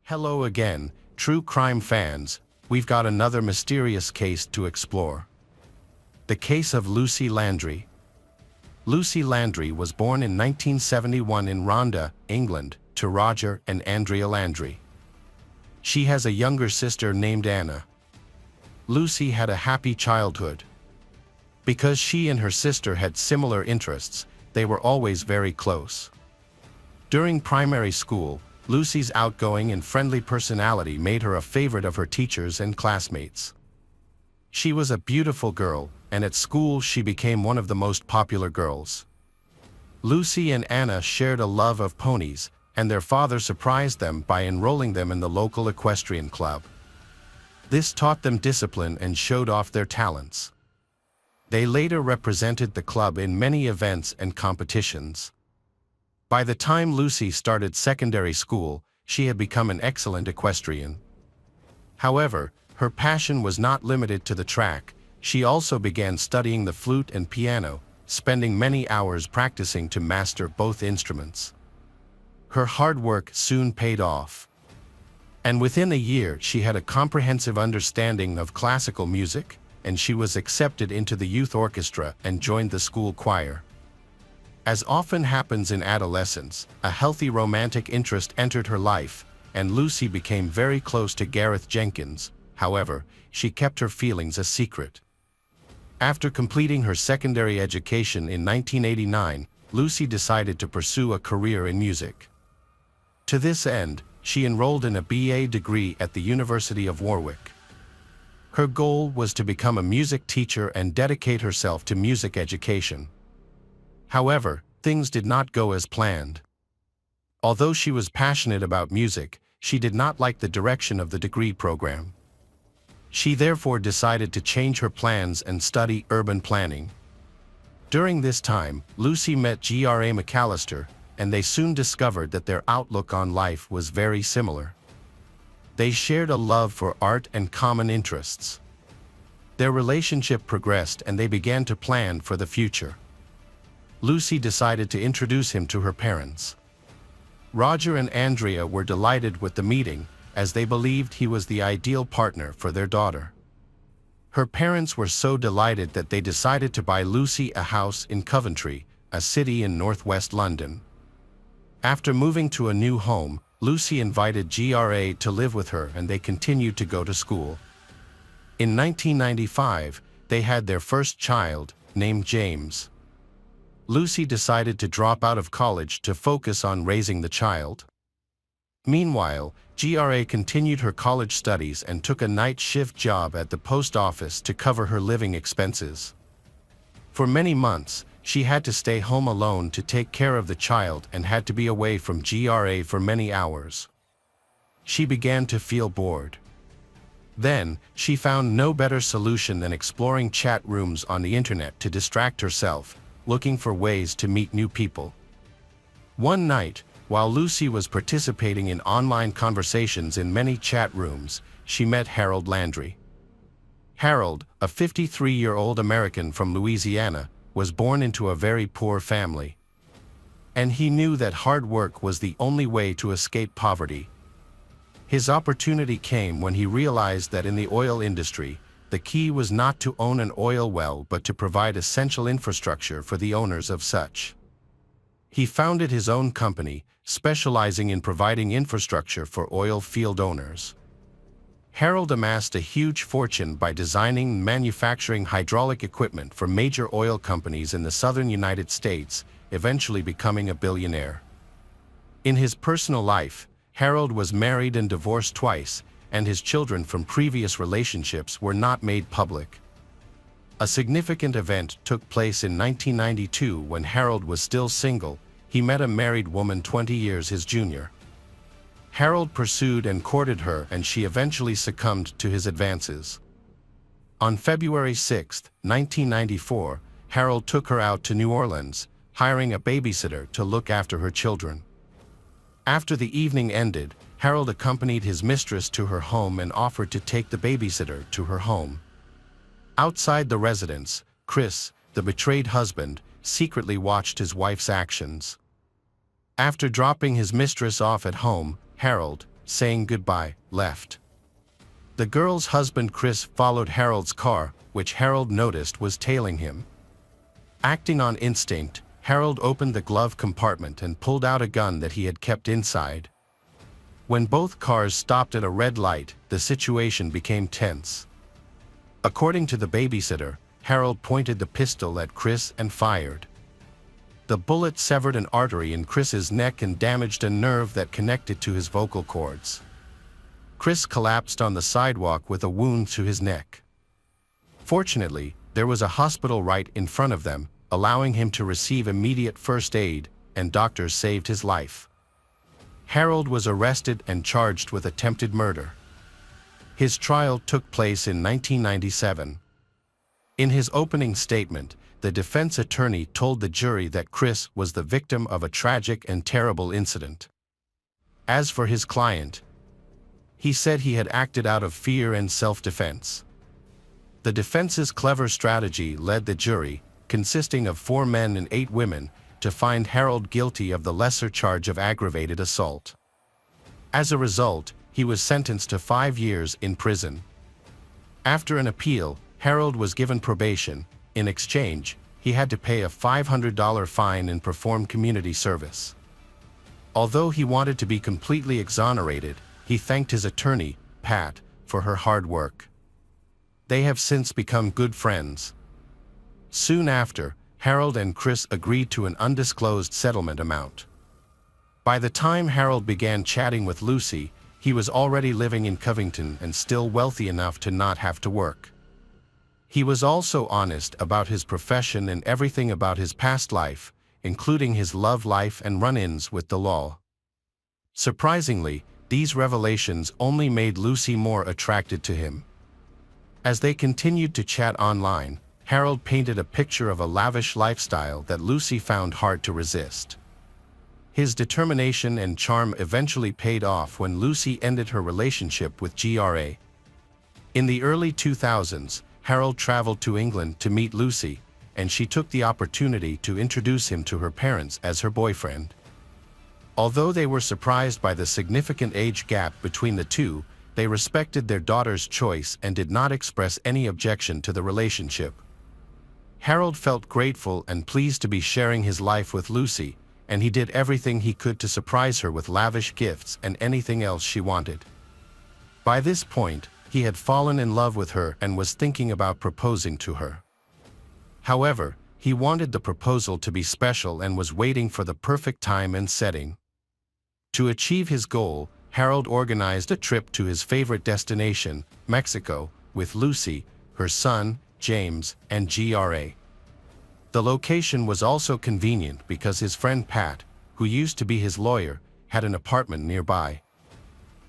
Hello again, true crime fans. We've got another mysterious case to explore. The case of Lucy Landry. Lucy Landry was born in 1971 in Rhondda, England, to Roger and Andrea Landry. She has a younger sister named Anna. Lucy had a happy childhood. Because she and her sister had similar interests, they were always very close. During primary school, Lucy's outgoing and friendly personality made her a favorite of her teachers and classmates. She was a beautiful girl, and at school she became one of the most popular girls. Lucy and Anna shared a love of ponies, and their father surprised them by enrolling them in the local equestrian club. This taught them discipline and showed off their talents. They later represented the club in many events and competitions. By the time Lucy started secondary school, she had become an excellent equestrian. However, her passion was not limited to the track. She also began studying the flute and piano, spending many hours practicing to master both instruments. Her hard work soon paid off. And within a year she had a comprehensive understanding of classical music, and she was accepted into the youth orchestra and joined the school choir. As often happens in adolescence, a healthy romantic interest entered her life, and Lucy became very close to Gareth Jenkins. However, she kept her feelings a secret. After completing her secondary education in 1989, Lucy decided to pursue a career in music. To this end, she enrolled in a BA degree at the University of Warwick. Her goal was to become a music teacher and dedicate herself to music education. However, things did not go as planned. Although she was passionate about music, she did not like the direction of the degree program. She therefore decided to change her plans and study urban planning. During this time, Lucy met Gra McAllister, and they soon discovered that their outlook on life was very similar. They shared a love for art and common interests. Their relationship progressed and they began to plan for the future. Lucy decided to introduce him to her parents. Roger and Andrea were delighted with the meeting, as they believed he was the ideal partner for their daughter. Her parents were so delighted that they decided to buy Lucy a house in Coventry, a city in northwest London. After moving to a new home, Lucy invited Gra to live with her and they continued to go to school. In 1995, they had their first child, named James. Lucy decided to drop out of college to focus on raising the child. Meanwhile, Gra continued her college studies and took a night shift job at the post office to cover her living expenses. For many months, she had to stay home alone to take care of the child and had to be away from Gra for many hours. She began to feel bored. Then, she found no better solution than exploring chat rooms on the internet to distract herself, looking for ways to meet new people. One night, while Lucy was participating in online conversations in many chat rooms, she met Harold Landry. Harold, a 53-year-old American from Louisiana, was born into a very poor family. And he knew that hard work was the only way to escape poverty. His opportunity came when he realized that in the oil industry, the key was not to own an oil well but to provide essential infrastructure for the owners of such. He founded his own company, specializing in providing infrastructure for oil field owners. Harold amassed a huge fortune by designing and manufacturing hydraulic equipment for major oil companies in the southern United States, eventually becoming a billionaire. In his personal life, Harold was married and divorced twice, and his children from previous relationships were not made public. A significant event took place in 1992 when Harold was still single. He met a married woman 20 years his junior. Harold pursued and courted her and she eventually succumbed to his advances. On February 6, 1994, Harold took her out to New Orleans, hiring a babysitter to look after her children. After the evening ended, Harold accompanied his mistress to her home and offered to take the babysitter to her home. Outside the residence, Chris, the betrayed husband, secretly watched his wife's actions. After dropping his mistress off at home, Harold, saying goodbye, left. The girl's husband Chris followed Harold's car, which Harold noticed was tailing him. Acting on instinct, Harold opened the glove compartment and pulled out a gun that he had kept inside. When both cars stopped at a red light, the situation became tense. According to the babysitter, Harold pointed the pistol at Chris and fired. The bullet severed an artery in Chris's neck and damaged a nerve that connected to his vocal cords. Chris collapsed on the sidewalk with a wound to his neck. Fortunately, there was a hospital right in front of them, allowing him to receive immediate first aid, and doctors saved his life. Harold was arrested and charged with attempted murder. His trial took place in 1997. In his opening statement, the defense attorney told the jury that Chris was the victim of a tragic and terrible incident. As for his client, he said he had acted out of fear and self-defense. The defense's clever strategy led the jury, consisting of 4 men and 8 women, to find Harold guilty of the lesser charge of aggravated assault. As a result, he was sentenced to 5 years in prison. After an appeal, Harold was given probation. In exchange, he had to pay a $500 fine and perform community service. Although he wanted to be completely exonerated, he thanked his attorney, Pat, for her hard work. They have since become good friends. Soon after, Harold and Chris agreed to an undisclosed settlement amount. By the time Harold began chatting with Lucy, he was already living in Covington and still wealthy enough to not have to work. He was also honest about his profession and everything about his past life, including his love life and run-ins with the law. Surprisingly, these revelations only made Lucy more attracted to him. As they continued to chat online, Harold painted a picture of a lavish lifestyle that Lucy found hard to resist. His determination and charm eventually paid off when Lucy ended her relationship with GRA. In the early 2000s, Harold traveled to England to meet Lucy, and she took the opportunity to introduce him to her parents as her boyfriend. Although they were surprised by the significant age gap between the two, they respected their daughter's choice and did not express any objection to the relationship. Harold felt grateful and pleased to be sharing his life with Lucy, and he did everything he could to surprise her with lavish gifts and anything else she wanted. By this point, he had fallen in love with her and was thinking about proposing to her. However, he wanted the proposal to be special and was waiting for the perfect time and setting. To achieve his goal, Harold organized a trip to his favorite destination, Mexico, with Lucy, her son, James, and GRA. The location was also convenient because his friend Pat, who used to be his lawyer, had an apartment nearby.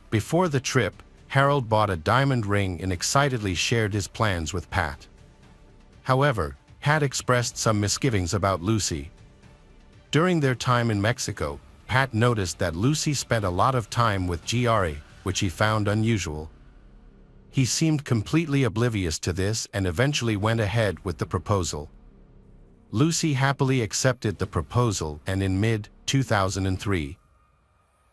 Before the trip, Harold bought a diamond ring and excitedly shared his plans with Pat. However, Pat expressed some misgivings about Lucy. During their time in Mexico, Pat noticed that Lucy spent a lot of time with GRA, which he found unusual. He seemed completely oblivious to this and eventually went ahead with the proposal. Lucy happily accepted the proposal and in mid-2003.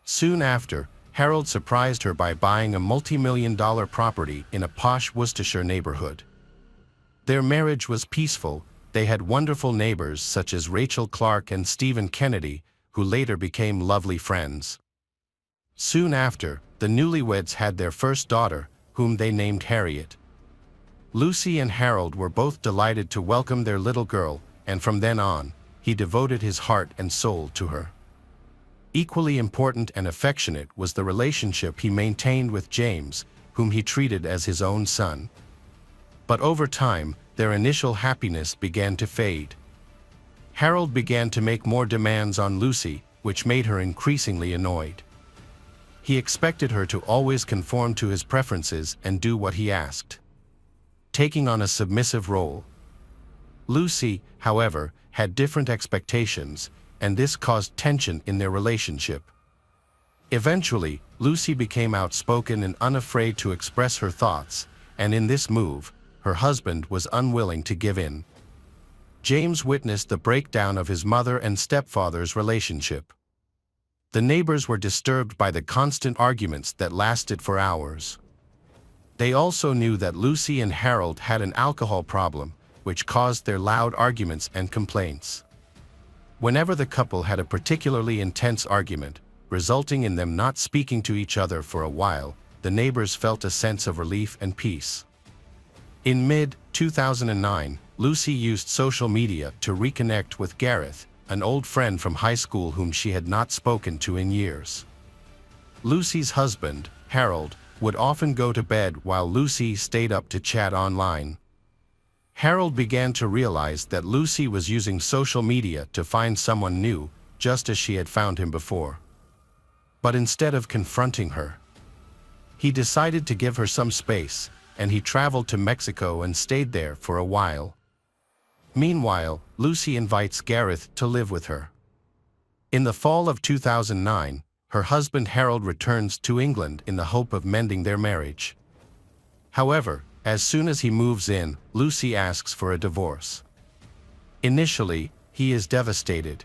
Soon after, Harold surprised her by buying a multi-million-dollar property in a posh Worcestershire neighborhood. Their marriage was peaceful. They had wonderful neighbors such as Rachel Clark and Stephen Kennedy, who later became lovely friends. Soon after, the newlyweds had their first daughter, whom they named Harriet. Lucy and Harold were both delighted to welcome their little girl, and from then on, he devoted his heart and soul to her. Equally important and affectionate was the relationship he maintained with James, whom he treated as his own son. But over time, their initial happiness began to fade. Harold began to make more demands on Lucy, which made her increasingly annoyed. He expected her to always conform to his preferences and do what he asked, taking on a submissive role. Lucy, however, had different expectations, and this caused tension in their relationship. Eventually, Lucy became outspoken and unafraid to express her thoughts, and in this move, her husband was unwilling to give in. James witnessed the breakdown of his mother and stepfather's relationship. The neighbors were disturbed by the constant arguments that lasted for hours. They also knew that Lucy and Harold had an alcohol problem, which caused their loud arguments and complaints. Whenever the couple had a particularly intense argument, resulting in them not speaking to each other for a while, the neighbors felt a sense of relief and peace. In mid-2009, Lucy used social media to reconnect with Gareth, an old friend from high school whom she had not spoken to in years. Lucy's husband, Harold, would often go to bed while Lucy stayed up to chat online. Harold began to realize that Lucy was using social media to find someone new, just as she had found him before. But instead of confronting her, he decided to give her some space, and he traveled to Mexico and stayed there for a while. Meanwhile, Lucy invites Gareth to live with her. In the fall of 2009, her husband Harold returns to England in the hope of mending their marriage. However, as soon as he moves in, Lucy asks for a divorce. Initially, he is devastated.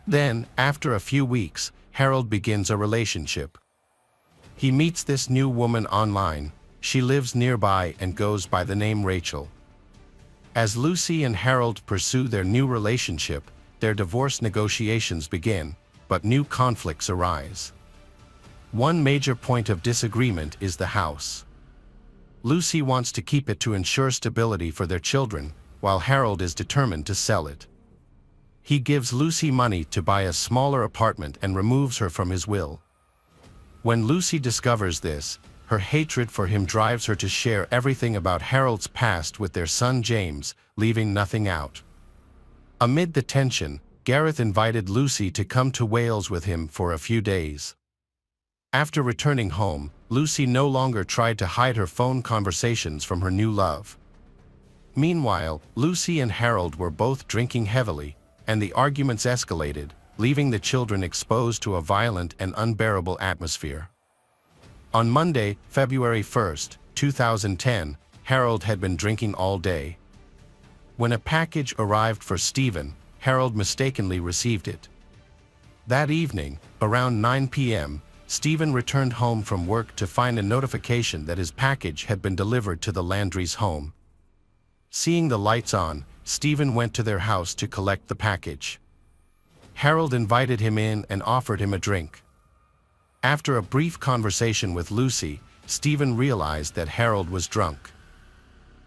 Then, after a few weeks, Harold begins a relationship. He meets this new woman online. She lives nearby and goes by the name Rachel. As Lucy and Harold pursue their new relationship, their divorce negotiations begin, but new conflicts arise. One major point of disagreement is the house. Lucy wants to keep it to ensure stability for their children, while Harold is determined to sell it. He gives Lucy money to buy a smaller apartment and removes her from his will. When Lucy discovers this, her hatred for him drives her to share everything about Harold's past with their son James, leaving nothing out. Amid the tension, Gareth invited Lucy to come to Wales with him for a few days. After returning home, Lucy no longer tried to hide her phone conversations from her new love. Meanwhile, Lucy and Harold were both drinking heavily, and the arguments escalated, leaving the children exposed to a violent and unbearable atmosphere. On Monday, February 1, 2010, Harold had been drinking all day. When a package arrived for Stephen, Harold mistakenly received it. That evening, around 9 p.m., Stephen returned home from work to find a notification that his package had been delivered to the Landry's home. Seeing the lights on, Stephen went to their house to collect the package. Harold invited him in and offered him a drink. After a brief conversation with Lucy, Stephen realized that Harold was drunk.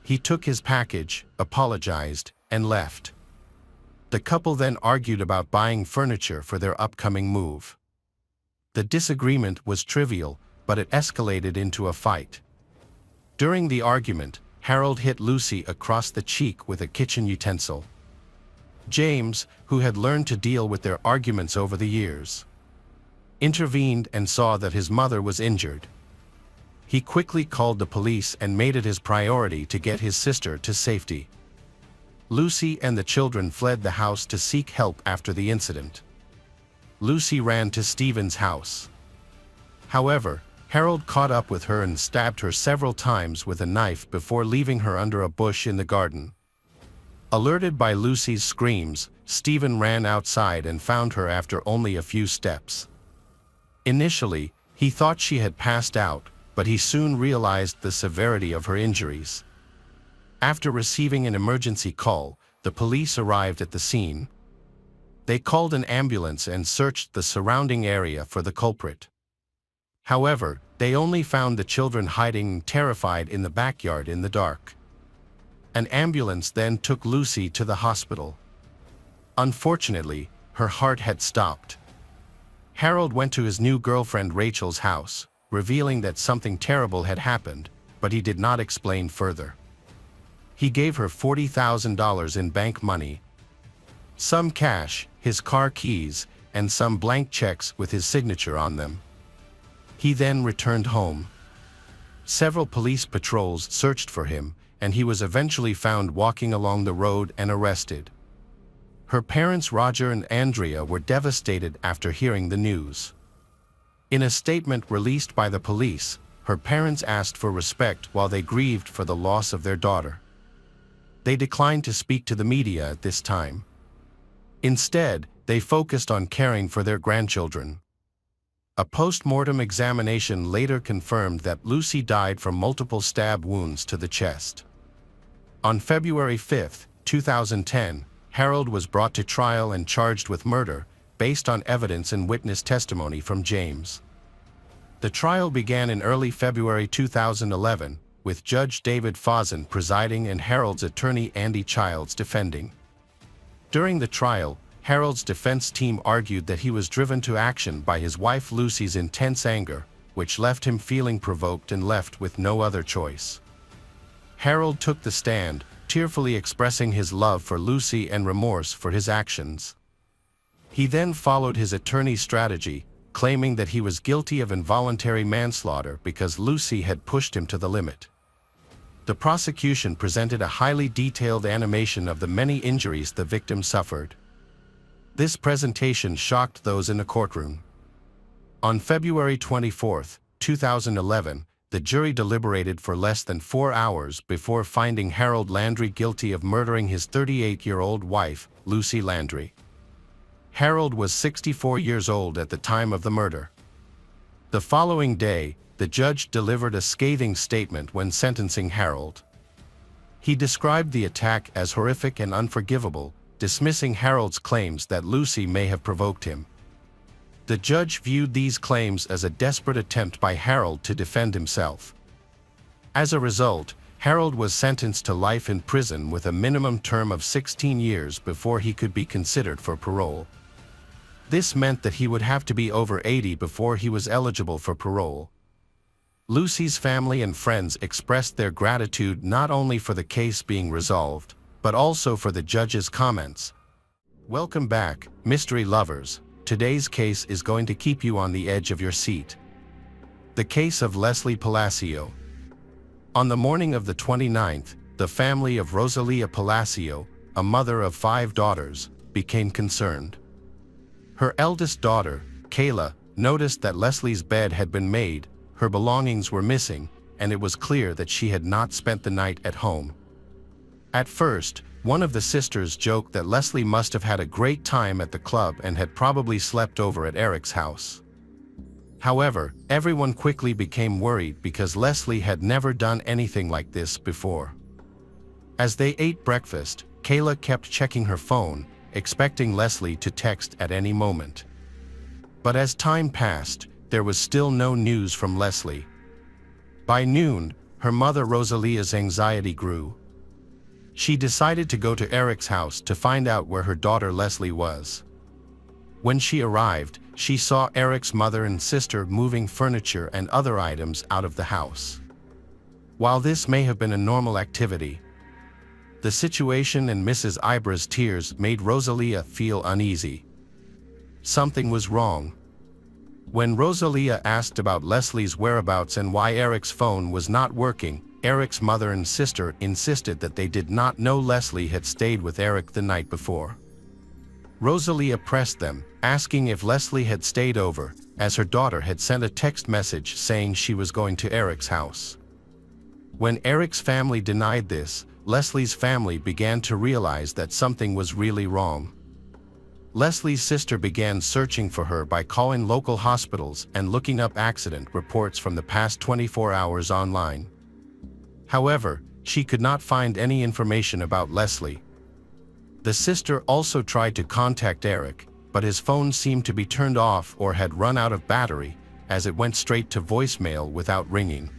He took his package, apologized, and left. The couple then argued about buying furniture for their upcoming move. The disagreement was trivial, but it escalated into a fight. During the argument, Harold hit Lucy across the cheek with a kitchen utensil. James, who had learned to deal with their arguments over the years, intervened and saw that his mother was injured. He quickly called the police and made it his priority to get his sister to safety. Lucy and the children fled the house to seek help after the incident. Lucy ran to Stephen's house. However, Harold caught up with her and stabbed her several times with a knife before leaving her under a bush in the garden. Alerted by Lucy's screams, Stephen ran outside and found her after only a few steps. Initially, he thought she had passed out, but he soon realized the severity of her injuries. After receiving an emergency call, the police arrived at the scene. They called an ambulance and searched the surrounding area for the culprit. However, they only found the children hiding terrified in the backyard in the dark. An ambulance then took Lucy to the hospital. Unfortunately, her heart had stopped. Harold went to his new girlfriend Rachel's house, revealing that something terrible had happened, but he did not explain further. He gave her $40,000 in bank money, some cash, his car keys, and some blank checks with his signature on them. He then returned home. Several police patrols searched for him, and he was eventually found walking along the road and arrested. Her parents Roger and Andrea were devastated after hearing the news. In a statement released by the police, her parents asked for respect while they grieved for the loss of their daughter. They declined to speak to the media at this time. Instead, They focused on caring for their grandchildren. A post-mortem examination later confirmed that Lucy died from multiple stab wounds to the chest. On February 5, 2010, Harold was brought to trial and charged with murder, based on evidence and witness testimony from James. The trial began in early February 2011, with Judge David Fawson presiding and Harold's attorney Andy Childs defending. During the trial, Harold's defense team argued that he was driven to action by his wife Lucy's intense anger, which left him feeling provoked and left with no other choice. Harold took the stand, tearfully expressing his love for Lucy and remorse for his actions. He then followed his attorney's strategy, claiming that he was guilty of involuntary manslaughter because Lucy had pushed him to the limit. The prosecution presented a highly detailed animation of the many injuries the victim suffered. This presentation shocked those in the courtroom. On February 24, 2011, the jury deliberated for less than 4 hours before finding Harold Landry guilty of murdering his 38-year-old wife, Lucy Landry. Harold was 64 years old at the time of the murder. The following day, the judge delivered a scathing statement when sentencing Harold. He described the attack as horrific and unforgivable, dismissing Harold's claims that Lucy may have provoked him. The judge viewed these claims as a desperate attempt by Harold to defend himself. As a result, Harold was sentenced to life in prison with a minimum term of 16 years before he could be considered for parole. This meant that he would have to be over 80 before he was eligible for parole. Lucy's family and friends expressed their gratitude not only for the case being resolved, but also for the judge's comments. Welcome back, mystery lovers. Today's case is going to keep you on the edge of your seat. The case of Lesly Palacio. On the morning of the 29th, the family of Rosalia Palacio, a mother of 5 daughters, became concerned. Her eldest daughter, Kayla, noticed that Lesly's bed had been made, her belongings were missing, and it was clear that she had not spent the night at home. At first, one of the sisters joked that Lesly must have had a great time at the club and had probably slept over at Eric's house. However, everyone quickly became worried because Lesly had never done anything like this before. As they ate breakfast, Kayla kept checking her phone, expecting Lesly to text at any moment. But as time passed, there was still no news from Lesly. By noon, her mother Rosalia's anxiety grew. She decided to go to Eric's house to find out where her daughter Lesly was. When she arrived, she saw Eric's mother and sister moving furniture and other items out of the house. While this may have been a normal activity, the situation and Mrs. Ibra's tears made Rosalia feel uneasy. Something was wrong. When Rosalia asked about Lesly's whereabouts and why Eric's phone was not working, Eric's mother and sister insisted that they did not know Lesly had stayed with Eric the night before. Rosalia pressed them, asking if Lesly had stayed over, as her daughter had sent a text message saying she was going to Eric's house. When Eric's family denied this, Lesly's family began to realize that something was really wrong. Lesly's sister began searching for her by calling local hospitals and looking up accident reports from the past 24 hours online. However, she could not find any information about Lesly. The sister also tried to contact Eric, but his phone seemed to be turned off or had run out of battery, as it went straight to voicemail without ringing.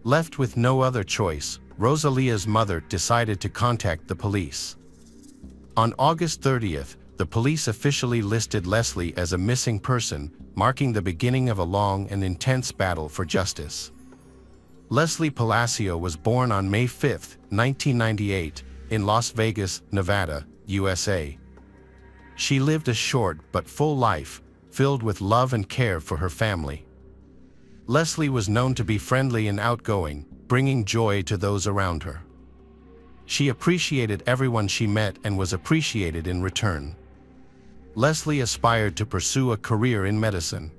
Left with no other choice, Rosalia's mother decided to contact the police. On August 30th, the police officially listed Lesly as a missing person, marking the beginning of a long and intense battle for justice. Lesly Palacio was born on May 5, 1998, in Las Vegas, Nevada, USA. She lived a short but full life, filled with love and care for her family. Lesly was known to be friendly and outgoing, bringing joy to those around her. She appreciated everyone she met and was appreciated in return. Lesly aspired to pursue a career in medicine.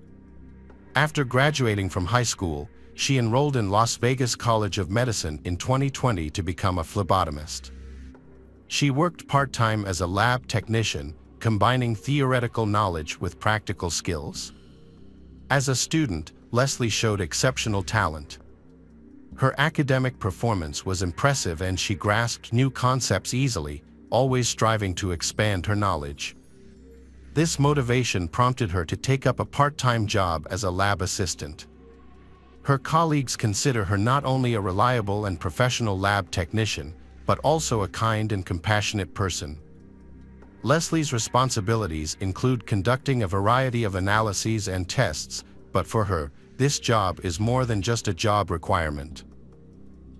After graduating from high school, she enrolled in Las Vegas College of Medicine in 2020 to become a phlebotomist. She worked part-time as a lab technician, combining theoretical knowledge with practical skills. As a student, Lesly showed exceptional talent. Her academic performance was impressive and she grasped new concepts easily, always striving to expand her knowledge. This motivation prompted her to take up a part-time job as a lab assistant. Her colleagues consider her not only a reliable and professional lab technician, but also a kind and compassionate person. Lesly's responsibilities include conducting a variety of analyses and tests, but for her, this job is more than just a job requirement.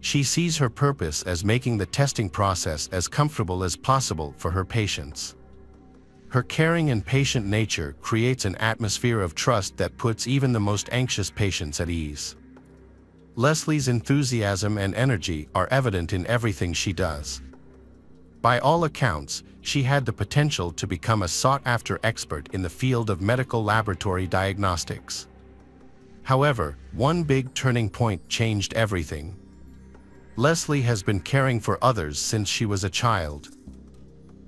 She sees her purpose as making the testing process as comfortable as possible for her patients. Her caring and patient nature creates an atmosphere of trust that puts even the most anxious patients at ease. Lesly's enthusiasm and energy are evident in everything she does. By all accounts, she had the potential to become a sought-after expert in the field of medical laboratory diagnostics. However, one big turning point changed everything. Lesly has been caring for others since she was a child.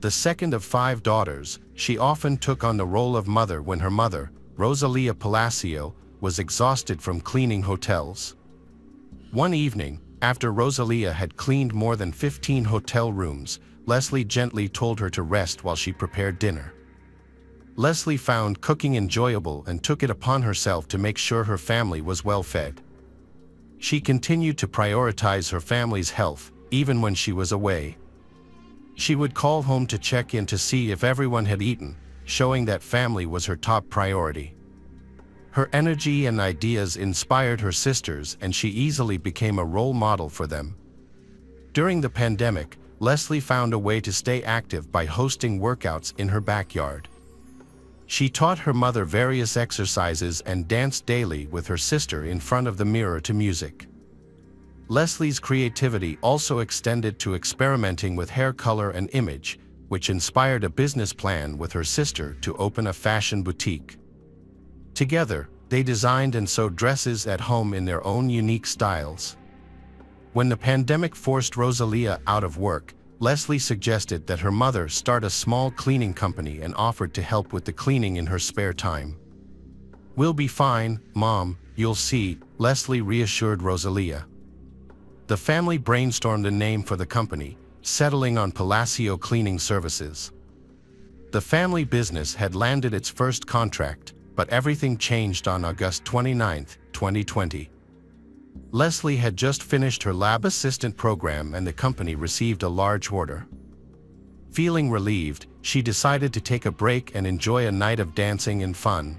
The second of 5 daughters, she often took on the role of mother when her mother, Lesly Palacio, was exhausted from cleaning hotels. One evening, after Lesly had cleaned more than 15 hotel rooms, Lesly gently told her to rest while she prepared dinner. Lesly found cooking enjoyable and took it upon herself to make sure her family was well fed. She continued to prioritize her family's health, even when she was away. She would call home to check in to see if everyone had eaten, showing that family was her top priority. Her energy and ideas inspired her sisters, and she easily became a role model for them. During the pandemic, Lesly found a way to stay active by hosting workouts in her backyard. She taught her mother various exercises and danced daily with her sister in front of the mirror to music. Lesly's creativity also extended to experimenting with hair color and image, which inspired a business plan with her sister to open a fashion boutique. Together, they designed and sewed dresses at home in their own unique styles. When the pandemic forced Lesly out of work, Lesly suggested that her mother start a small cleaning company and offered to help with the cleaning in her spare time. "We'll be fine, Mom, you'll see," Lesly reassured Lesly. The family brainstormed a name for the company, settling on Palacio Cleaning Services. The family business had landed its first contract, but everything changed on August 29, 2020. Lesly had just finished her lab assistant program and the company received a large order. Feeling relieved, she decided to take a break and enjoy a night of dancing and fun.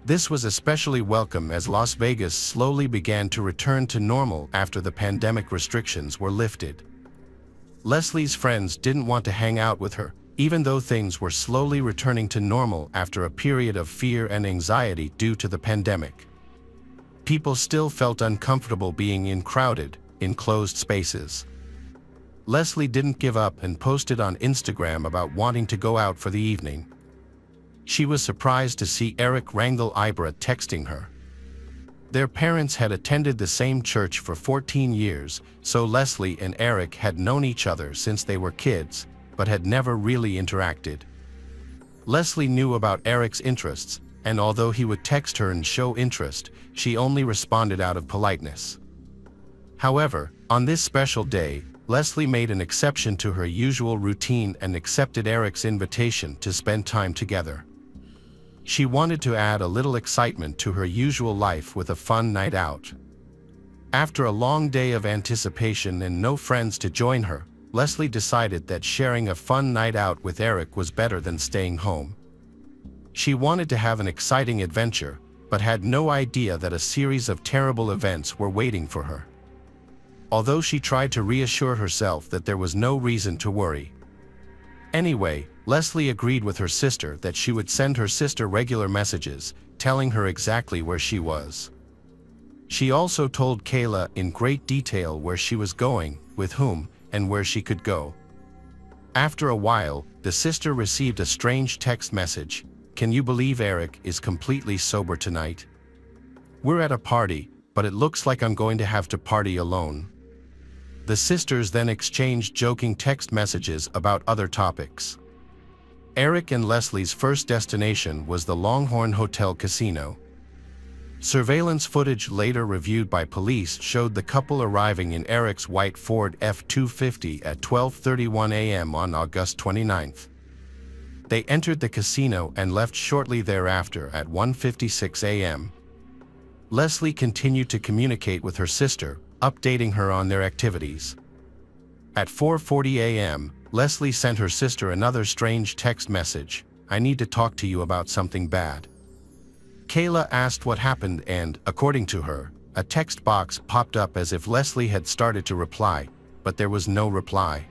This was especially welcome as Las Vegas slowly began to return to normal after the pandemic restrictions were lifted. Lesly's friends didn't want to hang out with her, even though things were slowly returning to normal after a period of fear and anxiety due to the pandemic. People still felt uncomfortable being in crowded, enclosed spaces. Lesly didn't give up and posted on Instagram about wanting to go out for the evening. She was surprised to see Eric Rangel Ibra texting her. Their parents had attended the same church for 14 years, so Lesly and Eric had known each other since they were kids, but had never really interacted. Lesly knew about Eric's interests, and although he would text her and show interest, she only responded out of politeness. However, on this special day, Lesly made an exception to her usual routine and accepted Eric's invitation to spend time together. She wanted to add a little excitement to her usual life with a fun night out. After a long day of anticipation and no friends to join her, Lesly decided that sharing a fun night out with Eric was better than staying home. She wanted to have an exciting adventure, but had no idea that a series of terrible events were waiting for her. Although she tried to reassure herself that there was no reason to worry. Anyway, Lesly agreed with her sister that she would send her sister regular messages, telling her exactly where she was. She also told Kayla in great detail where she was going, with whom, and where she could go. After a while, the sister received a strange text message. "Can you believe Eric is completely sober tonight? We're at a party, but it looks like I'm going to have to party alone." The sisters then exchanged joking text messages about other topics. Eric and Leslie's first destination was the Longhorn Hotel Casino. Surveillance footage later reviewed by police showed the couple arriving in Eric's white Ford F-250 at 12:31 a.m. on August 29. They entered the casino and left shortly thereafter at 1:56 a.m. Lesly continued to communicate with her sister, updating her on their activities. At 4:40 a.m., Lesly sent her sister another strange text message: "I need to talk to you about something bad." Kayla asked what happened and, according to her, a text box popped up as if Lesly had started to reply, but there was no reply.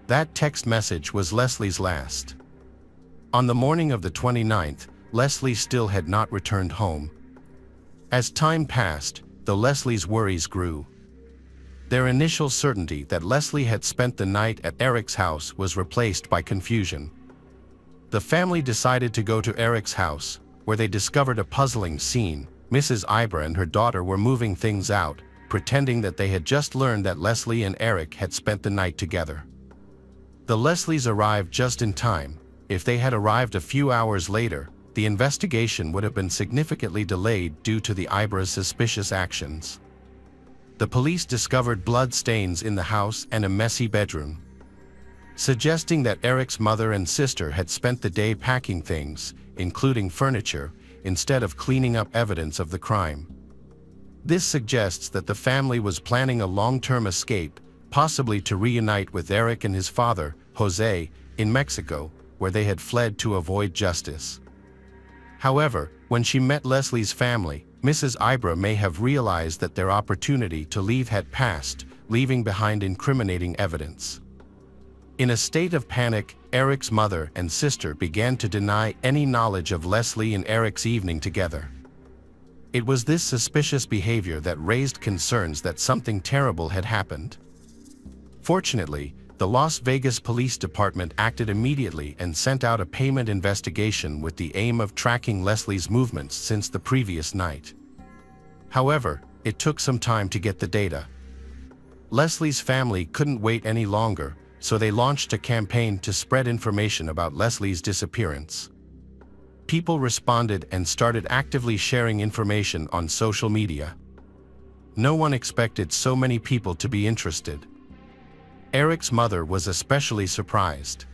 That text message was Leslie's last. On the morning of the 29th, Lesly still had not returned home. As time passed, the Leslie's worries grew. Their initial certainty that Lesly had spent the night at Eric's house was replaced by confusion. The family decided to go to Eric's house, where they discovered a puzzling scene. Mrs. Ibra and her daughter were moving things out, pretending that they had just learned that Lesly and Eric had spent the night together. The Leslies arrived just in time. If they had arrived a few hours later, the investigation would have been significantly delayed due to the Ibra's suspicious actions. The police discovered blood stains in the house and a messy bedroom, suggesting that Eric's mother and sister had spent the day packing things, including furniture, instead of cleaning up evidence of the crime. This suggests that the family was planning a long-term escape, possibly to reunite with Eric and his father, Jose, in Mexico, where they had fled to avoid justice. However, when she met Leslie's family, Mrs. Ibra may have realized that their opportunity to leave had passed, leaving behind incriminating evidence. In a state of panic, Eric's mother and sister began to deny any knowledge of Lesly and Eric's evening together. It was this suspicious behavior that raised concerns that something terrible had happened. Fortunately, the Las Vegas Police Department acted immediately and sent out a payment investigation with the aim of tracking Leslie's movements since the previous night. However, it took some time to get the data. Leslie's family couldn't wait any longer, so they launched a campaign to spread information about Leslie's disappearance. People responded and started actively sharing information on social media. No one expected so many people to be interested. Eric's mother was especially surprised.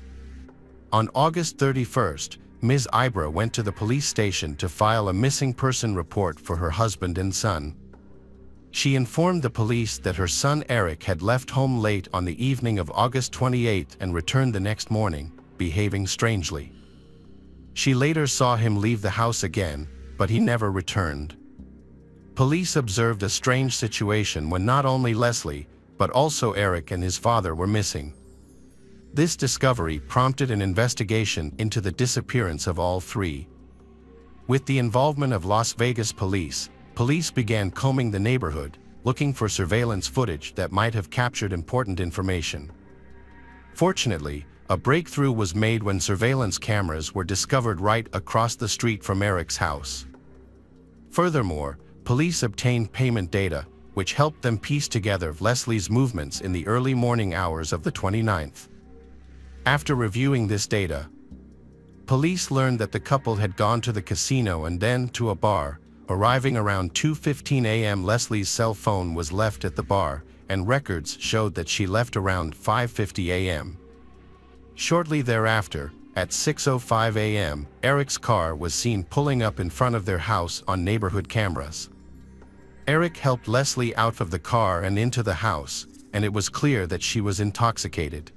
On August 31st, Ms. Ibra went to the police station to file a missing person report for her husband and son. She informed the police that her son Eric had left home late on the evening of August 28 and returned the next morning, behaving strangely. She later saw him leave the house again, but he never returned. Police observed a strange situation when not only Lesly, but also Eric and his father were missing. This discovery prompted an investigation into the disappearance of all three. With the involvement of Las Vegas police, police began combing the neighborhood, looking for surveillance footage that might have captured important information. Fortunately, a breakthrough was made when surveillance cameras were discovered right across the street from Eric's house. Furthermore, police obtained payment data, which helped them piece together Leslie's movements in the early morning hours of the 29th. After reviewing this data, police learned that the couple had gone to the casino and then to a bar. Arriving around 2:15 a.m., Leslie's cell phone was left at the bar, and records showed that she left around 5:50 a.m. Shortly thereafter, at 6:05 a.m., Eric's car was seen pulling up in front of their house on neighborhood cameras. Eric helped Lesly out of the car and into the house, and it was clear that she was intoxicated.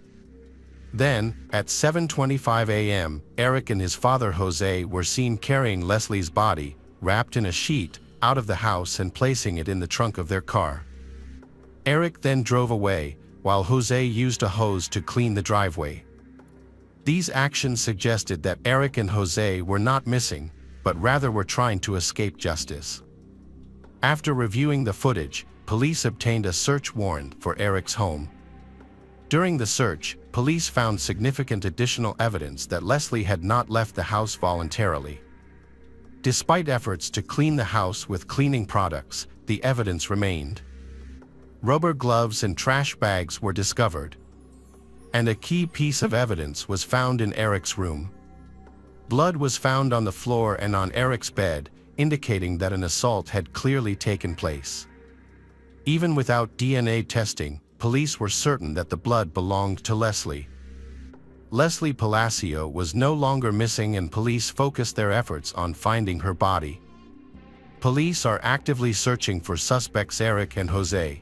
Then, at 7:25 a.m., Eric and his father Jose were seen carrying Leslie's body, wrapped in a sheet, out of the house and placing it in the trunk of their car. Eric then drove away, while Jose used a hose to clean the driveway. These actions suggested that Eric and Jose were not missing, but rather were trying to escape justice. After reviewing the footage, police obtained a search warrant for Eric's home. During the search, police found significant additional evidence that Lesly had not left the house voluntarily. Despite efforts to clean the house with cleaning products, the evidence remained. Rubber gloves and trash bags were discovered. And a key piece of evidence was found in Eric's room. Blood was found on the floor and on Eric's bed, indicating that an assault had clearly taken place. Even without DNA testing, police were certain that the blood belonged to Lesly. Lesly Palacio was no longer missing, and police focused their efforts on finding her body. Police are actively searching for suspects Eric and Jose.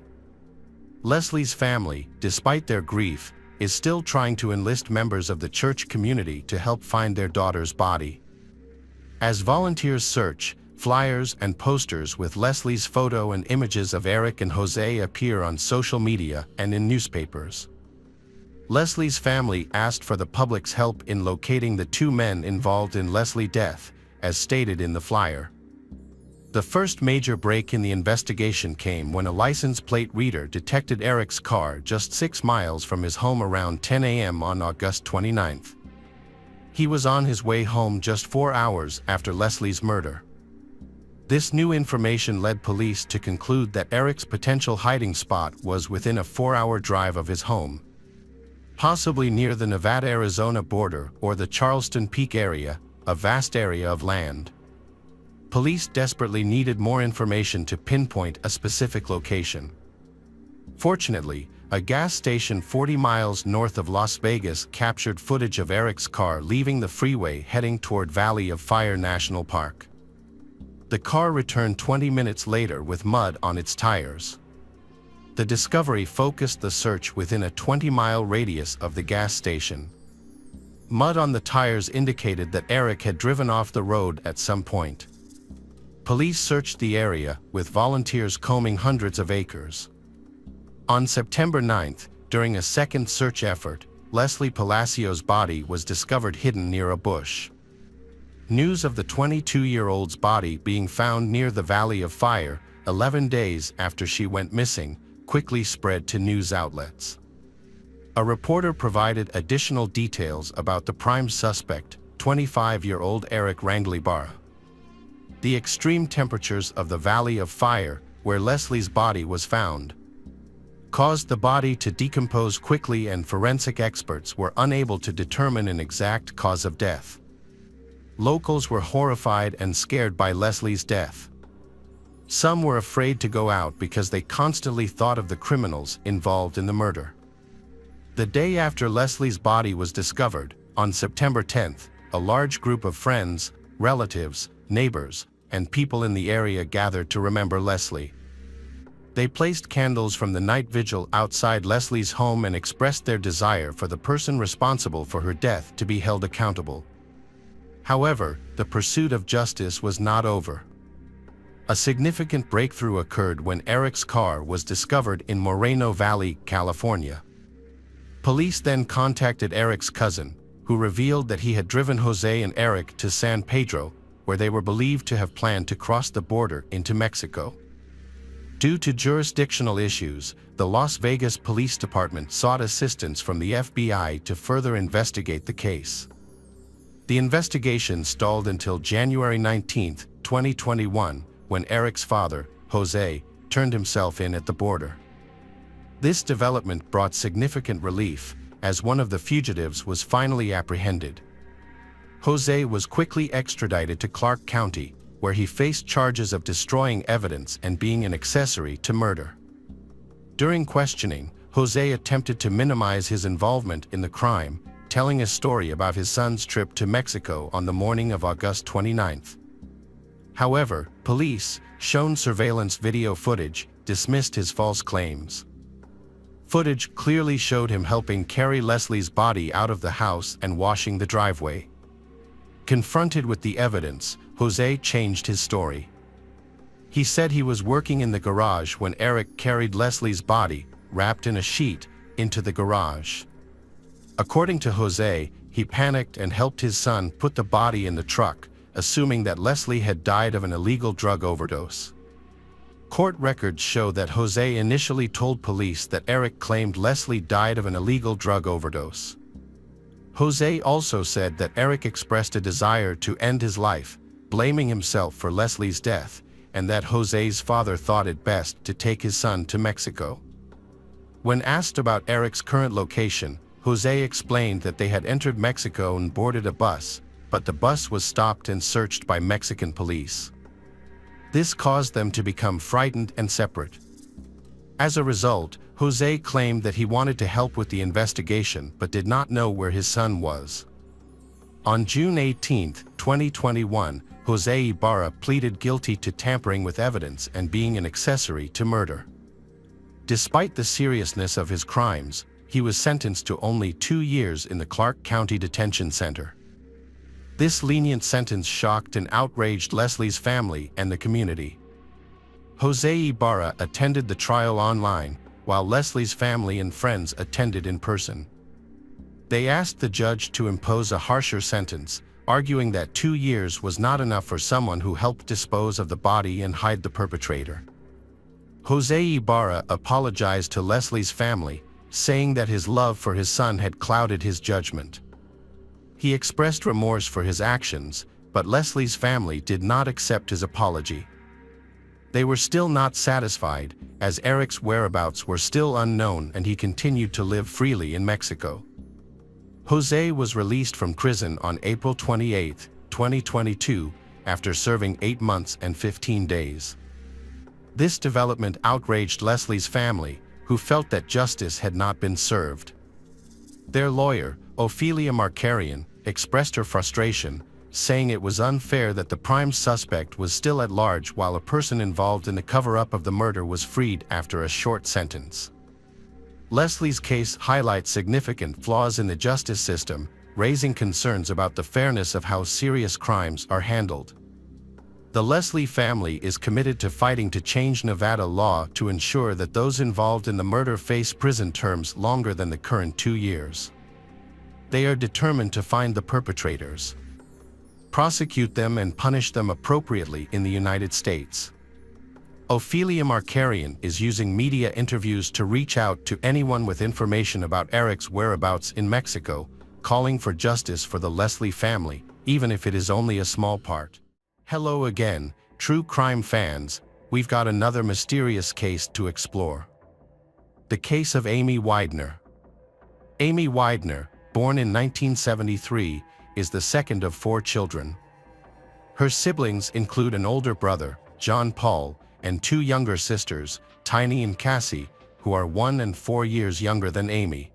Lesly's family, despite their grief, is still trying to enlist members of the church community to help find their daughter's body. As volunteers search, flyers and posters with Lesly's photo and images of Eric and Jose appear on social media and in newspapers. Lesly's family asked for the public's help in locating the two men involved in Leslie's death, as stated in the flyer. The first major break in the investigation came when a license plate reader detected Eric's car just 6 miles from his home around 10 a.m. on August 29. He was on his way home just 4 hours after Leslie's murder. This new information led police to conclude that Eric's potential hiding spot was within a 4-hour drive of his home, possibly near the Nevada-Arizona border or the Charleston Peak area, a vast area of land. Police desperately needed more information to pinpoint a specific location. Fortunately, a gas station 40 miles north of Las Vegas captured footage of Eric's car leaving the freeway heading toward Valley of Fire National Park. The car returned 20 minutes later with mud on its tires. The discovery focused the search within a 20-mile radius of the gas station. Mud on the tires indicated that Eric had driven off the road at some point. Police searched the area, with volunteers combing hundreds of acres. On September 9th, during a second search effort, Lesly Palacio's body was discovered hidden near a bush. News of the 22-year-old's body being found near the Valley of Fire, 11 days after she went missing, quickly spread to news outlets. A reporter provided additional details about the prime suspect, 25-year-old Eric Ranglibarra. The extreme temperatures of the Valley of Fire, where Leslie's body was found, caused the body to decompose quickly, and forensic experts were unable to determine an exact cause of death. Locals were horrified and scared by Leslie's death. Some were afraid to go out because they constantly thought of the criminals involved in the murder. The day after Leslie's body was discovered, on September 10th, a large group of friends, relatives, neighbors, and people in the area gathered to remember Lesly. They placed candles from the night vigil outside Leslie's home and expressed their desire for the person responsible for her death to be held accountable. However, the pursuit of justice was not over. A significant breakthrough occurred when Eric's car was discovered in Moreno Valley, California. Police then contacted Eric's cousin, who revealed that he had driven Jose and Eric to San Pedro, where they were believed to have planned to cross the border into Mexico. Due to jurisdictional issues, the Las Vegas Police Department sought assistance from the FBI to further investigate the case. The investigation stalled until January 19, 2021, when Eric's father, Jose, turned himself in at the border. This development brought significant relief, as one of the fugitives was finally apprehended. Jose was quickly extradited to Clark County, where he faced charges of destroying evidence and being an accessory to murder. During questioning, Jose attempted to minimize his involvement in the crime, telling a story about his son's trip to Mexico on the morning of August 29th. However, police, shown surveillance video footage, dismissed his false claims. Footage clearly showed him helping carry Leslie's body out of the house and washing the driveway. Confronted with the evidence, Jose changed his story. He said he was working in the garage when Eric carried Leslie's body, wrapped in a sheet, into the garage. According to Jose, he panicked and helped his son put the body in the truck, assuming that Lesly had died of an illegal drug overdose. Court records show that Jose initially told police that Eric claimed Lesly died of an illegal drug overdose. Jose also said that Eric expressed a desire to end his life, blaming himself for Leslie's death, and that Jose's father thought it best to take his son to Mexico. When asked about Eric's current location, Jose explained that they had entered Mexico and boarded a bus, but the bus was stopped and searched by Mexican police. This caused them to become frightened and separate. As a result, Jose claimed that he wanted to help with the investigation but did not know where his son was. On June 18, 2021, Jose Ibarra pleaded guilty to tampering with evidence and being an accessory to murder. Despite the seriousness of his crimes, he was sentenced to only 2 years in the Clark County Detention Center. This lenient sentence shocked and outraged Lesly's family and the community. Jose Ibarra attended the trial online, while Lesly's family and friends attended in person. They asked the judge to impose a harsher sentence, arguing that 2 years was not enough for someone who helped dispose of the body and hide the perpetrator. Jose Ibarra apologized to Lesly's family, saying that his love for his son had clouded his judgment. He expressed remorse for his actions, but Lesly's family did not accept his apology. They were still not satisfied, as Eric's whereabouts were still unknown and he continued to live freely in Mexico. Jose was released from prison on April 28, 2022, after serving 8 months and 15 days. This development outraged Lesly's family, who felt that justice had not been served. Their lawyer, Ophelia Markarian, expressed her frustration, saying it was unfair that the prime suspect was still at large while a person involved in the cover-up of the murder was freed after a short sentence. Lesly's case highlights significant flaws in the justice system, raising concerns about the fairness of how serious crimes are handled. The Lesly family is committed to fighting to change Nevada law to ensure that those involved in the murder face prison terms longer than the current 2 years. They are determined to find the perpetrators, prosecute them and punish them appropriately in the United States. Ophelia Markarian is using media interviews to reach out to anyone with information about Eric's whereabouts in Mexico, calling for justice for the Lesly family, even if it is only a small part. Hello again, true crime fans, we've got another mysterious case to explore. The case of Amy Weidner. Amy Weidner, born in 1973, is the second of 4 children. Her siblings include an older brother, John Paul, and 2 younger sisters, Tiny and Cassie, who are 1 and 4 years younger than Amy.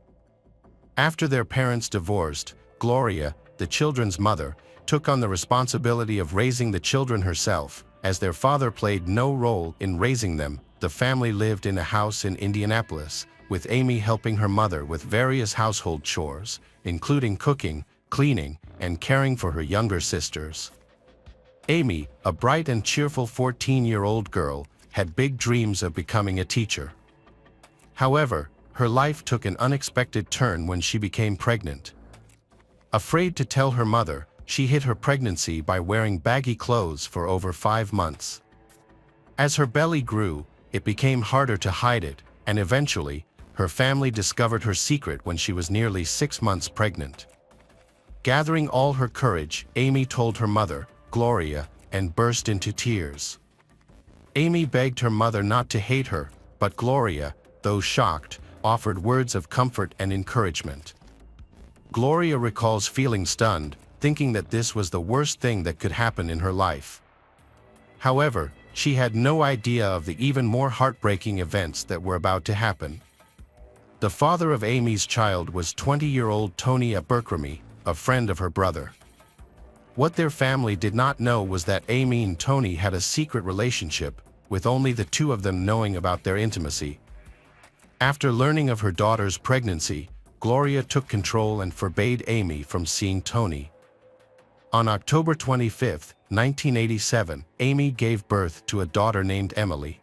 After their parents divorced, Gloria, the children's mother, took on the responsibility of raising the children herself. As their father played no role in raising them, the family lived in a house in Indianapolis, with Amy helping her mother with various household chores, including cooking, cleaning, and caring for her younger sisters. Amy, a bright and cheerful 14-year-old girl, had big dreams of becoming a teacher. However, her life took an unexpected turn when she became pregnant. Afraid to tell her mother, she hid her pregnancy by wearing baggy clothes for over 5 months. As her belly grew, it became harder to hide it, and eventually, her family discovered her secret when she was nearly 6 months pregnant. Gathering all her courage, Amy told her mother, Gloria, and burst into tears. Amy begged her mother not to hate her, but Gloria, though shocked, offered words of comfort and encouragement. Gloria recalls feeling stunned, thinking that this was the worst thing that could happen in her life. However, she had no idea of the even more heartbreaking events that were about to happen. The father of Amy's child was 20-year-old Tony Abercrombie, a friend of her brother. What their family did not know was that Amy and Tony had a secret relationship, with only the 2 of them knowing about their intimacy. After learning of her daughter's pregnancy, Gloria took control and forbade Amy from seeing Tony. On October 25, 1987, Amy gave birth to a daughter named Emily.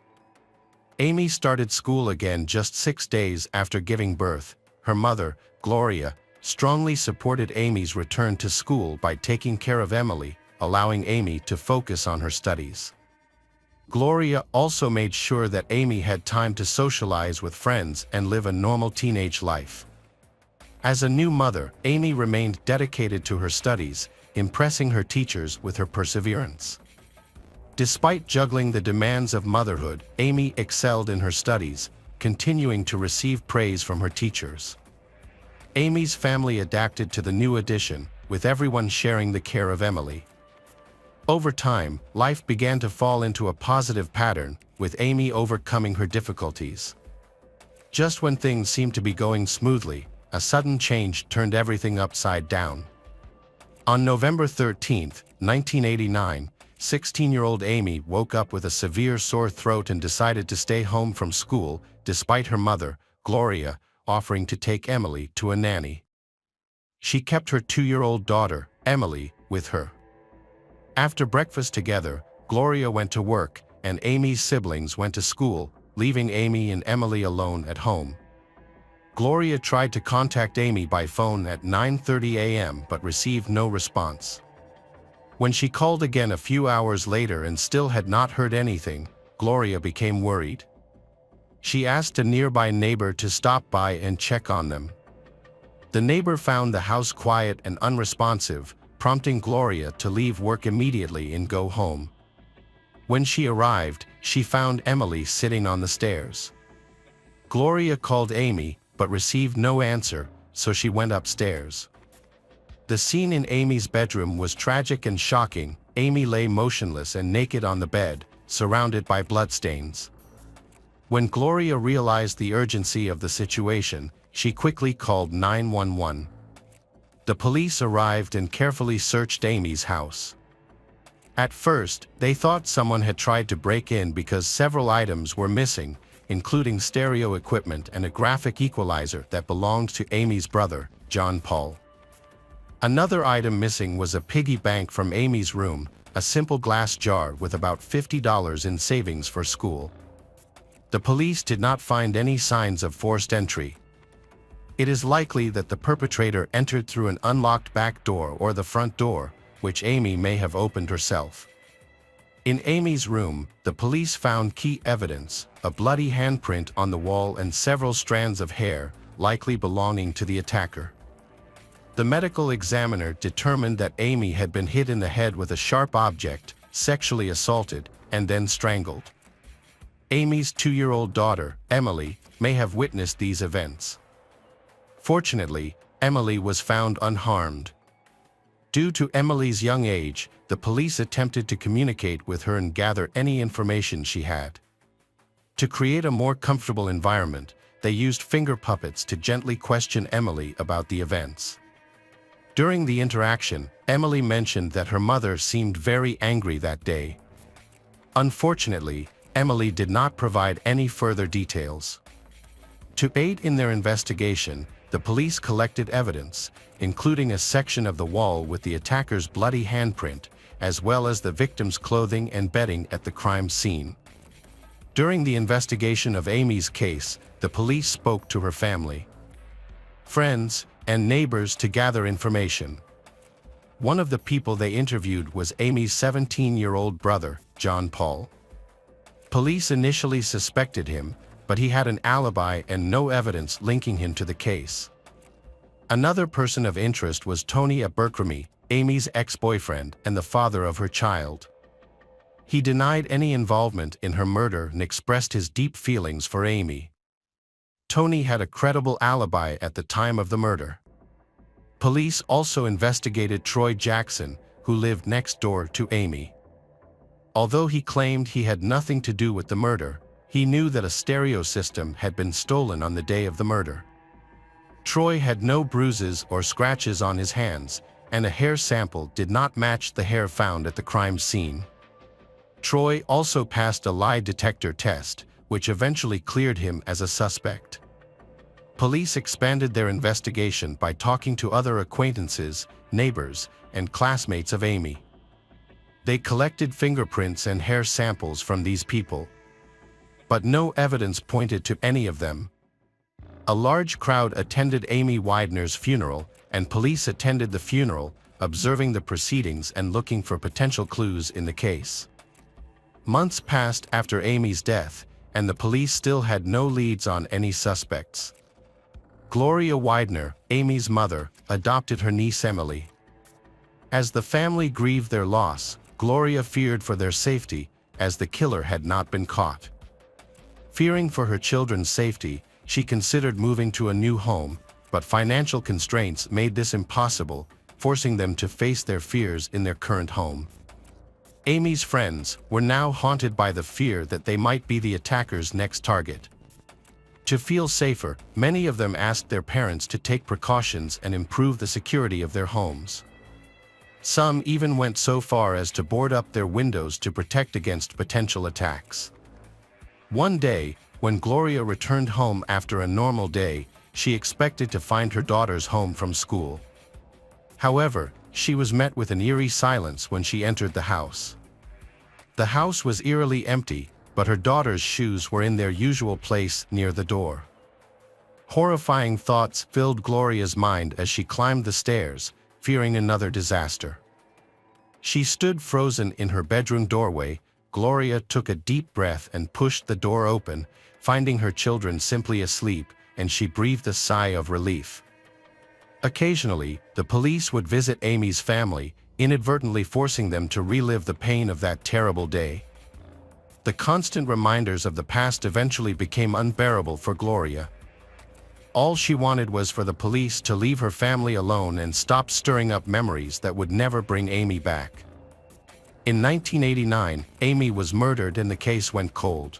Amy started school again just 6 days after giving birth. Her mother, Gloria, strongly supported Amy's return to school by taking care of Emily, allowing Amy to focus on her studies. Gloria also made sure that Amy had time to socialize with friends and live a normal teenage life. As a new mother, Amy remained dedicated to her studies, impressing her teachers with her perseverance. Despite juggling the demands of motherhood, Amy excelled in her studies, continuing to receive praise from her teachers. Amy's family adapted to the new addition, with everyone sharing the care of Emily. Over time, life began to fall into a positive pattern, with Amy overcoming her difficulties. Just when things seemed to be going smoothly, a sudden change turned everything upside down. On November 13, 1989, 16-year-old Amy woke up with a severe sore throat and decided to stay home from school, despite her mother, Gloria, offering to take Emily to a nanny. She kept her 2-year-old daughter, Emily, with her. After breakfast together, Gloria went to work, and Amy's siblings went to school, leaving Amy and Emily alone at home. Gloria tried to contact Amy by phone at 9:30 a.m. but received no response. When she called again a few hours later and still had not heard anything, Gloria became worried. She asked a nearby neighbor to stop by and check on them. The neighbor found the house quiet and unresponsive, prompting Gloria to leave work immediately and go home. When she arrived, she found Emily sitting on the stairs. Gloria called Amy, but received no answer, so she went upstairs. The scene in Amy's bedroom was tragic and shocking. Amy lay motionless and naked on the bed, surrounded by bloodstains. When Gloria realized the urgency of the situation, she quickly called 911. The police arrived and carefully searched Amy's house. At first, they thought someone had tried to break in because several items were missing, including stereo equipment and a graphic equalizer that belonged to Amy's brother, John Paul. Another item missing was a piggy bank from Amy's room, a simple glass jar with about $50 in savings for school. The police did not find any signs of forced entry. It is likely that the perpetrator entered through an unlocked back door or the front door, which Amy may have opened herself. In Amy's room, the police found key evidence, a bloody handprint on the wall and several strands of hair, likely belonging to the attacker. The medical examiner determined that Amy had been hit in the head with a sharp object, sexually assaulted, and then strangled. Amy's 2-year-old daughter, Emily, may have witnessed these events. Fortunately, Emily was found unharmed. Due to Emily's young age, the police attempted to communicate with her and gather any information she had. To create a more comfortable environment, they used finger puppets to gently question Emily about the events. During the interaction, Emily mentioned that her mother seemed very angry that day. Unfortunately, Emily did not provide any further details. To aid in their investigation, the police collected evidence, including a section of the wall with the attacker's bloody handprint, as well as the victim's clothing and bedding at the crime scene. During the investigation of Amy's case, the police spoke to her family, friends, and neighbors to gather information. One of the people they interviewed was Amy's 17-year-old brother, John Paul. Police initially suspected him, but he had an alibi and no evidence linking him to the case. Another person of interest was Tony Abercrombie, Amy's ex-boyfriend and the father of her child. He denied any involvement in her murder and expressed his deep feelings for Amy. Tony had a credible alibi at the time of the murder. Police also investigated Troy Jackson, who lived next door to Amy. Although he claimed he had nothing to do with the murder, he knew that a stereo system had been stolen on the day of the murder. Troy had no bruises or scratches on his hands, and a hair sample did not match the hair found at the crime scene. Troy also passed a lie detector test, which eventually cleared him as a suspect. Police expanded their investigation by talking to other acquaintances, neighbors, and classmates of Amy. They collected fingerprints and hair samples from these people, but no evidence pointed to any of them. A large crowd attended Amy Weidner's funeral, and police attended the funeral, observing the proceedings and looking for potential clues in the case. Months passed after Amy's death, and the police still had no leads on any suspects. Gloria Weidner, Amy's mother, adopted her niece Emily. As the family grieved their loss, Gloria feared for their safety, as the killer had not been caught. Fearing for her children's safety, she considered moving to a new home, but financial constraints made this impossible, forcing them to face their fears in their current home. Amy's friends were now haunted by the fear that they might be the attacker's next target. To feel safer, many of them asked their parents to take precautions and improve the security of their homes. Some even went so far as to board up their windows to protect against potential attacks. One day, when Gloria returned home after a normal day, she expected to find her daughters home from school. However, she was met with an eerie silence when she entered the house. The house was eerily empty, but her daughters' shoes were in their usual place near the door. Horrifying thoughts filled Gloria's mind as she climbed the stairs, fearing another disaster. She stood frozen in her bedroom doorway. Gloria took a deep breath and pushed the door open, finding her children simply asleep, and she breathed a sigh of relief. Occasionally, the police would visit Amy's family, inadvertently forcing them to relive the pain of that terrible day. The constant reminders of the past eventually became unbearable for Gloria. All she wanted was for the police to leave her family alone and stop stirring up memories that would never bring Amy back. In 1989, Amy was murdered and the case went cold.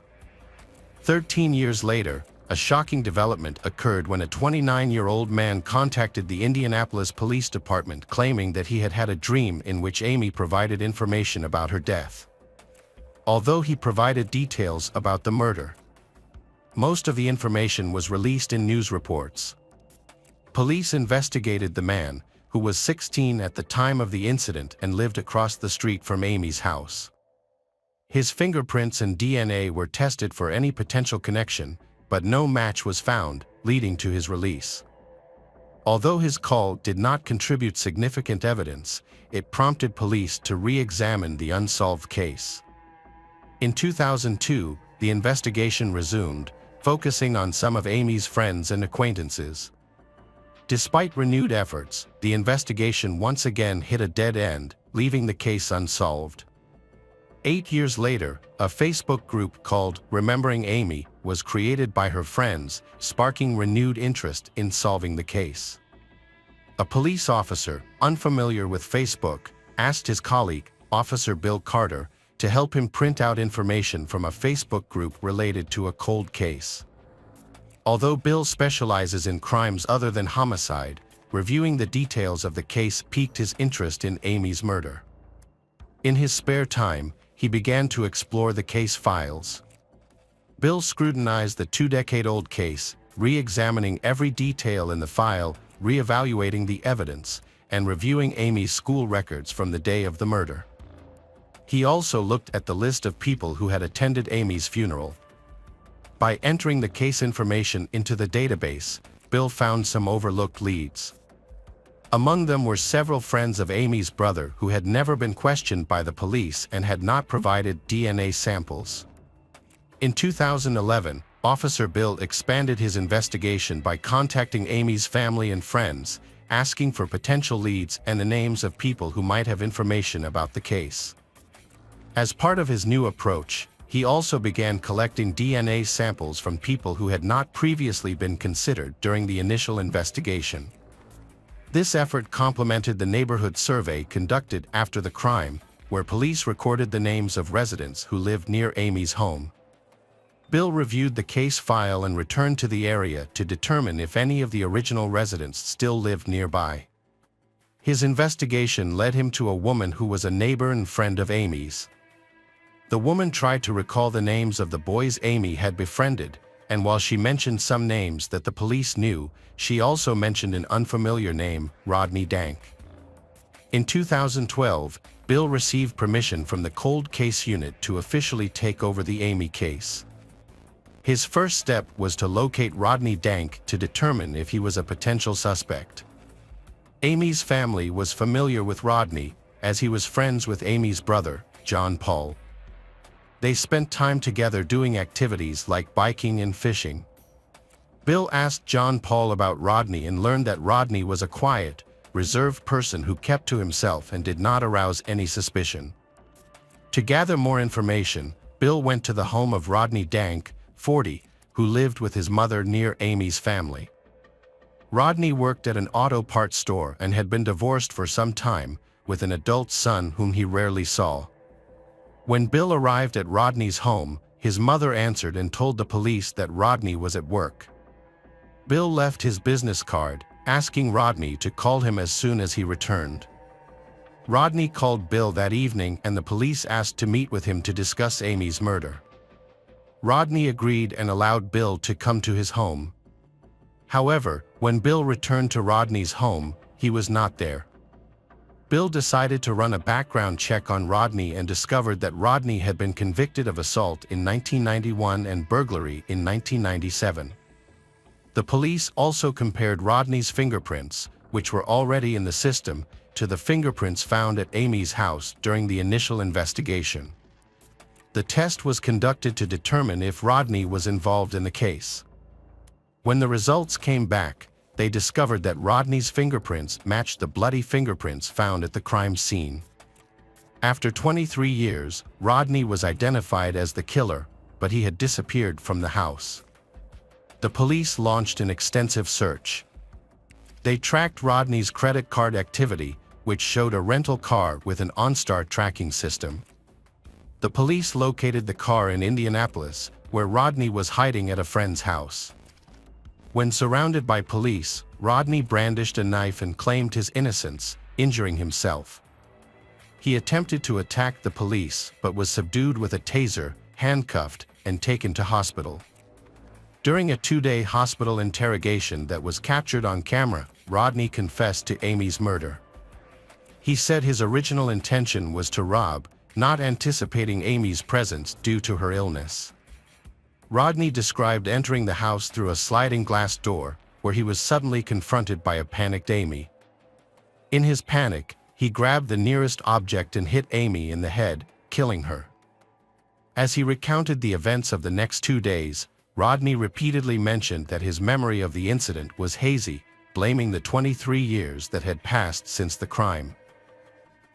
13 years later, a shocking development occurred when a 29-year-old man contacted the Indianapolis Police Department claiming that he had had a dream in which Amy provided information about her death. Although he provided details about the murder, most of the information was released in news reports. Police investigated the man, who was 16 at the time of the incident and lived across the street from Amy's house. His fingerprints and DNA were tested for any potential connection, but no match was found, leading to his release. Although his call did not contribute significant evidence, it prompted police to re-examine the unsolved case. In 2002, the investigation resumed, focusing on some of Amy's friends and acquaintances. Despite renewed efforts, the investigation once again hit a dead end, leaving the case unsolved. 8 years later, a Facebook group called Remembering Amy was created by her friends, sparking renewed interest in solving the case. A police officer, unfamiliar with Facebook, asked his colleague, Officer Bill Carter, to help him print out information from a Facebook group related to a cold case. Although Bill specializes in crimes other than homicide, reviewing the details of the case piqued his interest in Amy's murder. In his spare time, he began to explore the case files. Bill scrutinized the 2-decade-old case, re-examining every detail in the file, re-evaluating the evidence, and reviewing Amy's school records from the day of the murder. He also looked at the list of people who had attended Amy's funeral. By entering the case information into the database, Bill found some overlooked leads. Among them were several friends of Amy's brother who had never been questioned by the police and had not provided DNA samples. In 2011, Officer Bill expanded his investigation by contacting Amy's family and friends, asking for potential leads and the names of people who might have information about the case. As part of his new approach, he also began collecting DNA samples from people who had not previously been considered during the initial investigation. This effort complemented the neighborhood survey conducted after the crime, where police recorded the names of residents who lived near Amy's home. Bill reviewed the case file and returned to the area to determine if any of the original residents still lived nearby. His investigation led him to a woman who was a neighbor and friend of Amy's. The woman tried to recall the names of the boys Amy had befriended, and while she mentioned some names that the police knew, she also mentioned an unfamiliar name, Rodney Dank. In 2012, Bill received permission from the Cold Case Unit to officially take over the Amy case. His first step was to locate Rodney Dank to determine if he was a potential suspect. Amy's family was familiar with Rodney, as he was friends with Amy's brother, John Paul. They spent time together doing activities like biking and fishing. Bill asked John Paul about Rodney and learned that Rodney was a quiet, reserved person who kept to himself and did not arouse any suspicion. To gather more information, Bill went to the home of Rodney Dank, 40, who lived with his mother near Amy's family. Rodney worked at an auto parts store and had been divorced for some time, with an adult son whom he rarely saw. When Bill arrived at Rodney's home, his mother answered and told the police that Rodney was at work. Bill left his business card, asking Rodney to call him as soon as he returned. Rodney called Bill that evening and the police asked to meet with him to discuss Amy's murder. Rodney agreed and allowed Bill to come to his home. However, when Bill returned to Rodney's home, he was not there. Bill decided to run a background check on Rodney and discovered that Rodney had been convicted of assault in 1991 and burglary in 1997. The police also compared Rodney's fingerprints, which were already in the system, to the fingerprints found at Amy's house during the initial investigation. The test was conducted to determine if Rodney was involved in the case. When the results came back, they discovered that Rodney's fingerprints matched the bloody fingerprints found at the crime scene. After 23 years, Rodney was identified as the killer, but he had disappeared from the house. The police launched an extensive search. They tracked Rodney's credit card activity, which showed a rental car with an OnStar tracking system. The police located the car in Indianapolis, where Rodney was hiding at a friend's house. When surrounded by police, Rodney brandished a knife and claimed his innocence, injuring himself. He attempted to attack the police but was subdued with a taser, handcuffed, and taken to hospital. During a 2-day hospital interrogation that was captured on camera, Rodney confessed to Amy's murder. He said his original intention was to rob, not anticipating Amy's presence due to her illness. Rodney described entering the house through a sliding glass door, where he was suddenly confronted by a panicked Amy. In his panic, he grabbed the nearest object and hit Amy in the head, killing her. As he recounted the events of the next 2 days, Rodney repeatedly mentioned that his memory of the incident was hazy, blaming the 23 years that had passed since the crime.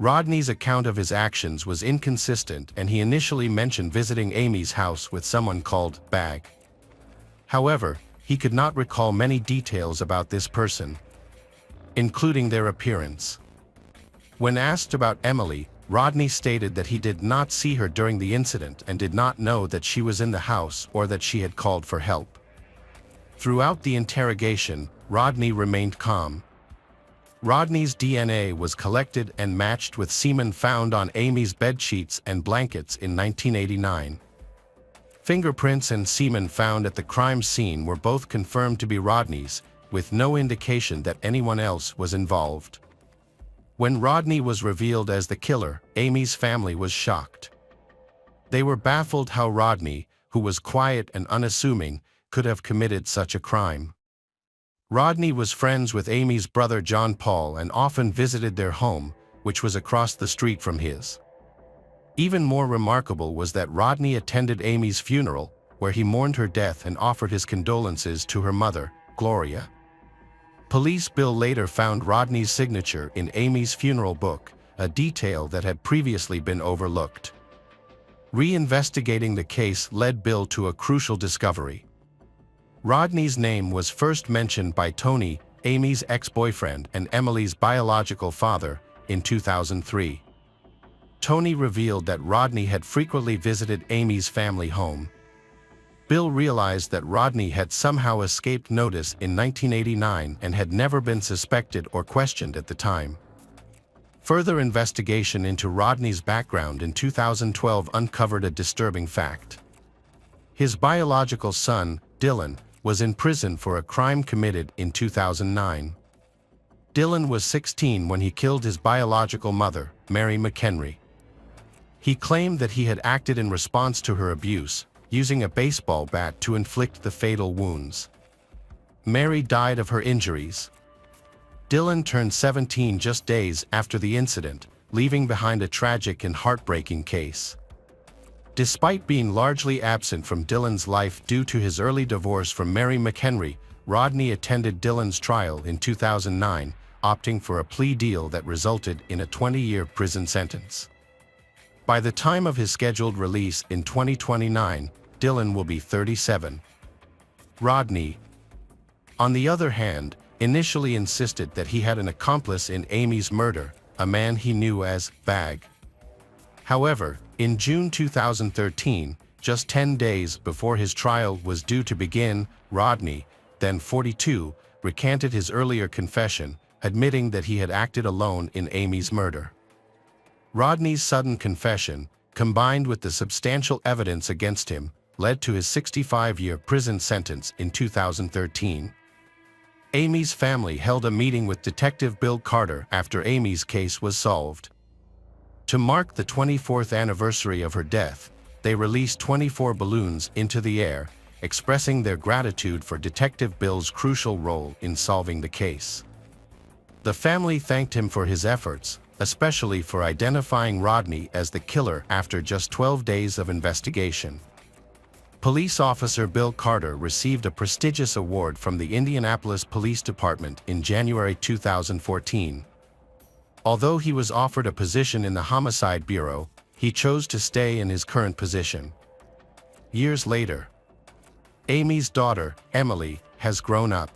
Rodney's account of his actions was inconsistent and he initially mentioned visiting Amy's house with someone called Bag. However, he could not recall many details about this person, including their appearance. When asked about Emily, Rodney stated that he did not see her during the incident and did not know that she was in the house or that she had called for help. Throughout the interrogation, Rodney remained calm. Rodney's DNA was collected and matched with semen found on Amy's bedsheets and blankets in 1989. Fingerprints and semen found at the crime scene were both confirmed to be Rodney's, with no indication that anyone else was involved. When Rodney was revealed as the killer, Amy's family was shocked. They were baffled how Rodney, who was quiet and unassuming, could have committed such a crime. Rodney was friends with Amy's brother John Paul and often visited their home, which was across the street from his. Even more remarkable was that Rodney attended Amy's funeral, where he mourned her death and offered his condolences to her mother, Gloria. Police Bill later found Rodney's signature in Amy's funeral book, a detail that had previously been overlooked. Reinvestigating the case led Bill to a crucial discovery. Rodney's name was first mentioned by Tony, Amy's ex-boyfriend and Emily's biological father, in 2003. Tony revealed that Rodney had frequently visited Amy's family home. Bill realized that Rodney had somehow escaped notice in 1989 and had never been suspected or questioned at the time. Further investigation into Rodney's background in 2012 uncovered a disturbing fact. His biological son, Dylan, was in prison for a crime committed in 2009. Dylan was 16 when he killed his biological mother, Mary McHenry. He claimed that he had acted in response to her abuse, using a baseball bat to inflict the fatal wounds. Mary died of her injuries. Dylan turned 17 just days after the incident, leaving behind a tragic and heartbreaking case. Despite being largely absent from Dylan's life due to his early divorce from Mary McHenry, Rodney attended Dylan's trial in 2009, opting for a plea deal that resulted in a 20-year prison sentence. By the time of his scheduled release in 2029, Dylan will be 37. Rodney, on the other hand, initially insisted that he had an accomplice in Amy's murder, a man he knew as Bag. However, in June 2013, just 10 days before his trial was due to begin, Rodney, then 42, recanted his earlier confession, admitting that he had acted alone in Amy's murder. Rodney's sudden confession, combined with the substantial evidence against him, led to his 65-year prison sentence in 2013. Amy's family held a meeting with Detective Bill Carter after Amy's case was solved. To mark the 24th anniversary of her death, they released 24 balloons into the air, expressing their gratitude for Detective Bill's crucial role in solving the case. The family thanked him for his efforts, especially for identifying Rodney as the killer after just 12 days of investigation. Police officer Bill Carter received a prestigious award from the Indianapolis Police Department in January 2014. Although he was offered a position in the Homicide Bureau, he chose to stay in his current position. Years later, Amy's daughter, Emily, has grown up.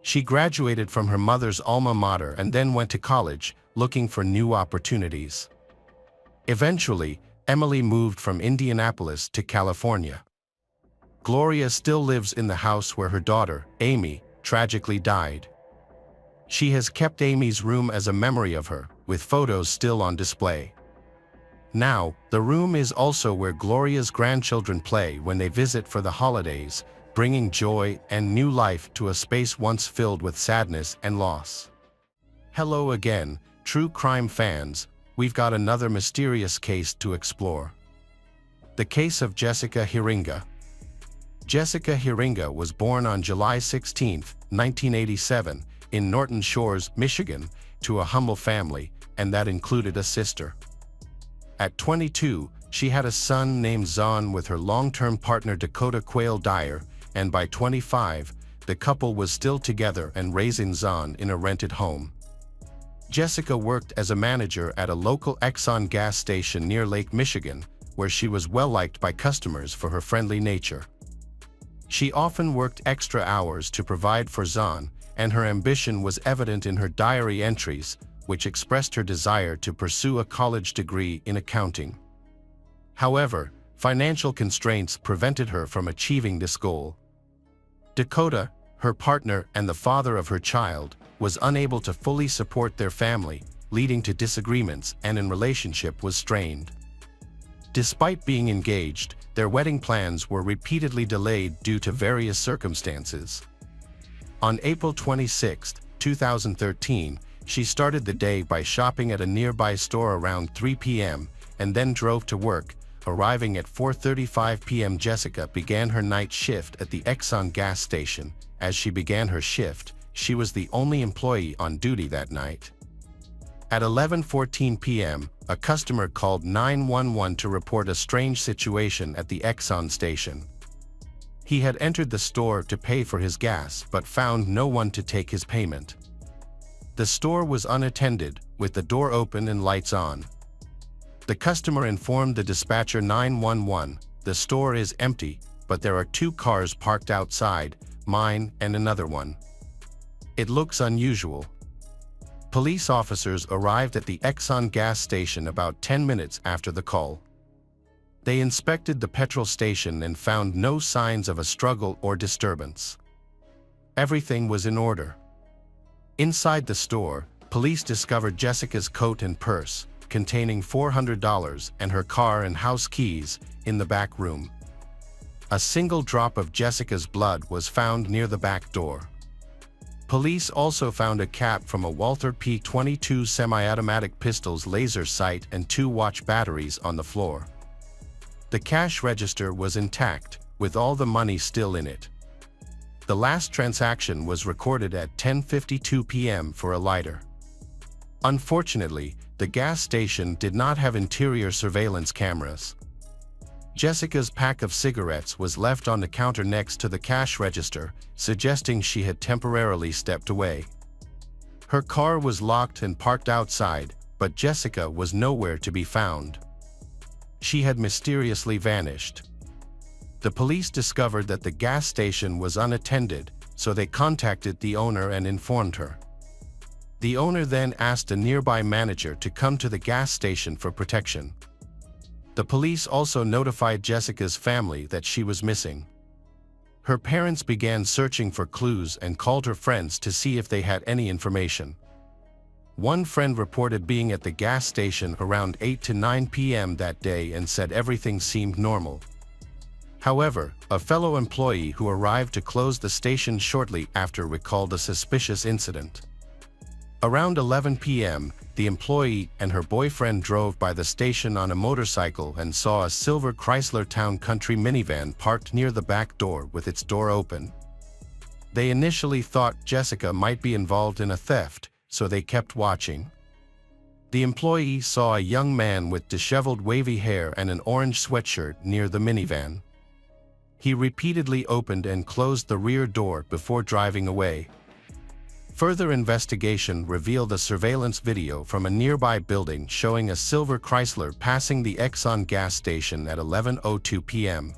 She graduated from her mother's alma mater and then went to college, looking for new opportunities. Eventually, Emily moved from Indianapolis to California. Gloria still lives in the house where her daughter, Amy, tragically died. She has kept Amy's room as a memory of her, with photos still on display. Now, the room is also where Gloria's grandchildren play when they visit for the holidays, bringing joy and new life to a space once filled with sadness and loss. Hello again, true crime fans. We've got another mysterious case to explore. The case of Jessica Heringa. Jessica Heringa was born on July 16, 1987, in Norton Shores, Michigan, to a humble family, and that included a sister. At 22, she had a son named Zahn with her long-term partner Dakota Quayle Dyer, and by 25, the couple was still together and raising Zahn in a rented home. Jessica worked as a manager at a local Exxon gas station near Lake Michigan, where she was well-liked by customers for her friendly nature. She often worked extra hours to provide for Zahn, and her ambition was evident in her diary entries, which expressed her desire to pursue a college degree in accounting. However, financial constraints prevented her from achieving this goal. Dakota, her partner and the father of her child, was unable to fully support their family, leading to disagreements, and their relationship was strained. Despite being engaged, their wedding plans were repeatedly delayed due to various circumstances. On April 26, 2013, she started the day by shopping at a nearby store around 3 p.m. and then drove to work. Arriving at 4:35 p.m., Jessica began her night shift at the Exxon gas station. As she began her shift, she was the only employee on duty that night. At 11:14 p.m., a customer called 911 to report a strange situation at the Exxon station. He had entered the store to pay for his gas but found no one to take his payment. The store was unattended, with the door open and lights on. The customer informed the dispatcher 911, "The store is empty, but there are 2 cars parked outside, mine and another one. It looks unusual." Police officers arrived at the Exxon gas station about 10 minutes after the call. They inspected the petrol station and found no signs of a struggle or disturbance. Everything was in order. Inside the store, police discovered Jessica's coat and purse, containing $400, and her car and house keys in the back room. A single drop of Jessica's blood was found near the back door. Police also found a cap from a Walther P22 semi-automatic pistol's laser sight and 2 watch batteries on the floor. The cash register was intact, with all the money still in it. The last transaction was recorded at 10:52 p.m. for a lighter. Unfortunately, the gas station did not have interior surveillance cameras. Jessica's pack of cigarettes was left on the counter next to the cash register, suggesting she had temporarily stepped away. Her car was locked and parked outside, but Jessica was nowhere to be found. She had mysteriously vanished. The police discovered that the gas station was unattended, so they contacted the owner and informed her. The owner then asked a nearby manager to come to the gas station for protection. The police also notified Jessica's family that she was missing. Her parents began searching for clues and called her friends to see if they had any information. One friend reported being at the gas station around 8 to 9 p.m. that day and said everything seemed normal. However, a fellow employee who arrived to close the station shortly after recalled a suspicious incident. Around 11 p.m., the employee and her boyfriend drove by the station on a motorcycle and saw a silver Chrysler Town Country minivan parked near the back door with its door open. They initially thought Jessica might be involved in a theft, so they kept watching. The employee saw a young man with disheveled wavy hair and an orange sweatshirt near the minivan. He repeatedly opened and closed the rear door before driving away. Further investigation revealed a surveillance video from a nearby building showing a silver Chrysler passing the Exxon gas station at 11:02 p.m.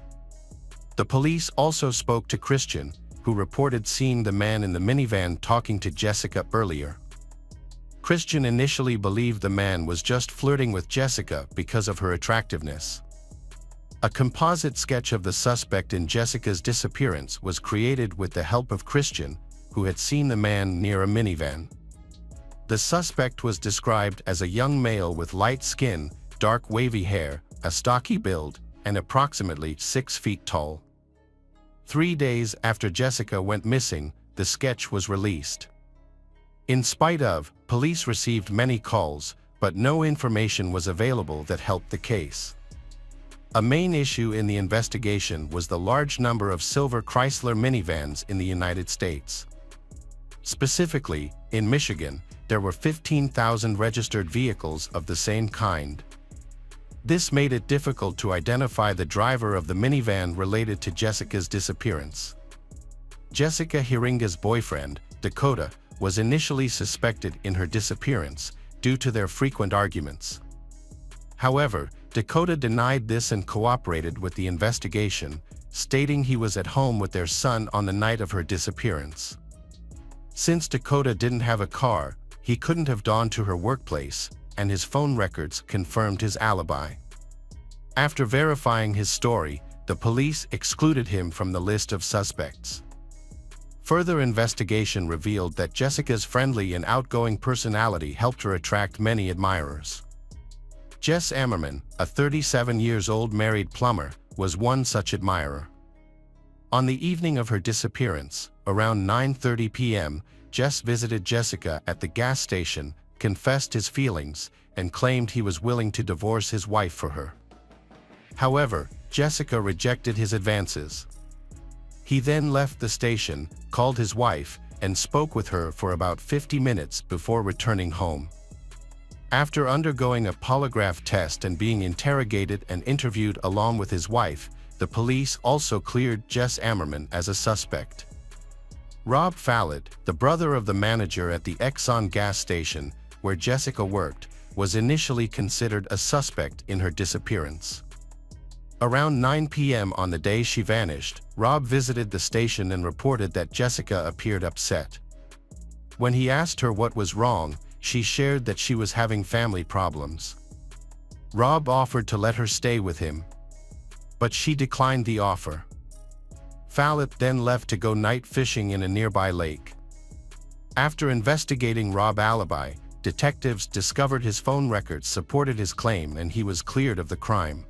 The police also spoke to Christian, who reported seeing the man in the minivan talking to Jessica earlier. Christian initially believed the man was just flirting with Jessica because of her attractiveness. A composite sketch of the suspect in Jessica's disappearance was created with the help of Christian, who had seen the man near a minivan. The suspect was described as a young male with light skin, dark wavy hair, a stocky build, and approximately 6 feet tall. 3 days after Jessica went missing, the sketch was released. In spite of, police received many calls, but no information was available that helped the case. A main issue in the investigation was the large number of silver Chrysler minivans in the United States. Specifically, in Michigan, there were 15,000 registered vehicles of the same kind. This made it difficult to identify the driver of the minivan related to Jessica's disappearance. Jessica Heringa's boyfriend, Dakota, was initially suspected in her disappearance due to their frequent arguments. However, Dakota denied this and cooperated with the investigation, stating he was at home with their son on the night of her disappearance. Since Dakota didn't have a car, he couldn't have gone to her workplace, and his phone records confirmed his alibi. After verifying his story, the police excluded him from the list of suspects. Further investigation revealed that Jessica's friendly and outgoing personality helped her attract many admirers. Jess Ammerman, a 37-year-old married plumber, was one such admirer. On the evening of her disappearance, around 9:30 p.m., Jess visited Jessica at the gas station, confessed his feelings, and claimed he was willing to divorce his wife for her. However, Jessica rejected his advances. He then left the station, called his wife, and spoke with her for about 50 minutes before returning home. After undergoing a polygraph test and being interrogated and interviewed along with his wife, the police also cleared Jess Ammerman as a suspect. Rob Fallett, the brother of the manager at the Exxon gas station, where Jessica worked, was initially considered a suspect in her disappearance. Around 9 p.m. on the day she vanished, Rob visited the station and reported that Jessica appeared upset. When he asked her what was wrong, she shared that she was having family problems. Rob offered to let her stay with him, but she declined the offer. Fallett then left to go night fishing in a nearby lake. After investigating Rob's alibi, detectives discovered his phone records supported his claim and he was cleared of the crime.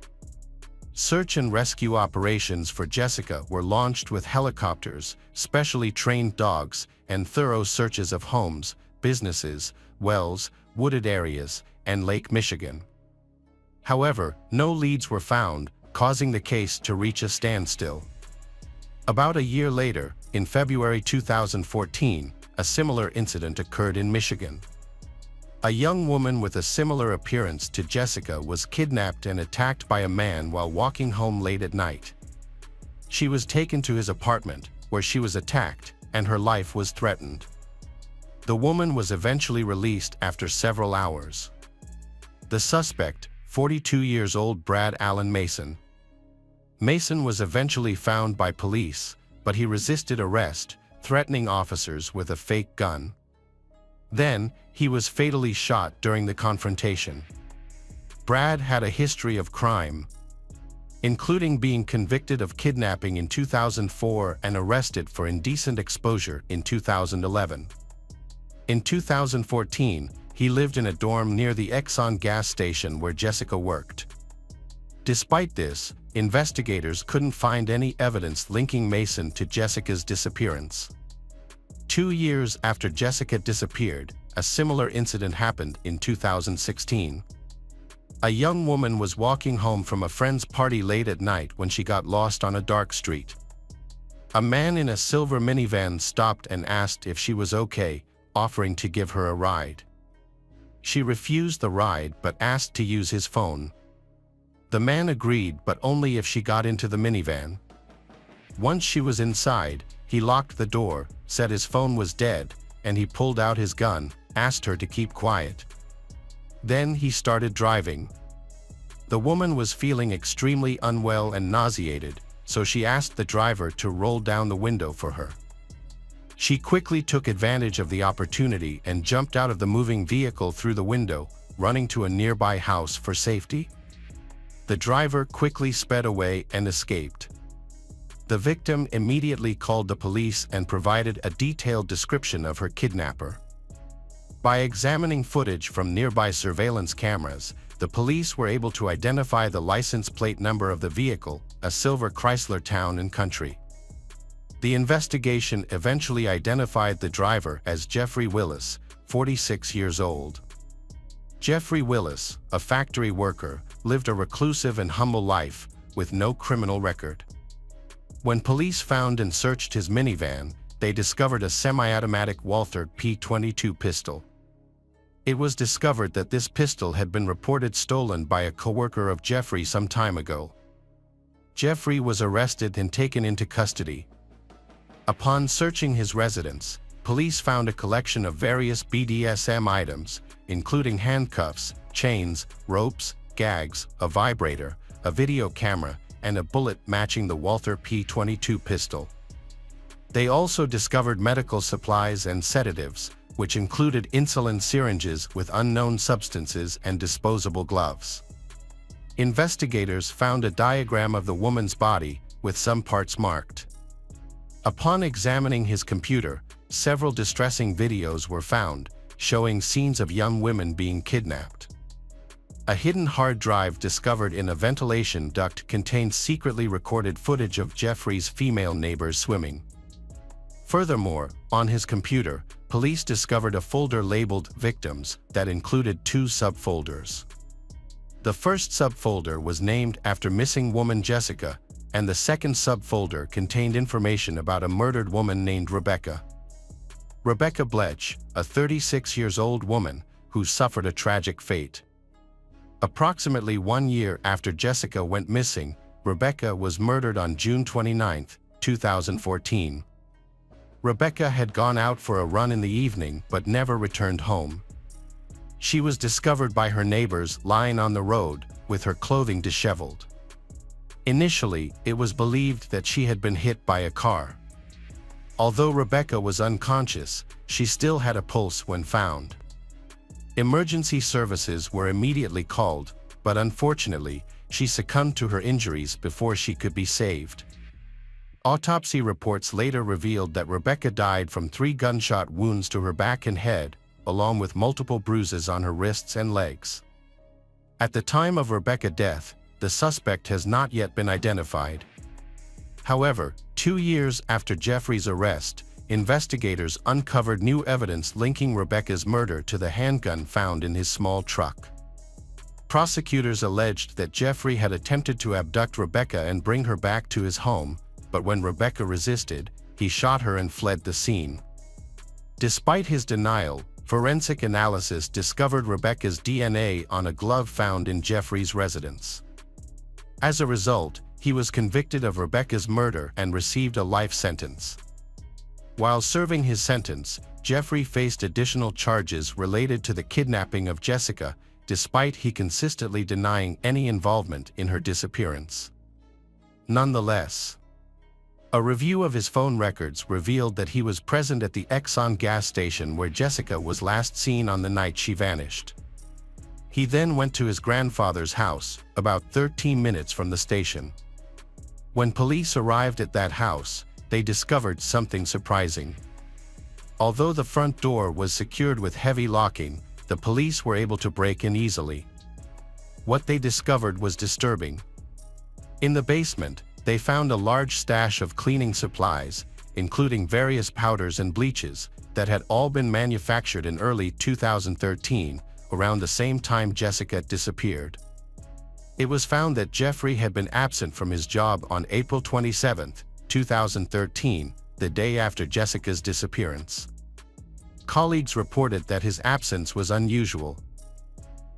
Search and rescue operations for Jessica were launched with helicopters, specially trained dogs, and thorough searches of homes, businesses, wells, wooded areas, and Lake Michigan. However, no leads were found, causing the case to reach a standstill. About a year later, in February 2014, a similar incident occurred in Michigan. A young woman with a similar appearance to Jessica was kidnapped and attacked by a man while walking home late at night. She was taken to his apartment, where she was attacked, and her life was threatened. The woman was eventually released after several hours. The suspect, 42-year-old Brad Allen Mason. Mason was eventually found by police, but he resisted arrest, threatening officers with a fake gun. Then, he was fatally shot during the confrontation. Brad had a history of crime, including being convicted of kidnapping in 2004 and arrested for indecent exposure in 2011. In 2014, he lived in a dorm near the Exxon gas station where Jessica worked. Despite this, investigators couldn't find any evidence linking Mason to Jessica's disappearance. 2 years after Jessica disappeared, a similar incident happened in 2016. A young woman was walking home from a friend's party late at night when she got lost on a dark street. A man in a silver minivan stopped and asked if she was okay, offering to give her a ride. She refused the ride but asked to use his phone. The man agreed, but only if she got into the minivan. Once she was inside, he locked the door, said his phone was dead, and he pulled out his gun, asked her to keep quiet. Then he started driving. The woman was feeling extremely unwell and nauseated, so she asked the driver to roll down the window for her. She quickly took advantage of the opportunity and jumped out of the moving vehicle through the window, running to a nearby house for safety. The driver quickly sped away and escaped. The victim immediately called the police and provided a detailed description of her kidnapper. By examining footage from nearby surveillance cameras, the police were able to identify the license plate number of the vehicle, a silver Chrysler Town & Country. The investigation eventually identified the driver as Jeffrey Willis, 46 years old. Jeffrey Willis, a factory worker, lived a reclusive and humble life, with no criminal record. When police found and searched his minivan, they discovered a semi-automatic Walther P22 pistol. It was discovered that this pistol had been reported stolen by a coworker of Jeffrey some time ago. Jeffrey was arrested and taken into custody. Upon searching his residence, police found a collection of various BDSM items, including handcuffs, chains, ropes, gags, a vibrator, a video camera, and a bullet matching the Walther P22 pistol. They also discovered medical supplies and sedatives, which included insulin syringes with unknown substances and disposable gloves. Investigators found a diagram of the woman's body, with some parts marked. Upon examining his computer, several distressing videos were found, showing scenes of young women being kidnapped. A hidden hard drive discovered in a ventilation duct contained secretly recorded footage of Jeffrey's female neighbors swimming. Furthermore, on his computer, police discovered a folder labeled Victims that included 2 subfolders. The first subfolder was named after missing woman Jessica, and the second subfolder contained information about a murdered woman named Rebecca. Rebecca Bletch, a 36-year-old woman who suffered a tragic fate. Approximately 1 year after Jessica went missing, Rebecca was murdered on June 29, 2014. Rebecca had gone out for a run in the evening but never returned home. She was discovered by her neighbors lying on the road, with her clothing disheveled. Initially, it was believed that she had been hit by a car. Although Rebecca was unconscious, she still had a pulse when found. Emergency services were immediately called, but unfortunately, she succumbed to her injuries before she could be saved. Autopsy reports later revealed that Rebecca died from 3 gunshot wounds to her back and head, along with multiple bruises on her wrists and legs. At the time of Rebecca's death, the suspect has not yet been identified. However, 2 years after Jeffrey's arrest, investigators uncovered new evidence linking Rebecca's murder to the handgun found in his small truck. Prosecutors alleged that Jeffrey had attempted to abduct Rebecca and bring her back to his home, but when Rebecca resisted, he shot her and fled the scene. Despite his denial, forensic analysis discovered Rebecca's DNA on a glove found in Jeffrey's residence. As a result, he was convicted of Rebecca's murder and received a life sentence. While serving his sentence, Jeffrey faced additional charges related to the kidnapping of Jessica, despite he consistently denying any involvement in her disappearance. Nonetheless, A review of his phone records revealed that he was present at the Exxon gas station where Jessica was last seen on the night she vanished. He then went to his grandfather's house, about 13 minutes from the station. When police arrived at that house, they discovered something surprising. Although the front door was secured with heavy locking, the police were able to break in easily. What they discovered was disturbing. In the basement, they found a large stash of cleaning supplies, including various powders and bleaches, that had all been manufactured in early 2013, around the same time Jessica disappeared. It was found that Jeffrey had been absent from his job on April 27, 2013, the day after Jessica's disappearance. Colleagues reported that his absence was unusual.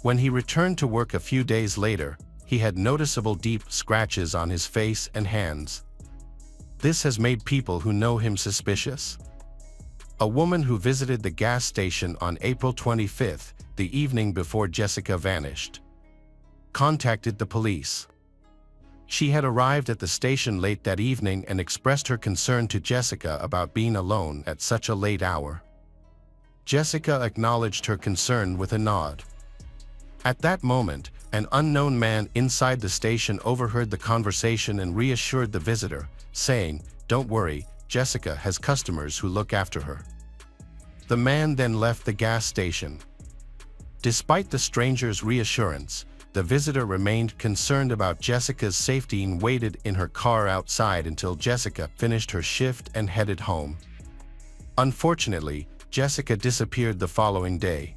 When he returned to work a few days later, he had noticeable deep scratches on his face and hands. This has made people who know him suspicious. A woman who visited the gas station on April 25, the evening before Jessica vanished, contacted the police. She had arrived at the station late that evening and expressed her concern to Jessica about being alone at such a late hour. Jessica acknowledged her concern with a nod. At that moment, an unknown man inside the station overheard the conversation and reassured the visitor, saying, "Don't worry, Jessica has customers who look after her." The man then left the gas station. Despite the stranger's reassurance, the visitor remained concerned about Jessica's safety and waited in her car outside until Jessica finished her shift and headed home. Unfortunately, Jessica disappeared the following day.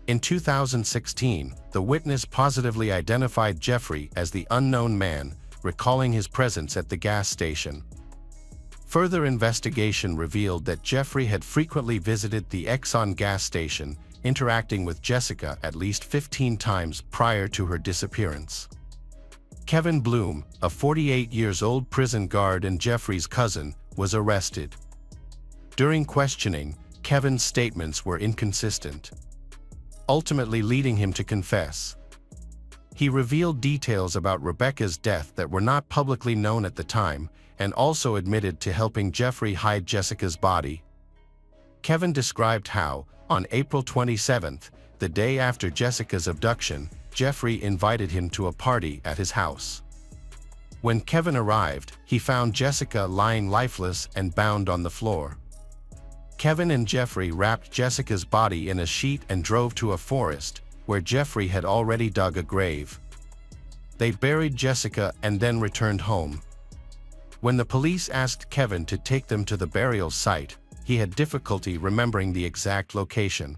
In 2016, the witness positively identified Jeffrey as the unknown man, recalling his presence at the gas station. Further investigation revealed that Jeffrey had frequently visited the Exxon gas station, interacting with Jessica at least 15 times prior to her disappearance. Kevin Bloom, a 48-year-old prison guard and Jeffrey's cousin, was arrested. During questioning, Kevin's statements were inconsistent, ultimately leading him to confess. He revealed details about Rebecca's death that were not publicly known at the time, and also admitted to helping Jeffrey hide Jessica's body. Kevin described how, on April 27, the day after Jessica's abduction, Jeffrey invited him to a party at his house. When Kevin arrived, he found Jessica lying lifeless and bound on the floor. Kevin and Jeffrey wrapped Jessica's body in a sheet and drove to a forest, where Jeffrey had already dug a grave. They buried Jessica and then returned home. When the police asked Kevin to take them to the burial site, he had difficulty remembering the exact location.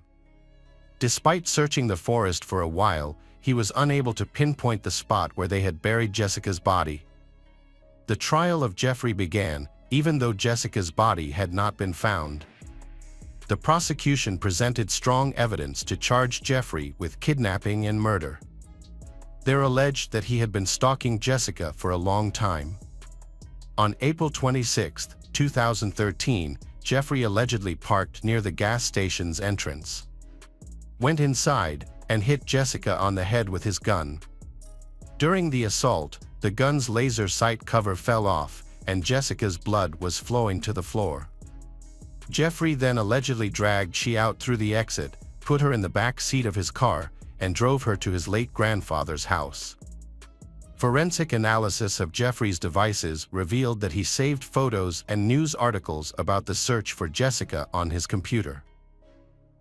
Despite searching the forest for a while, he was unable to pinpoint the spot where they had buried Jessica's body. The trial of Jeffrey began, even though Jessica's body had not been found. The prosecution presented strong evidence to charge Jeffrey with kidnapping and murder. They alleged that he had been stalking Jessica for a long time. On April 26, 2013, Jeffrey allegedly parked near the gas station's entrance, went inside, and hit Jessica on the head with his gun. During the assault, the gun's laser sight cover fell off, and Jessica's blood was flowing to the floor. Jeffrey then allegedly dragged she out through the exit, put her in the back seat of his car, and drove her to his late grandfather's house. Forensic analysis of Jeffrey's devices revealed that he saved photos and news articles about the search for Jessica on his computer.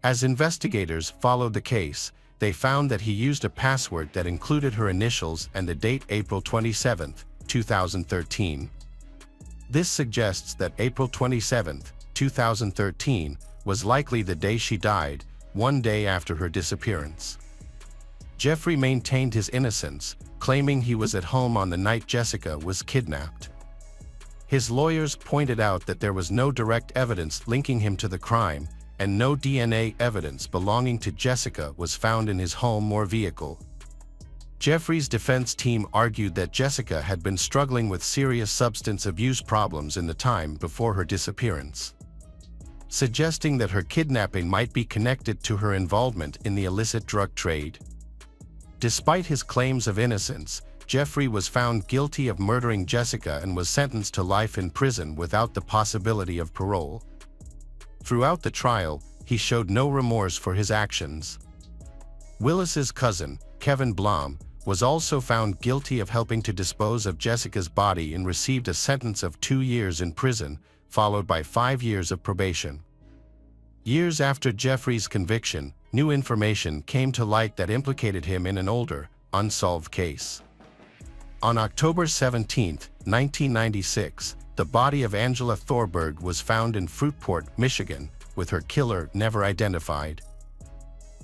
As investigators followed the case, they found that he used a password that included her initials and the date April 27, 2013. This suggests that April 27, 2013, was likely the day she died, one day after her disappearance. Jeffrey maintained his innocence, claiming he was at home on the night Jessica was kidnapped. His lawyers pointed out that there was no direct evidence linking him to the crime, and no DNA evidence belonging to Jessica was found in his home or vehicle. Jeffrey's defense team argued that Jessica had been struggling with serious substance abuse problems in the time before her disappearance, suggesting that her kidnapping might be connected to her involvement in the illicit drug trade. Despite his claims of innocence, Jeffrey was found guilty of murdering Jessica and was sentenced to life in prison without the possibility of parole. Throughout the trial, he showed no remorse for his actions. Willis's cousin, Kevin Blom, was also found guilty of helping to dispose of Jessica's body and received a sentence of 2 years in prison, followed by 5 years of probation. Years after Jeffrey's conviction, new information came to light that implicated him in an older, unsolved case. On October 17, 1996, the body of Angela Thorberg was found in Fruitport, Michigan, with her killer never identified.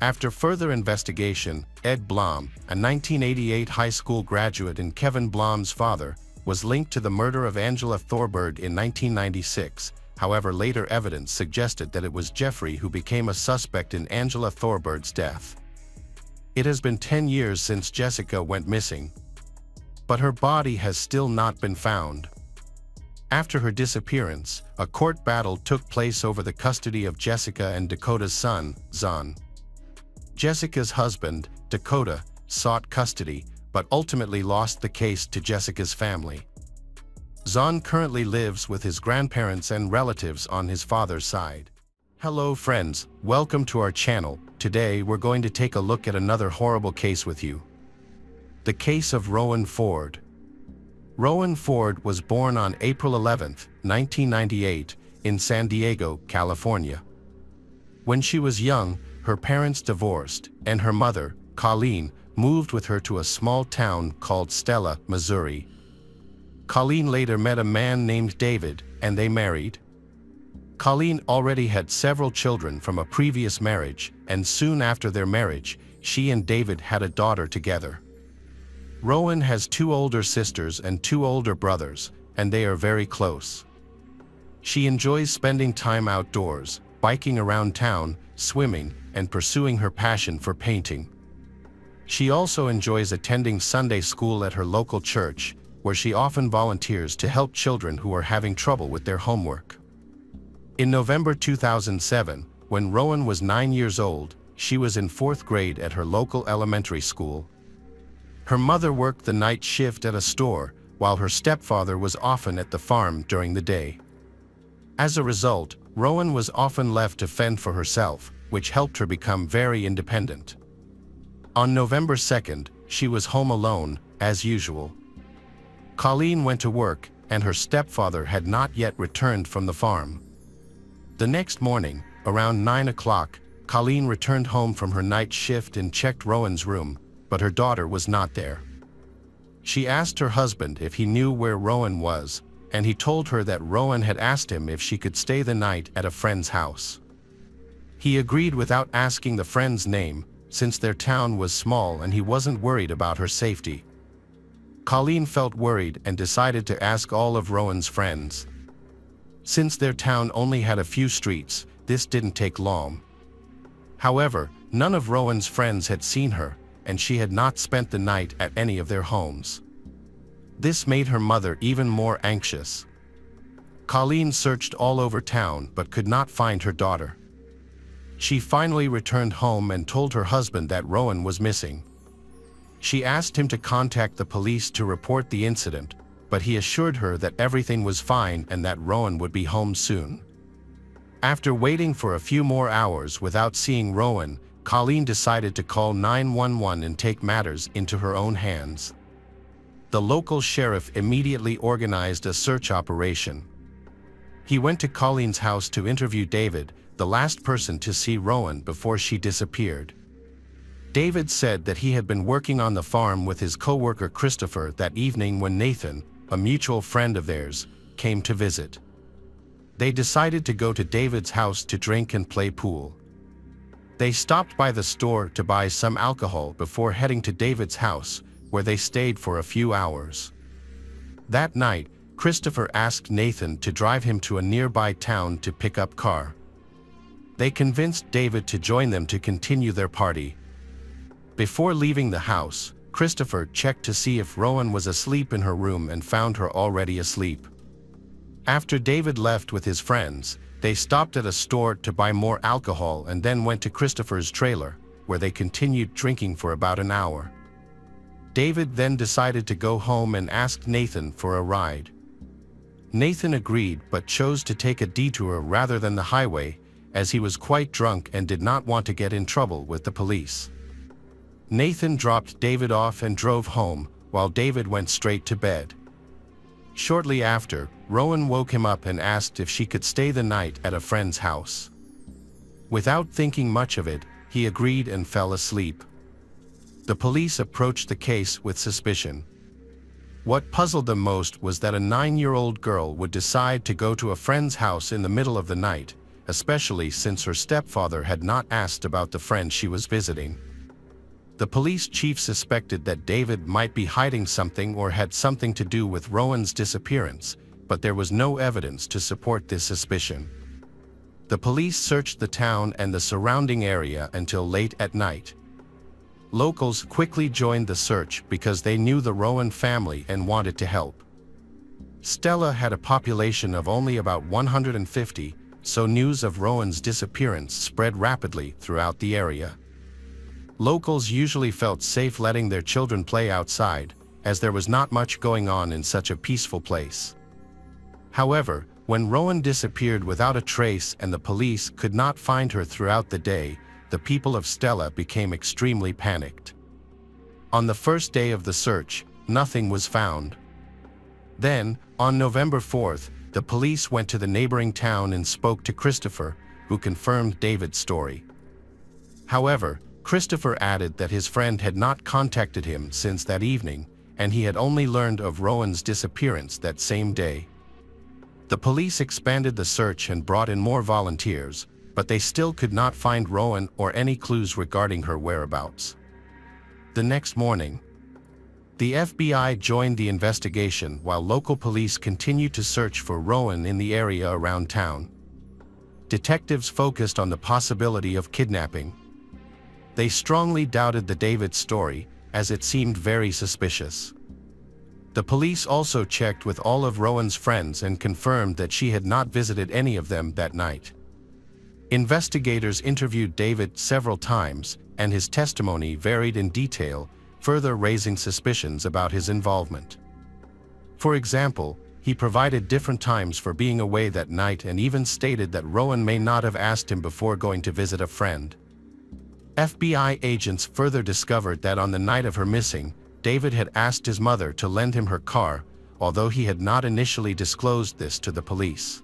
After further investigation, Ed Blom, a 1988 high school graduate and Kevin Blom's father, was linked to the murder of Angela Thorberg in 1996. However, later evidence suggested that it was Jeffrey who became a suspect in Angela Thorberg's death. It has been 10 years since Jessica went missing, but her body has still not been found. After her disappearance, a court battle took place over the custody of Jessica and Dakota's son, Zon. Jessica's husband, Dakota, sought custody, but ultimately lost the case to Jessica's family. Zon currently lives with his grandparents and relatives on his father's side. Hello friends, welcome to our channel. Today we're going to take a look at another horrible case with you. The case of Rowan Ford. Rowan Ford was born on April 11, 1998, in San Diego, California. When she was young, her parents divorced, and her mother, Colleen, moved with her to a small town called Stella, Missouri. Colleen later met a man named David, and they married. Colleen already had several children from a previous marriage, and soon after their marriage, she and David had a daughter together. Rowan has 2 older sisters and 2 older brothers, and they are very close. She enjoys spending time outdoors, biking around town, swimming, and pursuing her passion for painting. She also enjoys attending Sunday school at her local church, where she often volunteers to help children who are having trouble with their homework. In November 2007, when Rowan was 9 years old, she was in 4th grade at her local elementary school. Her mother worked the night shift at a store, while her stepfather was often at the farm during the day. As a result, Rowan was often left to fend for herself, which helped her become very independent. On November 2nd, she was home alone, as usual. Colleen went to work, and her stepfather had not yet returned from the farm. The next morning, around 9 o'clock, Colleen returned home from her night shift and checked Rowan's room, but her daughter was not there. She asked her husband if he knew where Rowan was, and he told her that Rowan had asked him if she could stay the night at a friend's house. He agreed without asking the friend's name, since their town was small and he wasn't worried about her safety. Colleen felt worried and decided to ask all of Rowan's friends. Since their town only had a few streets, this didn't take long. However, none of Rowan's friends had seen her, and she had not spent the night at any of their homes. This made her mother even more anxious. Colleen searched all over town but could not find her daughter. She finally returned home and told her husband that Rowan was missing. She asked him to contact the police to report the incident, but he assured her that everything was fine and that Rowan would be home soon. After waiting for a few more hours without seeing Rowan, Colleen decided to call 911 and take matters into her own hands. The local sheriff immediately organized a search operation. He went to Colleen's house to interview David, the last person to see Rowan before she disappeared. David said that he had been working on the farm with his co-worker Christopher that evening when Nathan, a mutual friend of theirs, came to visit. They decided to go to David's house to drink and play pool. They stopped by the store to buy some alcohol before heading to David's house, where they stayed for a few hours. That night, Christopher asked Nathan to drive him to a nearby town to pick up car. They convinced David to join them to continue their party. Before leaving the house, Christopher checked to see if Rowan was asleep in her room and found her already asleep. After David left with his friends, they stopped at a store to buy more alcohol and then went to Christopher's trailer, where they continued drinking for about an hour. David then decided to go home and asked Nathan for a ride. Nathan agreed but chose to take a detour rather than the highway, as he was quite drunk and did not want to get in trouble with the police. Nathan dropped David off and drove home, while David went straight to bed. Shortly after, Rowan woke him up and asked if she could stay the night at a friend's house. Without thinking much of it, he agreed and fell asleep. The police approached the case with suspicion. What puzzled them most was that a 9-year-old girl would decide to go to a friend's house in the middle of the night, especially since her stepfather had not asked about the friend she was visiting. The police chief suspected that David might be hiding something or had something to do with Rowan's disappearance, but there was no evidence to support this suspicion. The police searched the town and the surrounding area until late at night. Locals quickly joined the search because they knew the Rowan family and wanted to help. Stella had a population of only about 150, so news of Rowan's disappearance spread rapidly throughout the area. Locals usually felt safe letting their children play outside, as there was not much going on in such a peaceful place. However, when Rowan disappeared without a trace and the police could not find her throughout the day, the people of Stella became extremely panicked. On the first day of the search, nothing was found. Then, on November 4th, the police went to the neighboring town and spoke to Christopher, who confirmed David's story. However, Christopher added that his friend had not contacted him since that evening, and he had only learned of Rowan's disappearance that same day. The police expanded the search and brought in more volunteers, but they still could not find Rowan or any clues regarding her whereabouts. The next morning, the FBI joined the investigation while local police continued to search for Rowan in the area around town. Detectives focused on the possibility of kidnapping. They strongly doubted the David story, as it seemed very suspicious. The police also checked with all of Rowan's friends and confirmed that she had not visited any of them that night. Investigators interviewed David several times, and his testimony varied in detail, further raising suspicions about his involvement. For example, he provided different times for being away that night and even stated that Rowan may not have asked him before going to visit a friend. FBI agents further discovered that on the night of her missing, David had asked his mother to lend him her car, although he had not initially disclosed this to the police.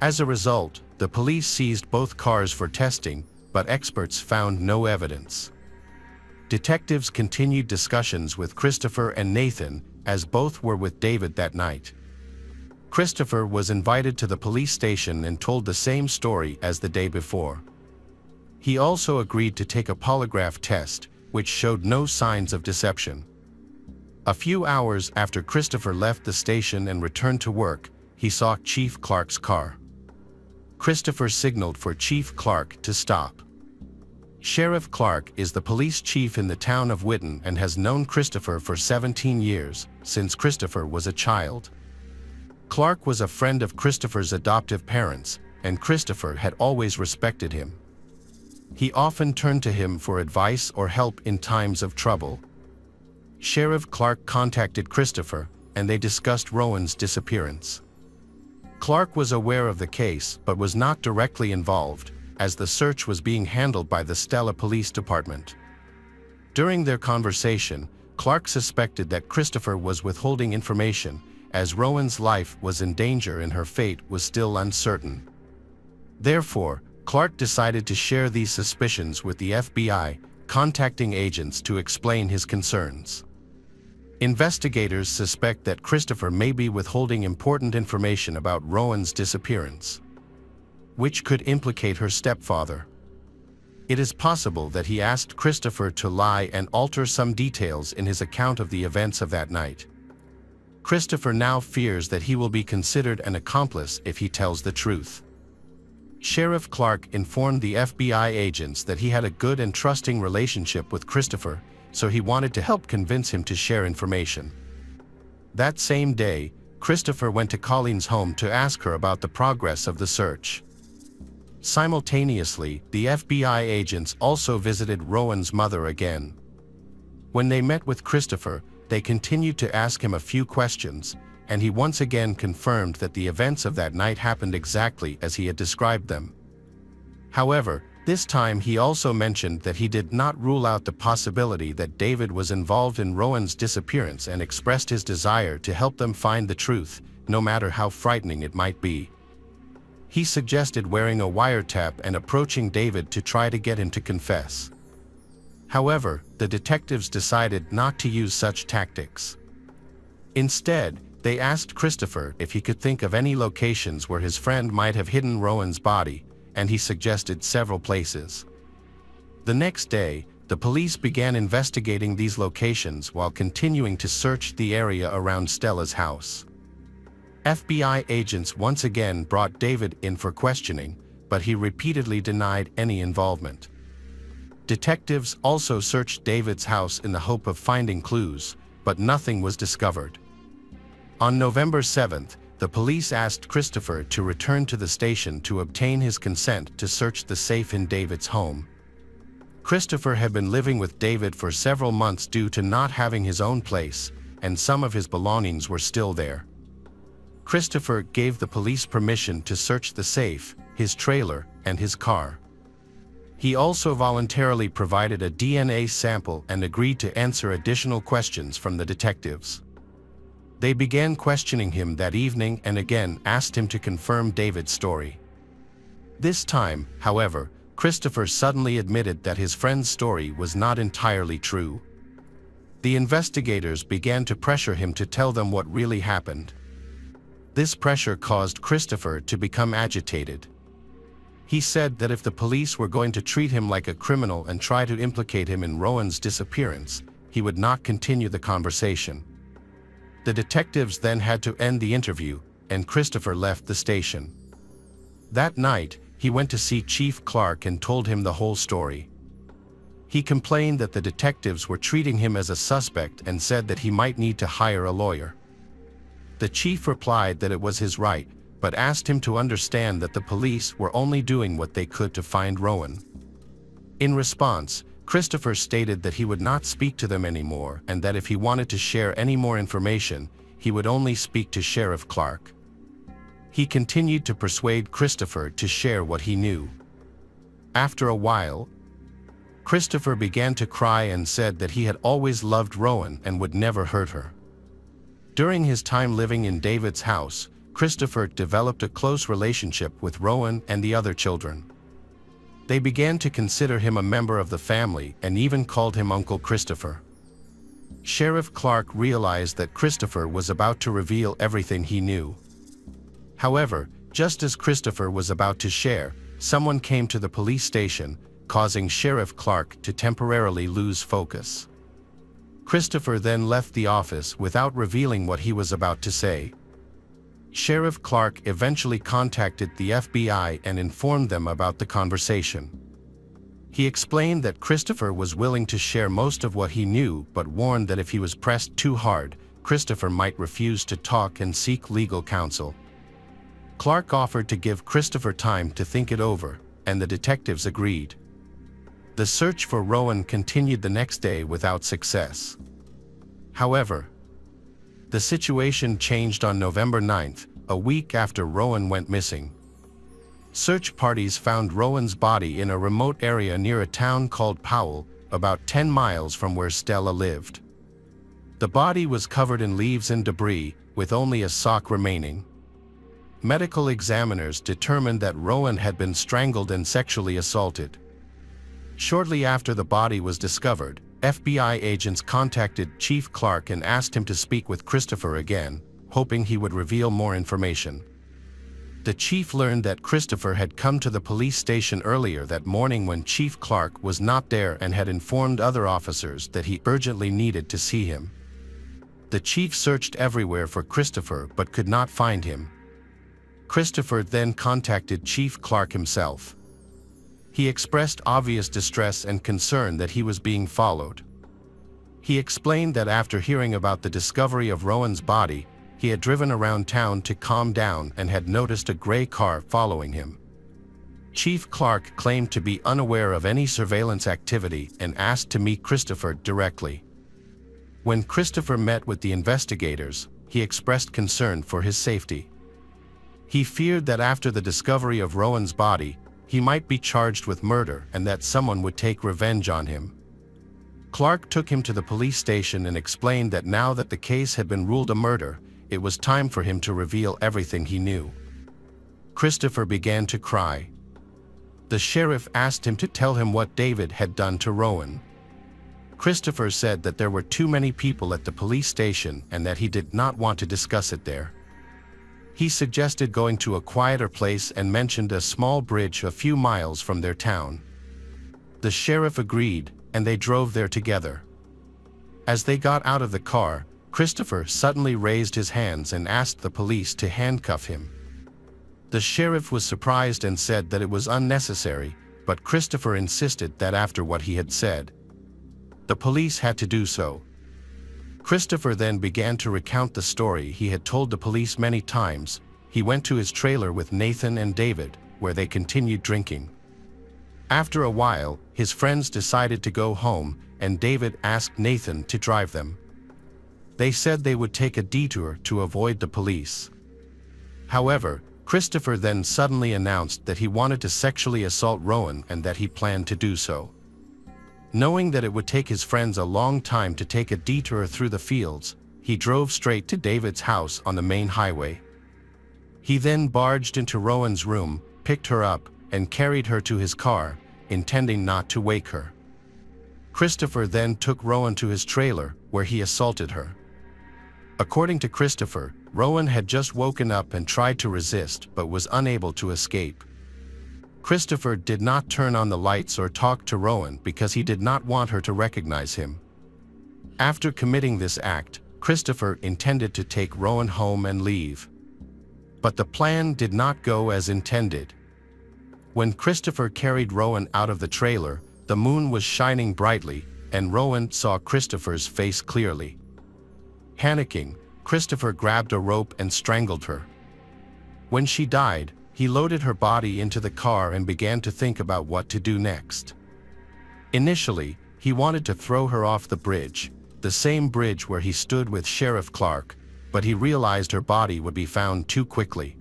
As a result, the police seized both cars for testing, but experts found no evidence. Detectives continued discussions with Christopher and Nathan, as both were with David that night. Christopher was invited to the police station and told the same story as the day before. He also agreed to take a polygraph test, which showed no signs of deception. A few hours after Christopher left the station and returned to work, he saw Chief Clark's car. Christopher signaled for Chief Clark to stop. Sheriff Clark is the police chief in the town of Whitten and has known Christopher for 17 years, since Christopher was a child. Clark was a friend of Christopher's adoptive parents, and Christopher had always respected him. He often turned to him for advice or help in times of trouble. Sheriff Clark contacted Christopher, and they discussed Rowan's disappearance. Clark was aware of the case but was not directly involved, as the search was being handled by the Stella Police Department. During their conversation, Clark suspected that Christopher was withholding information, as Rowan's life was in danger and her fate was still uncertain. Therefore, Clark decided to share these suspicions with the FBI, contacting agents to explain his concerns. Investigators suspect that Christopher may be withholding important information about Rowan's disappearance, which could implicate her stepfather. It is possible that he asked Christopher to lie and alter some details in his account of the events of that night. Christopher now fears that he will be considered an accomplice if he tells the truth. Sheriff Clark informed the FBI agents that he had a good and trusting relationship with Christopher, so he wanted to help convince him to share information. That same day, Christopher went to Colleen's home to ask her about the progress of the search. Simultaneously, the FBI agents also visited Rowan's mother again. When they met with Christopher, they continued to ask him a few questions, and he once again confirmed that the events of that night happened exactly as he had described them. However, this time he also mentioned that he did not rule out the possibility that David was involved in Rowan's disappearance and expressed his desire to help them find the truth, no matter how frightening it might be. He suggested wearing a wiretap and approaching David to try to get him to confess. However, the detectives decided not to use such tactics. Instead, they asked Christopher if he could think of any locations where his friend might have hidden Rowan's body, and he suggested several places. The next day, the police began investigating these locations while continuing to search the area around Stella's house. FBI agents once again brought David in for questioning, but he repeatedly denied any involvement. Detectives also searched David's house in the hope of finding clues, but nothing was discovered. On November 7th, the police asked Christopher to return to the station to obtain his consent to search the safe in David's home. Christopher had been living with David for several months due to not having his own place, and some of his belongings were still there. Christopher gave the police permission to search the safe, his trailer, and his car. He also voluntarily provided a DNA sample and agreed to answer additional questions from the detectives. They began questioning him that evening and again asked him to confirm David's story. This time, however, Christopher suddenly admitted that his friend's story was not entirely true. The investigators began to pressure him to tell them what really happened. This pressure caused Christopher to become agitated. He said that if the police were going to treat him like a criminal and try to implicate him in Rowan's disappearance, he would not continue the conversation. The detectives then had to end the interview, and Christopher left the station. That night, he went to see Chief Clark and told him the whole story. He complained that the detectives were treating him as a suspect and said that he might need to hire a lawyer. The chief replied that it was his right, but asked him to understand that the police were only doing what they could to find Rowan. In response, Christopher stated that he would not speak to them anymore and that if he wanted to share any more information, he would only speak to Sheriff Clark. He continued to persuade Christopher to share what he knew. After a while, Christopher began to cry and said that he had always loved Rowan and would never hurt her. During his time living in David's house, Christopher developed a close relationship with Rowan and the other children. They began to consider him a member of the family and even called him Uncle Christopher. Sheriff Clark realized that Christopher was about to reveal everything he knew. However, just as Christopher was about to share, someone came to the police station, causing Sheriff Clark to temporarily lose focus. Christopher then left the office without revealing what he was about to say. Sheriff Clark eventually contacted the FBI and informed them about the conversation. He explained that Christopher was willing to share most of what he knew, but warned that if he was pressed too hard, Christopher might refuse to talk and seek legal counsel. Clark offered to give Christopher time to think it over, and the detectives agreed. The search for Rowan continued the next day without success. However, the situation changed on November 9th, a week after Rowan went missing. Search parties found Rowan's body in a remote area near a town called Powell, about 10 miles from where Stella lived. The body was covered in leaves and debris, with only a sock remaining. Medical examiners determined that Rowan had been strangled and sexually assaulted. Shortly after the body was discovered, FBI agents contacted Chief Clark and asked him to speak with Christopher again, hoping he would reveal more information. The chief learned that Christopher had come to the police station earlier that morning when Chief Clark was not there and had informed other officers that he urgently needed to see him. The chief searched everywhere for Christopher but could not find him. Christopher then contacted Chief Clark himself. He expressed obvious distress and concern that he was being followed. He explained that after hearing about the discovery of Rowan's body, he had driven around town to calm down and had noticed a gray car following him. Chief Clark claimed to be unaware of any surveillance activity and asked to meet Christopher directly. When Christopher met with the investigators, he expressed concern for his safety. He feared that after the discovery of Rowan's body, he might be charged with murder and that someone would take revenge on him. Clark took him to the police station and explained that now that the case had been ruled a murder, it was time for him to reveal everything he knew. Christopher began to cry. The sheriff asked him to tell him what David had done to Rowan. Christopher said that there were too many people at the police station and that he did not want to discuss it there. He suggested going to a quieter place and mentioned a small bridge a few miles from their town. The sheriff agreed, and they drove there together. As they got out of the car, Christopher suddenly raised his hands and asked the police to handcuff him. The sheriff was surprised and said that it was unnecessary, but Christopher insisted that after what he had said, the police had to do so. Christopher then began to recount the story he had told the police many times. He went to his trailer with Nathan and David, where they continued drinking. After a while, his friends decided to go home, and David asked Nathan to drive them. They said they would take a detour to avoid the police. However, Christopher then suddenly announced that he wanted to sexually assault Rowan and that he planned to do so. Knowing that it would take his friends a long time to take a detour through the fields, he drove straight to David's house on the main highway. He then barged into Rowan's room, picked her up, and carried her to his car, intending not to wake her. Christopher then took Rowan to his trailer, where he assaulted her. According to Christopher, Rowan had just woken up and tried to resist but was unable to escape. Christopher did not turn on the lights or talk to Rowan because he did not want her to recognize him. After committing this act, Christopher intended to take Rowan home and leave. But the plan did not go as intended. When Christopher carried Rowan out of the trailer, the moon was shining brightly, and Rowan saw Christopher's face clearly. Panicking, Christopher grabbed a rope and strangled her. When she died, he loaded her body into the car and began to think about what to do next. Initially, he wanted to throw her off the bridge, the same bridge where he stood with Sheriff Clark, but he realized her body would be found too quickly.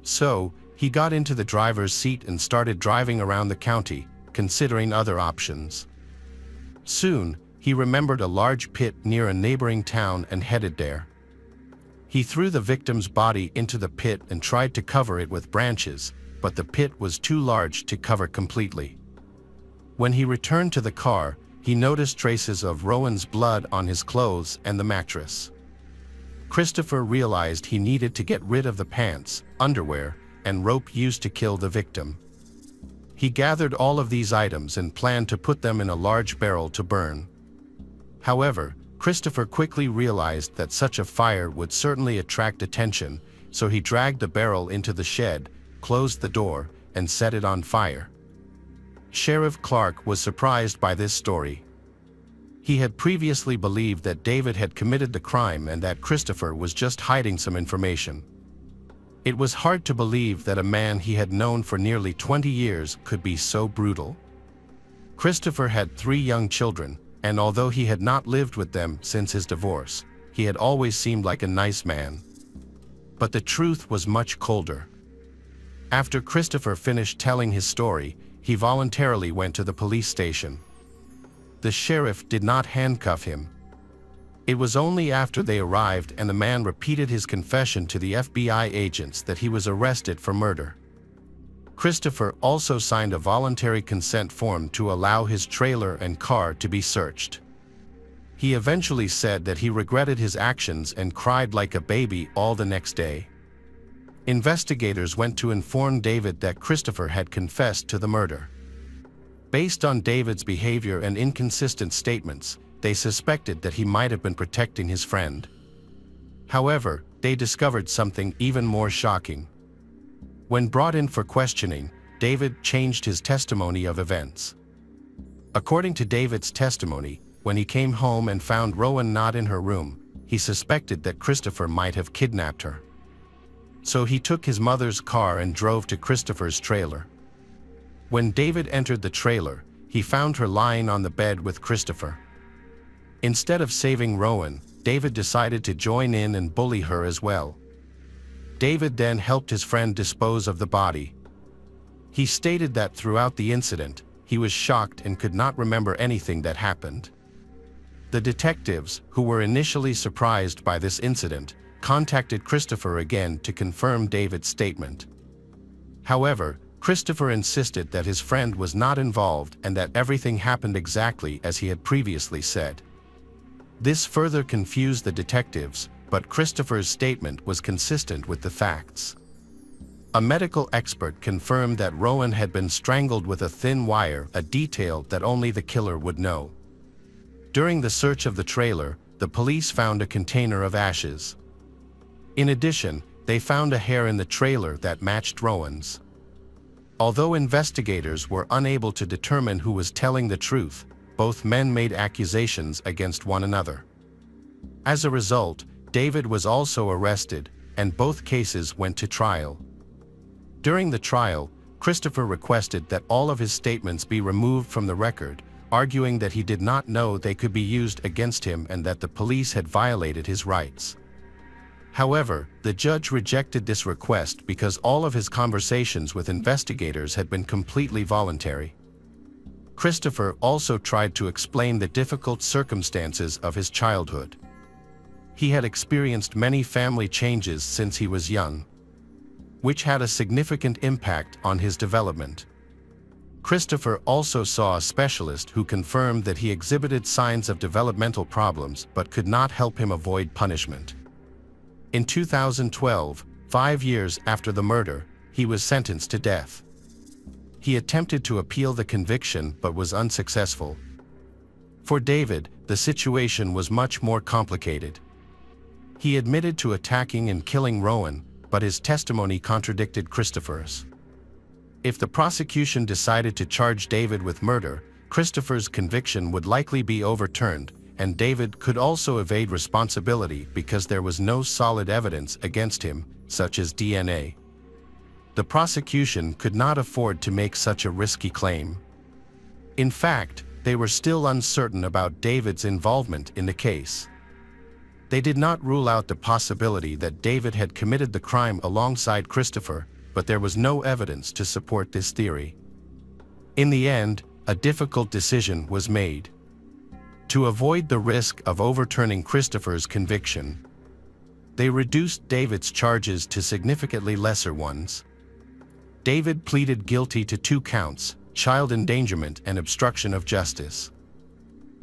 So, he got into the driver's seat and started driving around the county, considering other options. Soon, he remembered a large pit near a neighboring town and headed there. He threw the victim's body into the pit and tried to cover it with branches, but the pit was too large to cover completely. When he returned to the car, he noticed traces of Rowan's blood on his clothes and the mattress. Christopher realized he needed to get rid of the pants, underwear, and rope used to kill the victim. He gathered all of these items and planned to put them in a large barrel to burn. However, Christopher quickly realized that such a fire would certainly attract attention, so he dragged the barrel into the shed, closed the door, and set it on fire. Sheriff Clark was surprised by this story. He had previously believed that David had committed the crime and that Christopher was just hiding some information. It was hard to believe that a man he had known for nearly 20 years could be so brutal. Christopher had 3 young children, and although he had not lived with them since his divorce, he had always seemed like a nice man. But the truth was much colder. After Christopher finished telling his story, he voluntarily went to the police station. The sheriff did not handcuff him. It was only after they arrived and the man repeated his confession to the FBI agents that he was arrested for murder. Christopher also signed a voluntary consent form to allow his trailer and car to be searched. He eventually said that he regretted his actions and cried like a baby all the next day. Investigators went to inform David that Christopher had confessed to the murder. Based on David's behavior and inconsistent statements, they suspected that he might have been protecting his friend. However, they discovered something even more shocking. When brought in for questioning, David changed his testimony of events. According to David's testimony, when he came home and found Rowan not in her room, he suspected that Christopher might have kidnapped her. So he took his mother's car and drove to Christopher's trailer. When David entered the trailer, he found her lying on the bed with Christopher. Instead of saving Rowan, David decided to join in and bully her as well. David then helped his friend dispose of the body. He stated that throughout the incident, he was shocked and could not remember anything that happened. The detectives, who were initially surprised by this incident, contacted Christopher again to confirm David's statement. However, Christopher insisted that his friend was not involved and that everything happened exactly as he had previously said. This further confused the detectives, but Christopher's statement was consistent with the facts. A medical expert confirmed that Rowan had been strangled with a thin wire, a detail that only the killer would know. During the search of the trailer, the police found a container of ashes. In addition, they found a hair in the trailer that matched Rowan's. Although investigators were unable to determine who was telling the truth, both men made accusations against one another. As a result, David was also arrested, and both cases went to trial. During the trial, Christopher requested that all of his statements be removed from the record, arguing that he did not know they could be used against him and that the police had violated his rights. However, the judge rejected this request because all of his conversations with investigators had been completely voluntary. Christopher also tried to explain the difficult circumstances of his childhood. He had experienced many family changes since he was young, which had a significant impact on his development. Christopher also saw a specialist who confirmed that he exhibited signs of developmental problems but could not help him avoid punishment. In 2012, 5 years after the murder, he was sentenced to death. He attempted to appeal the conviction but was unsuccessful. For David, the situation was much more complicated. He admitted to attacking and killing Rowan, but his testimony contradicted Christopher's. If the prosecution decided to charge David with murder, Christopher's conviction would likely be overturned, and David could also evade responsibility because there was no solid evidence against him, such as DNA. The prosecution could not afford to make such a risky claim. In fact, they were still uncertain about David's involvement in the case. They did not rule out the possibility that David had committed the crime alongside Christopher, but there was no evidence to support this theory. In the end, a difficult decision was made. To avoid the risk of overturning Christopher's conviction, they reduced David's charges to significantly lesser ones. David pleaded guilty to 2 counts, child endangerment and obstruction of justice.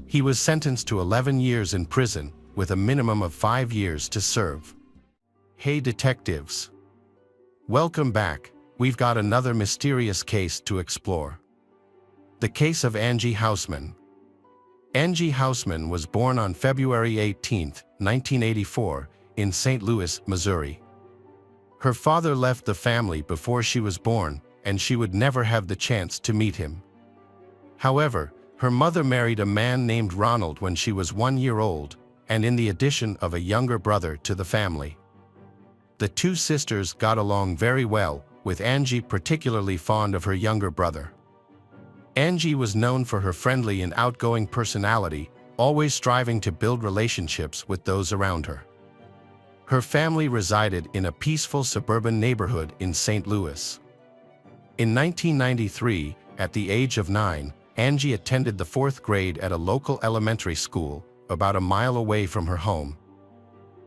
He was sentenced to 11 years in prison, with a minimum of 5 years to serve. Hey detectives! Welcome back. We've got another mysterious case to explore. The case of Angie Housman. Angie Housman was born on February 18, 1984, in St. Louis, Missouri. Her father left the family before she was born, and she would never have the chance to meet him. However, her mother married a man named Ronald when she was 1 year old, and in the addition of a younger brother to the family. The 2 sisters got along very well, with Angie particularly fond of her younger brother. Angie was known for her friendly and outgoing personality, always striving to build relationships with those around her. Her family resided in a peaceful suburban neighborhood in St. Louis. In 1993, at the age of 9, Angie attended the 4th grade at a local elementary school, about a mile away from her home.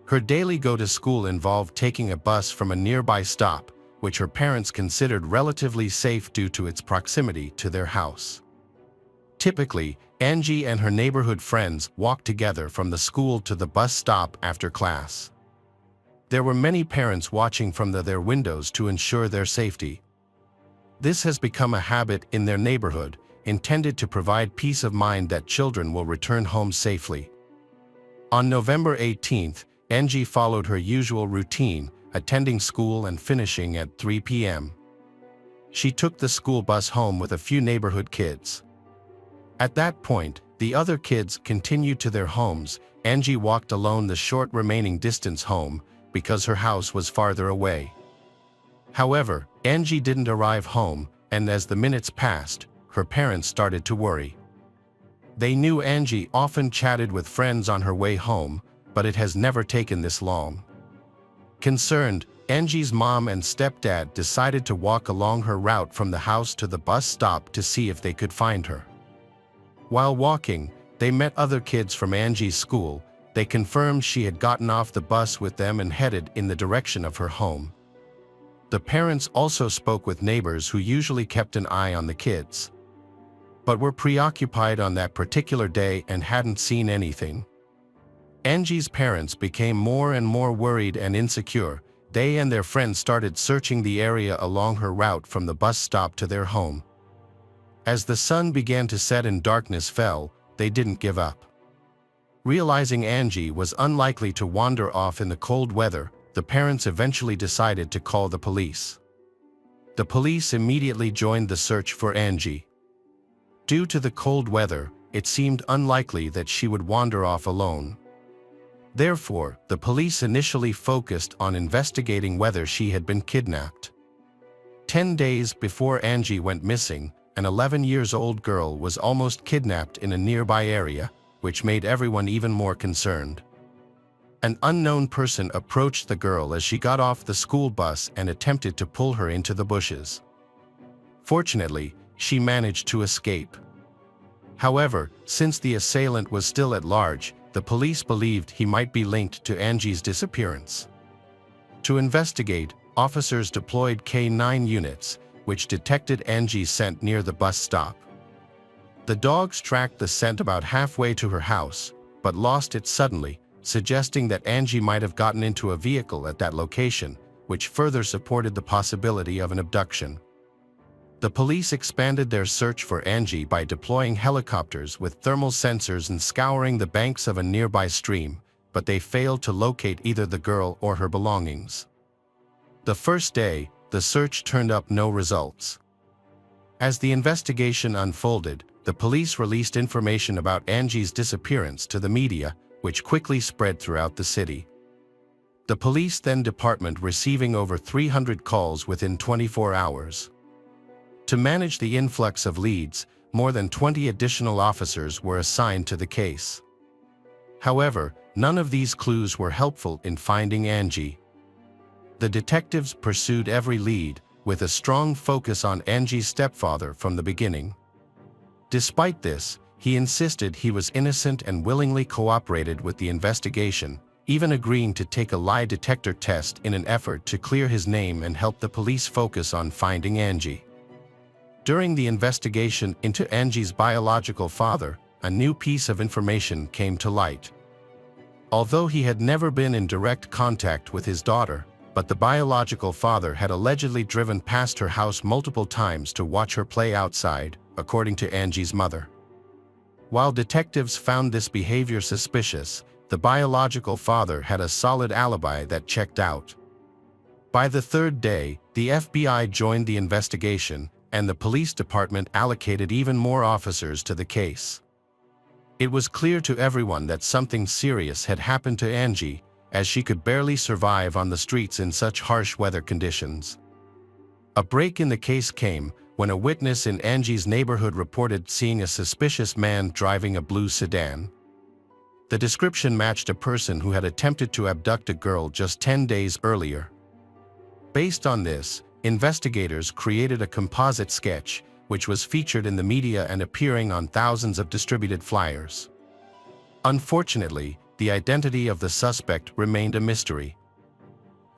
Her daily go-to-school involved taking a bus from a nearby stop, which her parents considered relatively safe due to its proximity to their house. Typically, Angie and her neighborhood friends walked together from the school to the bus stop after class. There were many parents watching from their windows to ensure their safety. This has become a habit in their neighborhood, intended to provide peace of mind that children will return home safely. On November 18th, Angie followed her usual routine, attending school and finishing at 3 p.m. She took the school bus home with a few neighborhood kids. At that point, the other kids continued to their homes. Angie walked alone the short remaining distance home, because her house was farther away. However, Angie didn't arrive home, and as the minutes passed, her parents started to worry. They knew Angie often chatted with friends on her way home, but it has never taken this long. Concerned, Angie's mom and stepdad decided to walk along her route from the house to the bus stop to see if they could find her. While walking, they met other kids from Angie's school. They confirmed she had gotten off the bus with them and headed in the direction of her home. The parents also spoke with neighbors who usually kept an eye on the kids, but were preoccupied on that particular day and hadn't seen anything. Angie's parents became more and more worried and insecure. They and their friends started searching the area along her route from the bus stop to their home. As the sun began to set and darkness fell, they didn't give up. Realizing Angie was unlikely to wander off in the cold weather, the parents eventually decided to call the police. The police immediately joined the search for Angie. Due to the cold weather, it seemed unlikely that she would wander off alone. Therefore, the police initially focused on investigating whether she had been kidnapped. 10 days before Angie went missing, an 11-year-old girl was almost kidnapped in a nearby area, which made everyone even more concerned. An unknown person approached the girl as she got off the school bus and attempted to pull her into the bushes. Fortunately, she managed to escape. However, since the assailant was still at large, the police believed he might be linked to Angie's disappearance. To investigate, officers deployed K-9 units, which detected Angie's scent near the bus stop. The dogs tracked the scent about halfway to her house, but lost it suddenly, suggesting that Angie might have gotten into a vehicle at that location, which further supported the possibility of an abduction. The police expanded their search for Angie by deploying helicopters with thermal sensors and scouring the banks of a nearby stream, but they failed to locate either the girl or her belongings. The first day, the search turned up no results. As the investigation unfolded, the police released information about Angie's disappearance to the media, which quickly spread throughout the city. The police department receiving over 300 calls within 24 hours. To manage the influx of leads, more than 20 additional officers were assigned to the case. However, none of these clues were helpful in finding Angie. The detectives pursued every lead, with a strong focus on Angie's stepfather from the beginning. Despite this, he insisted he was innocent and willingly cooperated with the investigation, even agreeing to take a lie detector test in an effort to clear his name and help the police focus on finding Angie. During the investigation into Angie's biological father, a new piece of information came to light. Although he had never been in direct contact with his daughter, but the biological father had allegedly driven past her house multiple times to watch her play outside, according to Angie's mother. While detectives found this behavior suspicious, the biological father had a solid alibi that checked out. By the third day, the FBI joined the investigation, and the police department allocated even more officers to the case. It was clear to everyone that something serious had happened to Angie, as she could barely survive on the streets in such harsh weather conditions. A break in the case came when a witness in Angie's neighborhood reported seeing a suspicious man driving a blue sedan. The description matched a person who had attempted to abduct a girl just 10 days earlier. Based on this, investigators created a composite sketch, which was featured in the media and appearing on thousands of distributed flyers. Unfortunately, the identity of the suspect remained a mystery.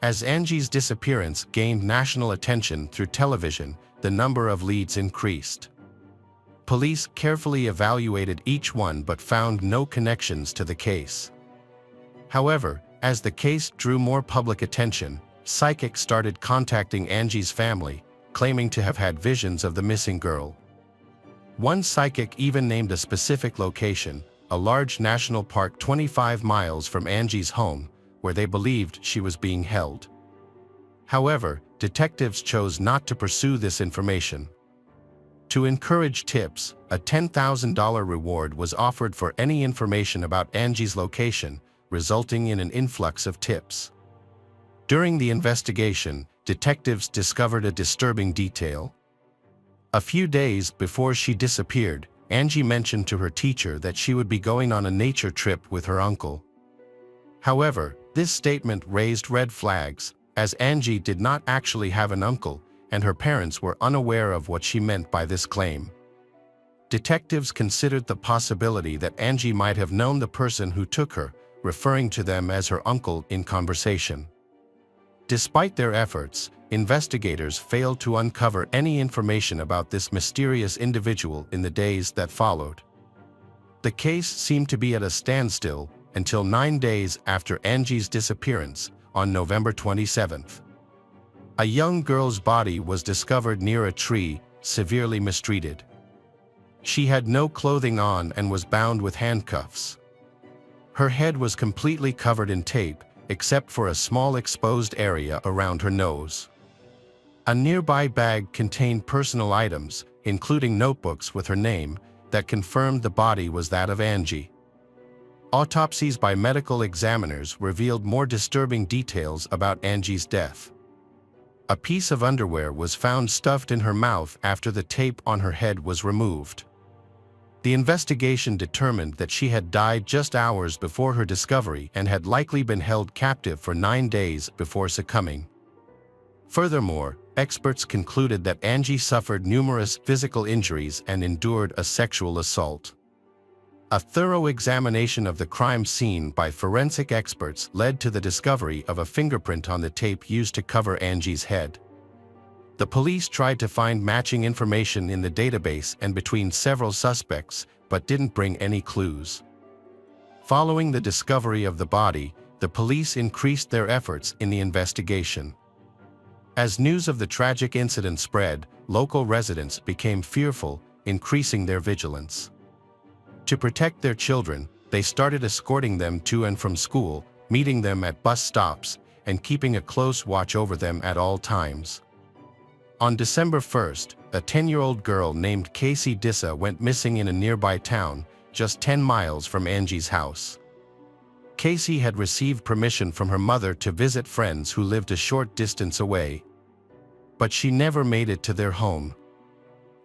As Angie's disappearance gained national attention through television, the number of leads increased. Police carefully evaluated each one but found no connections to the case. However, as the case drew more public attention, psychics started contacting Angie's family, claiming to have had visions of the missing girl. One psychic even named a specific location, a large national park 25 miles from Angie's home, where they believed she was being held. However, detectives chose not to pursue this information. To encourage tips, a $10,000 reward was offered for any information about Angie's location, resulting in an influx of tips. During the investigation, detectives discovered a disturbing detail. A few days before she disappeared, Angie mentioned to her teacher that she would be going on a nature trip with her uncle. However, this statement raised red flags, as Angie did not actually have an uncle, and her parents were unaware of what she meant by this claim. Detectives considered the possibility that Angie might have known the person who took her, referring to them as her uncle in conversation. Despite their efforts, investigators failed to uncover any information about this mysterious individual in the days that followed. The case seemed to be at a standstill until 9 days after Angie's disappearance, on November 27th. A young girl's body was discovered near a tree, severely mistreated. She had no clothing on and was bound with handcuffs. Her head was completely covered in tape, except for a small exposed area around her nose. A nearby bag contained personal items, including notebooks with her name, that confirmed the body was that of Angie. Autopsies by medical examiners revealed more disturbing details about Angie's death. A piece of underwear was found stuffed in her mouth after the tape on her head was removed. The investigation determined that she had died just hours before her discovery and had likely been held captive for 9 days before succumbing. Furthermore, experts concluded that Angie suffered numerous physical injuries and endured a sexual assault. A thorough examination of the crime scene by forensic experts led to the discovery of a fingerprint on the tape used to cover Angie's head. The police tried to find matching information in the database and between several suspects, but didn't bring any clues. Following the discovery of the body, the police increased their efforts in the investigation. As news of the tragic incident spread, local residents became fearful, increasing their vigilance. To protect their children, they started escorting them to and from school, meeting them at bus stops, and keeping a close watch over them at all times. On December 1st, a 10-year-old girl named Casey Dissa went missing in a nearby town, just 10 miles from Angie's house. Casey had received permission from her mother to visit friends who lived a short distance away. But she never made it to their home.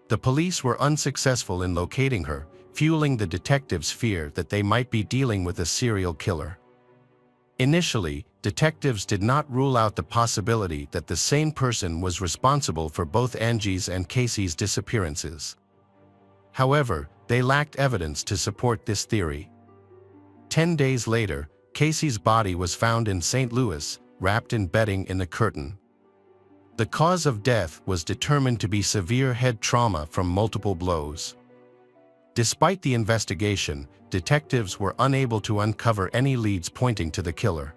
The police were unsuccessful in locating her, fueling the detectives' fear that they might be dealing with a serial killer. Initially, detectives did not rule out the possibility that the same person was responsible for both Angie's and Casey's disappearances. However, they lacked evidence to support this theory. 10 days later, Casey's body was found in St. Louis, wrapped in bedding in a curtain. The cause of death was determined to be severe head trauma from multiple blows. Despite the investigation, detectives were unable to uncover any leads pointing to the killer.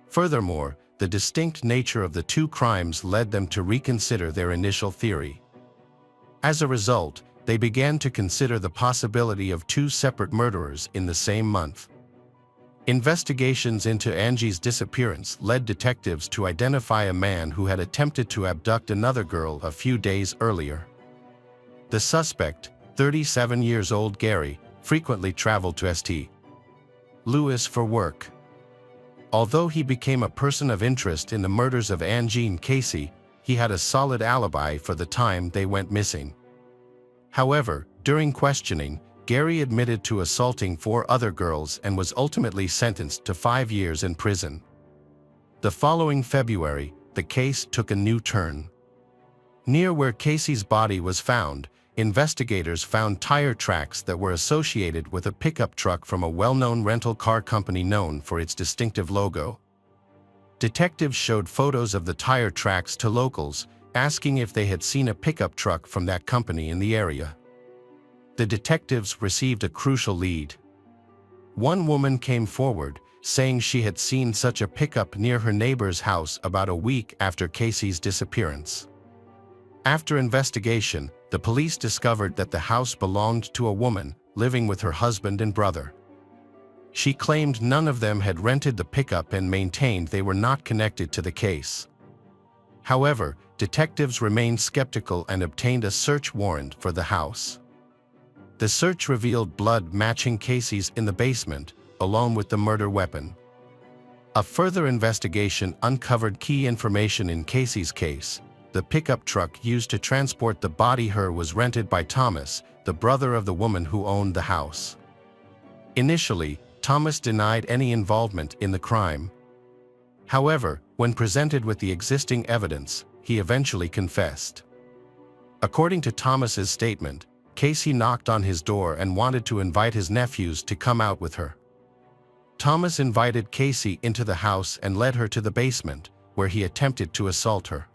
Furthermore, the distinct nature of the two crimes led them to reconsider their initial theory. As a result, they began to consider the possibility of two separate murderers in the same month. Investigations into Angie's disappearance led detectives to identify a man who had attempted to abduct another girl a few days earlier. The suspect, 37-year-old Gary, frequently traveled to St. Louis for work. Although he became a person of interest in the murders of Angie and Casey, he had a solid alibi for the time they went missing. However, during questioning, Gary admitted to assaulting 4 other girls and was ultimately sentenced to 5 years in prison. The following February, the case took a new turn. Near where Casey's body was found, investigators found tire tracks that were associated with a pickup truck from a well-known rental car company known for its distinctive logo. Detectives showed photos of the tire tracks to locals, asking if they had seen a pickup truck from that company in the area. The detectives received a crucial lead. One woman came forward, saying she had seen such a pickup near her neighbor's house about a week after Casey's disappearance. After investigation, the police discovered that the house belonged to a woman living with her husband and brother. She claimed none of them had rented the pickup and maintained they were not connected to the case. However, detectives remained skeptical and obtained a search warrant for the house. The search revealed blood matching Casey's in the basement, along with the murder weapon. A further investigation uncovered key information in Casey's case. The pickup truck used to transport the body was rented by Thomas, the brother of the woman who owned the house. Initially, Thomas denied any involvement in the crime. However, when presented with the existing evidence, he eventually confessed. According to Thomas's statement, Casey knocked on his door and wanted to invite his nephews to come out with her. Thomas invited Casey into the house and led her to the basement, where he attempted to assault her.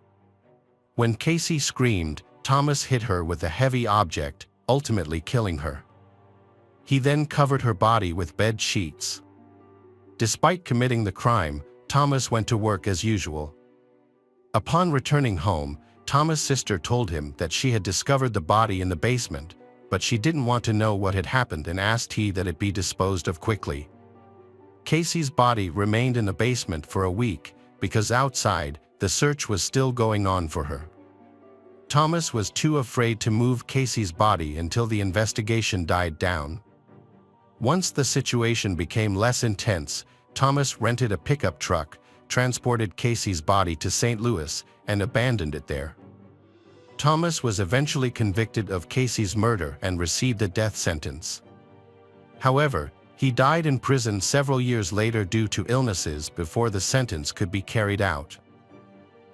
When Casey screamed, Thomas hit her with a heavy object, ultimately killing her. He then covered her body with bed sheets. Despite committing the crime, Thomas went to work as usual. Upon returning home, Thomas' sister told him that she had discovered the body in the basement, but she didn't want to know what had happened and asked that it be disposed of quickly. Casey's body remained in the basement for a week because outside, the search was still going on for her. Thomas was too afraid to move Casey's body until the investigation died down. Once the situation became less intense, Thomas rented a pickup truck, transported Casey's body to St. Louis, and abandoned it there. Thomas was eventually convicted of Casey's murder and received a death sentence. However, he died in prison several years later due to illnesses before the sentence could be carried out.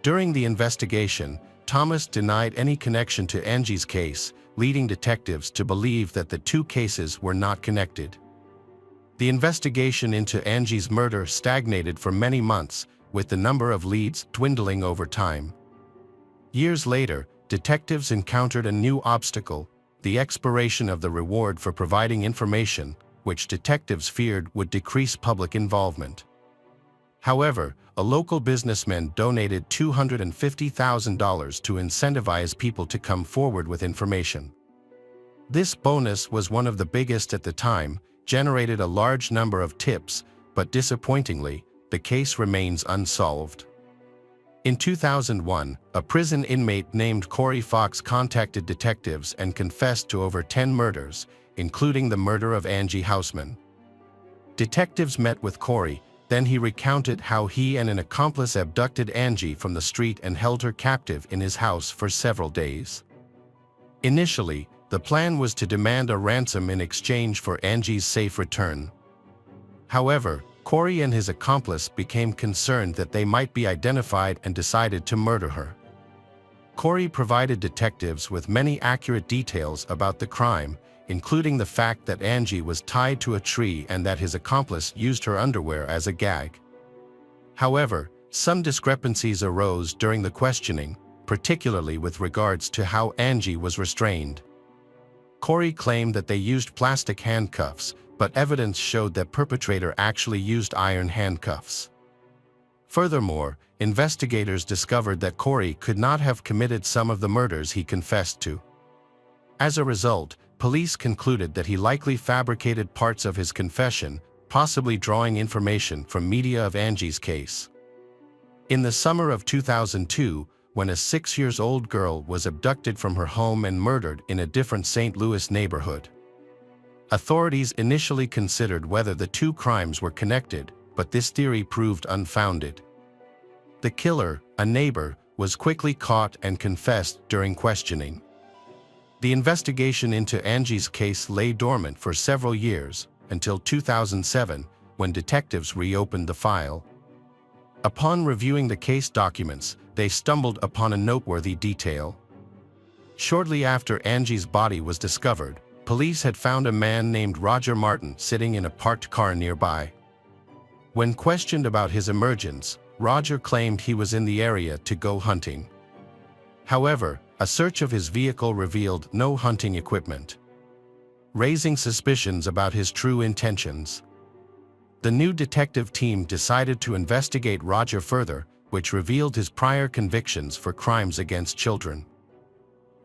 During the investigation, Thomas denied any connection to Angie's case, leading detectives to believe that the two cases were not connected. The investigation into Angie's murder stagnated for many months, with the number of leads dwindling over time. Years later, detectives encountered a new obstacle: the expiration of the reward for providing information, which detectives feared would decrease public involvement. However, a local businessman donated $250,000 to incentivize people to come forward with information. This bonus was one of the biggest at the time, generated a large number of tips, but disappointingly, the case remains unsolved. In 2001, a prison inmate named Corey Fox contacted detectives and confessed to over 10 murders, including the murder of Angie Housman. Detectives met with Corey, then he recounted how he and an accomplice abducted Angie from the street and held her captive in his house for several days. Initially, the plan was to demand a ransom in exchange for Angie's safe return. However, Corey and his accomplice became concerned that they might be identified and decided to murder her. Corey provided detectives with many accurate details about the crime, including the fact that Angie was tied to a tree and that his accomplice used her underwear as a gag. However, some discrepancies arose during the questioning, particularly with regards to how Angie was restrained. Corey claimed that they used plastic handcuffs, but evidence showed that the perpetrator actually used iron handcuffs. Furthermore, investigators discovered that Corey could not have committed some of the murders he confessed to. As a result, police concluded that he likely fabricated parts of his confession, possibly drawing information from media of Angie's case. In the summer of 2002, when a 6-year-old girl was abducted from her home and murdered in a different St. Louis neighborhood. Authorities initially considered whether the two crimes were connected, but this theory proved unfounded. The killer, a neighbor, was quickly caught and confessed during questioning. The investigation into Angie's case lay dormant for several years, until 2007, when detectives reopened the file. Upon reviewing the case documents, they stumbled upon a noteworthy detail. Shortly after Angie's body was discovered, police had found a man named Roger Martin sitting in a parked car nearby. When questioned about his emergence, Roger claimed he was in the area to go hunting. However, a search of his vehicle revealed no hunting equipment, raising suspicions about his true intentions. The new detective team decided to investigate Roger further, which revealed his prior convictions for crimes against children.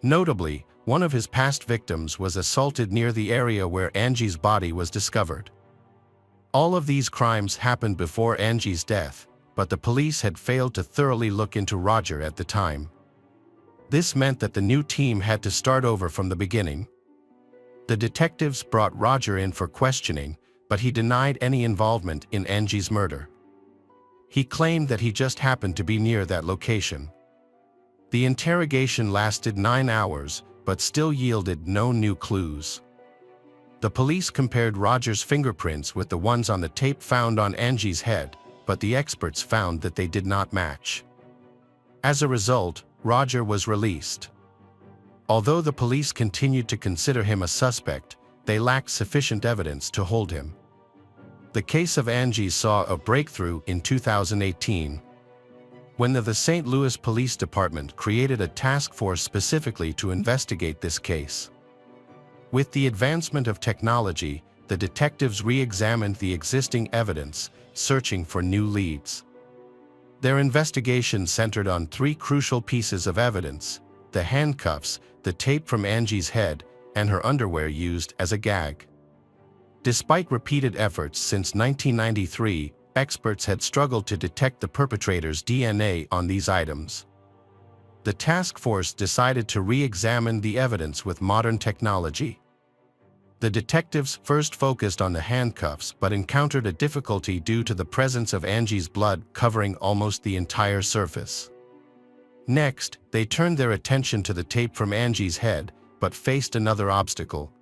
Notably, one of his past victims was assaulted near the area where Angie's body was discovered. All of these crimes happened before Angie's death, but the police had failed to thoroughly look into Roger at the time. This meant that the new team had to start over from the beginning. The detectives brought Roger in for questioning, but he denied any involvement in Angie's murder. He claimed that he just happened to be near that location. The interrogation lasted 9 hours, but still yielded no new clues. The police compared Roger's fingerprints with the ones on the tape found on Angie's head, but the experts found that they did not match. As a result, Roger was released. Although the police continued to consider him a suspect, they lacked sufficient evidence to hold him. The case of Angie saw a breakthrough in 2018, when the St. Louis Police Department created a task force specifically to investigate this case. With the advancement of technology, the detectives re-examined the existing evidence, searching for new leads. Their investigation centered on three crucial pieces of evidence: the handcuffs, the tape from Angie's head, and her underwear used as a gag. Despite repeated efforts since 1993, experts had struggled to detect the perpetrator's DNA on these items. The task force decided to re-examine the evidence with modern technology. The detectives first focused on the handcuffs but encountered a difficulty due to the presence of Angie's blood covering almost the entire surface. Next, they turned their attention to the tape from Angie's head, but faced another obstacle.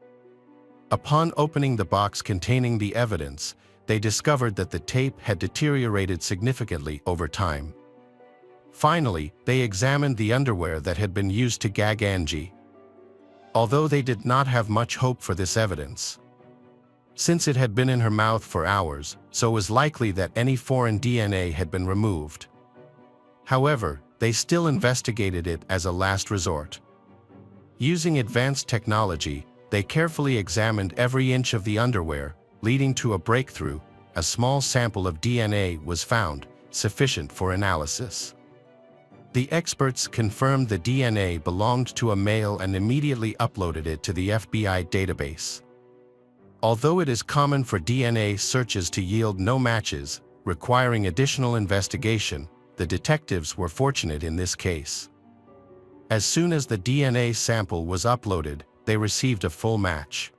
Upon opening the box containing the evidence, they discovered that the tape had deteriorated significantly over time. Finally, they examined the underwear that had been used to gag Angie. Although they did not have much hope for this evidence, since it had been in her mouth for hours, so it was likely that any foreign DNA had been removed. However, they still investigated it as a last resort. Using advanced technology, they carefully examined every inch of the underwear, leading to a breakthrough. A small sample of DNA was found, sufficient for analysis. The experts confirmed the DNA belonged to a male and immediately uploaded it to the FBI database. Although it is common for DNA searches to yield no matches, requiring additional investigation, the detectives were fortunate in this case. As soon as the DNA sample was uploaded, they received a full match.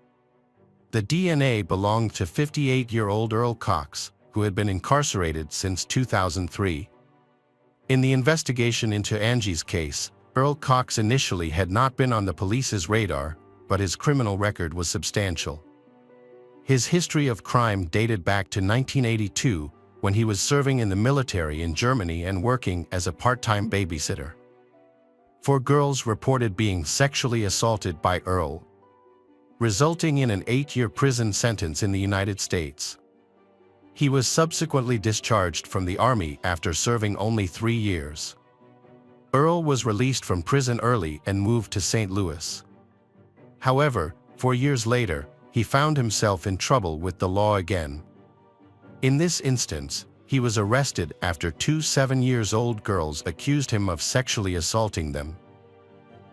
The DNA belonged to 58-year-old Earl Cox, who had been incarcerated since 2003. In the investigation into Angie's case, Earl Cox initially had not been on the police's radar, but his criminal record was substantial. His history of crime dated back to 1982, when he was serving in the military in Germany and working as a part-time babysitter for girls reported being sexually assaulted by Earl, resulting in an 8-year prison sentence in the United States. He was subsequently discharged from the Army after serving only 3 years. Earl was released from prison early and moved to St. Louis. However, 4 years later, he found himself in trouble with the law again. In this instance, he was arrested after 2 7-year-old girls accused him of sexually assaulting them.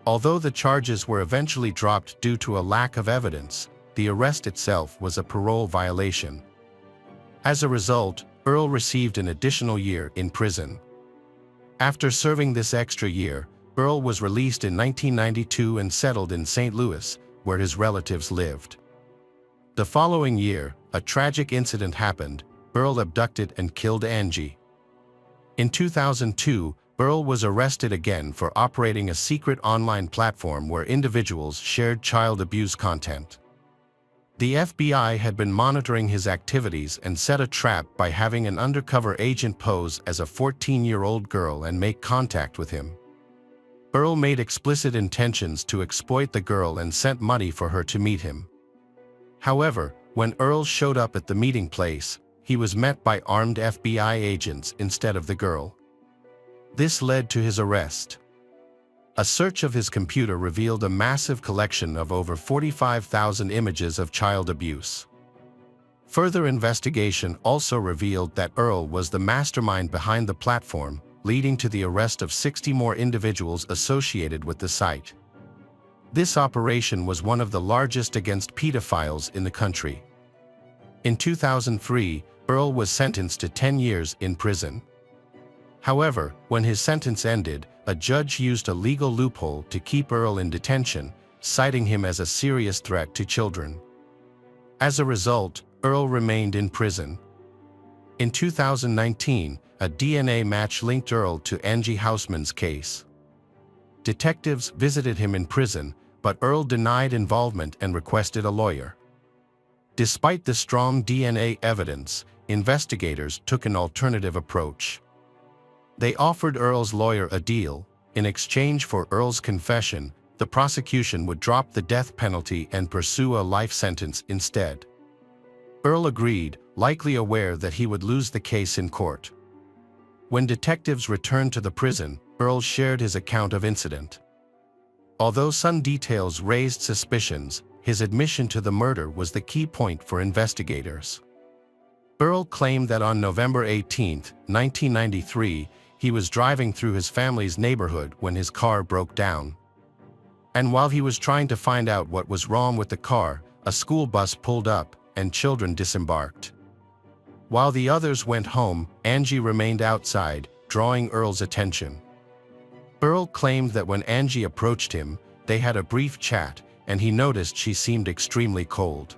Although the charges were eventually dropped due to a lack of evidence, the arrest itself was a parole violation. As a result, Earl received an additional year in prison. After serving this extra year, Earl was released in 1992 and settled in St. Louis, where his relatives lived. The following year, a tragic incident happened. Earl abducted and killed Angie. In 2002, Earl was arrested again for operating a secret online platform where individuals shared child abuse content. The FBI had been monitoring his activities and set a trap by having an undercover agent pose as a 14-year-old girl and make contact with him. Earl made explicit intentions to exploit the girl and sent money for her to meet him. However, when Earl showed up at the meeting place, he was met by armed FBI agents instead of the girl. This led to his arrest. A search of his computer revealed a massive collection of over 45,000 images of child abuse. Further investigation also revealed that Earl was the mastermind behind the platform, leading to the arrest of 60 more individuals associated with the site. This operation was one of the largest against pedophiles in the country. In 2003, Earl was sentenced to 10 years in prison. However, when his sentence ended, a judge used a legal loophole to keep Earl in detention, citing him as a serious threat to children. As a result, Earl remained in prison. In 2019, a DNA match linked Earl to Angie Housman's case. Detectives visited him in prison, but Earl denied involvement and requested a lawyer. Despite the strong DNA evidence, investigators took an alternative approach. They offered Earl's lawyer a deal. In exchange for Earl's confession, the prosecution would drop the death penalty and pursue a life sentence instead. Earl agreed, likely aware that he would lose the case in court. When detectives returned to the prison, Earl shared his account of incident. Although some details raised suspicions, his admission to the murder was the key point for investigators. Earl claimed that on November 18, 1993, he was driving through his family's neighborhood when his car broke down. And while he was trying to find out what was wrong with the car, a school bus pulled up and children disembarked. While the others went home, Angie remained outside, drawing Earl's attention. Earl claimed that when Angie approached him, they had a brief chat, and he noticed she seemed extremely cold.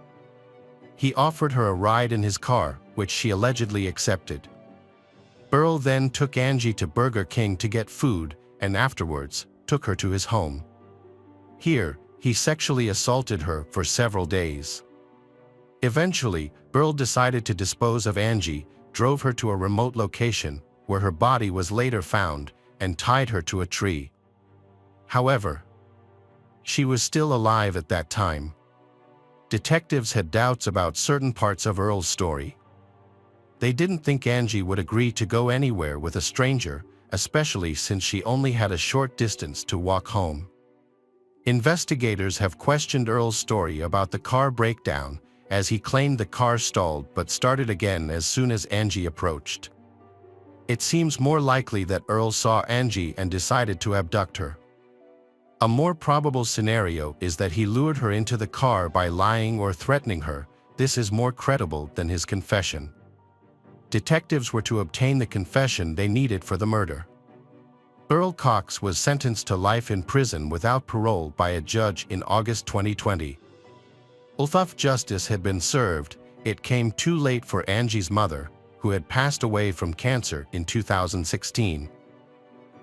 He offered her a ride in his car, which she allegedly accepted. Earl then took Angie to Burger King to get food, and afterwards, took her to his home. Here, he sexually assaulted her for several days. Eventually, Earl decided to dispose of Angie, drove her to a remote location, where her body was later found, and tied her to a tree. However, she was still alive at that time. Detectives had doubts about certain parts of Earl's story. They didn't think Angie would agree to go anywhere with a stranger, especially since she only had a short distance to walk home. Investigators have questioned Earl's story about the car breakdown, as he claimed the car stalled but started again as soon as Angie approached. It seems more likely that Earl saw Angie and decided to abduct her. A more probable scenario is that he lured her into the car by lying or threatening her. This is more credible than his confession. Detectives were to obtain the confession they needed for the murder. Earl Cox was sentenced to life in prison without parole by a judge in August 2020. Although justice had been served, it came too late for Angie's mother, who had passed away from cancer in 2016.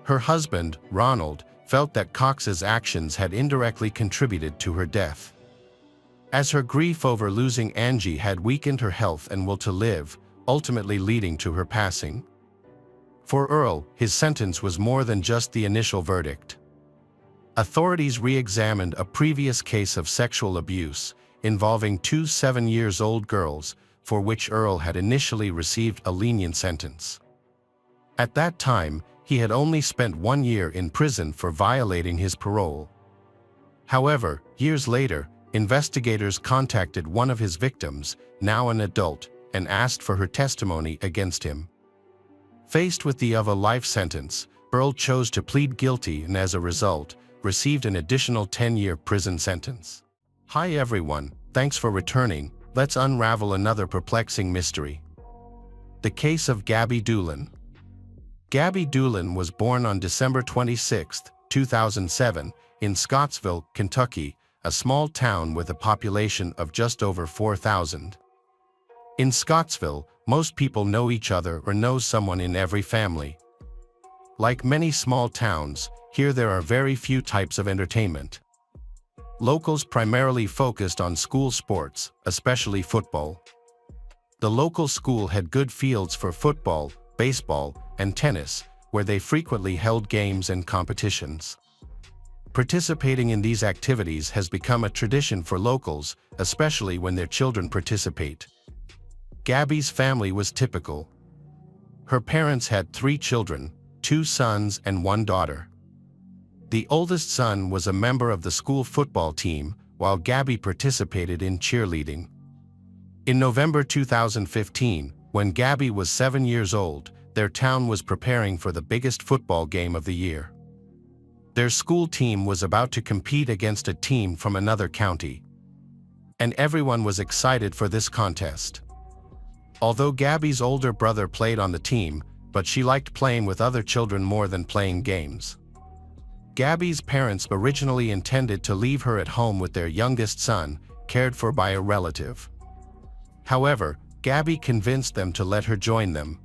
Her husband, Ronald, felt that Cox's actions had indirectly contributed to her death. As her grief over losing Angie had weakened her health and will to live, ultimately leading to her passing. For Earl, his sentence was more than just the initial verdict. Authorities re-examined a previous case of sexual abuse involving two 7-year-old girls, for which Earl had initially received a lenient sentence. At that time, he had only spent 1 year in prison for violating his parole. However, years later, investigators contacted one of his victims, now an adult, and asked for her testimony against him. Faced with the of a life sentence, Earl chose to plead guilty and as a result, received an additional 10-year prison sentence. Hi everyone, thanks for returning. Let's unravel another perplexing mystery. The case of Gabby Dulan. Gabby Dulan was born on December 26, 2007, in Scottsville, Kentucky, a small town with a population of just over 4,000. In Scottsville, most people know each other or know someone in every family. Like many small towns, here there are very few types of entertainment. Locals primarily focused on school sports, especially football. The local school had good fields for football, baseball, and tennis, where they frequently held games and competitions. Participating in these activities has become a tradition for locals, especially when their children participate. Gabby's family was typical. Her parents had 3 children, 2 sons and 1 daughter. The oldest son was a member of the school football team, while Gabby participated in cheerleading. In November 2015, when Gabby was 7 years old, their town was preparing for the biggest football game of the year. Their school team was about to compete against a team from another county. And everyone was excited for this contest. Although Gabby's older brother played on the team, but she liked playing with other children more than playing games. Gabby's parents originally intended to leave her at home with their youngest son, cared for by a relative. However, Gabby convinced them to let her join them.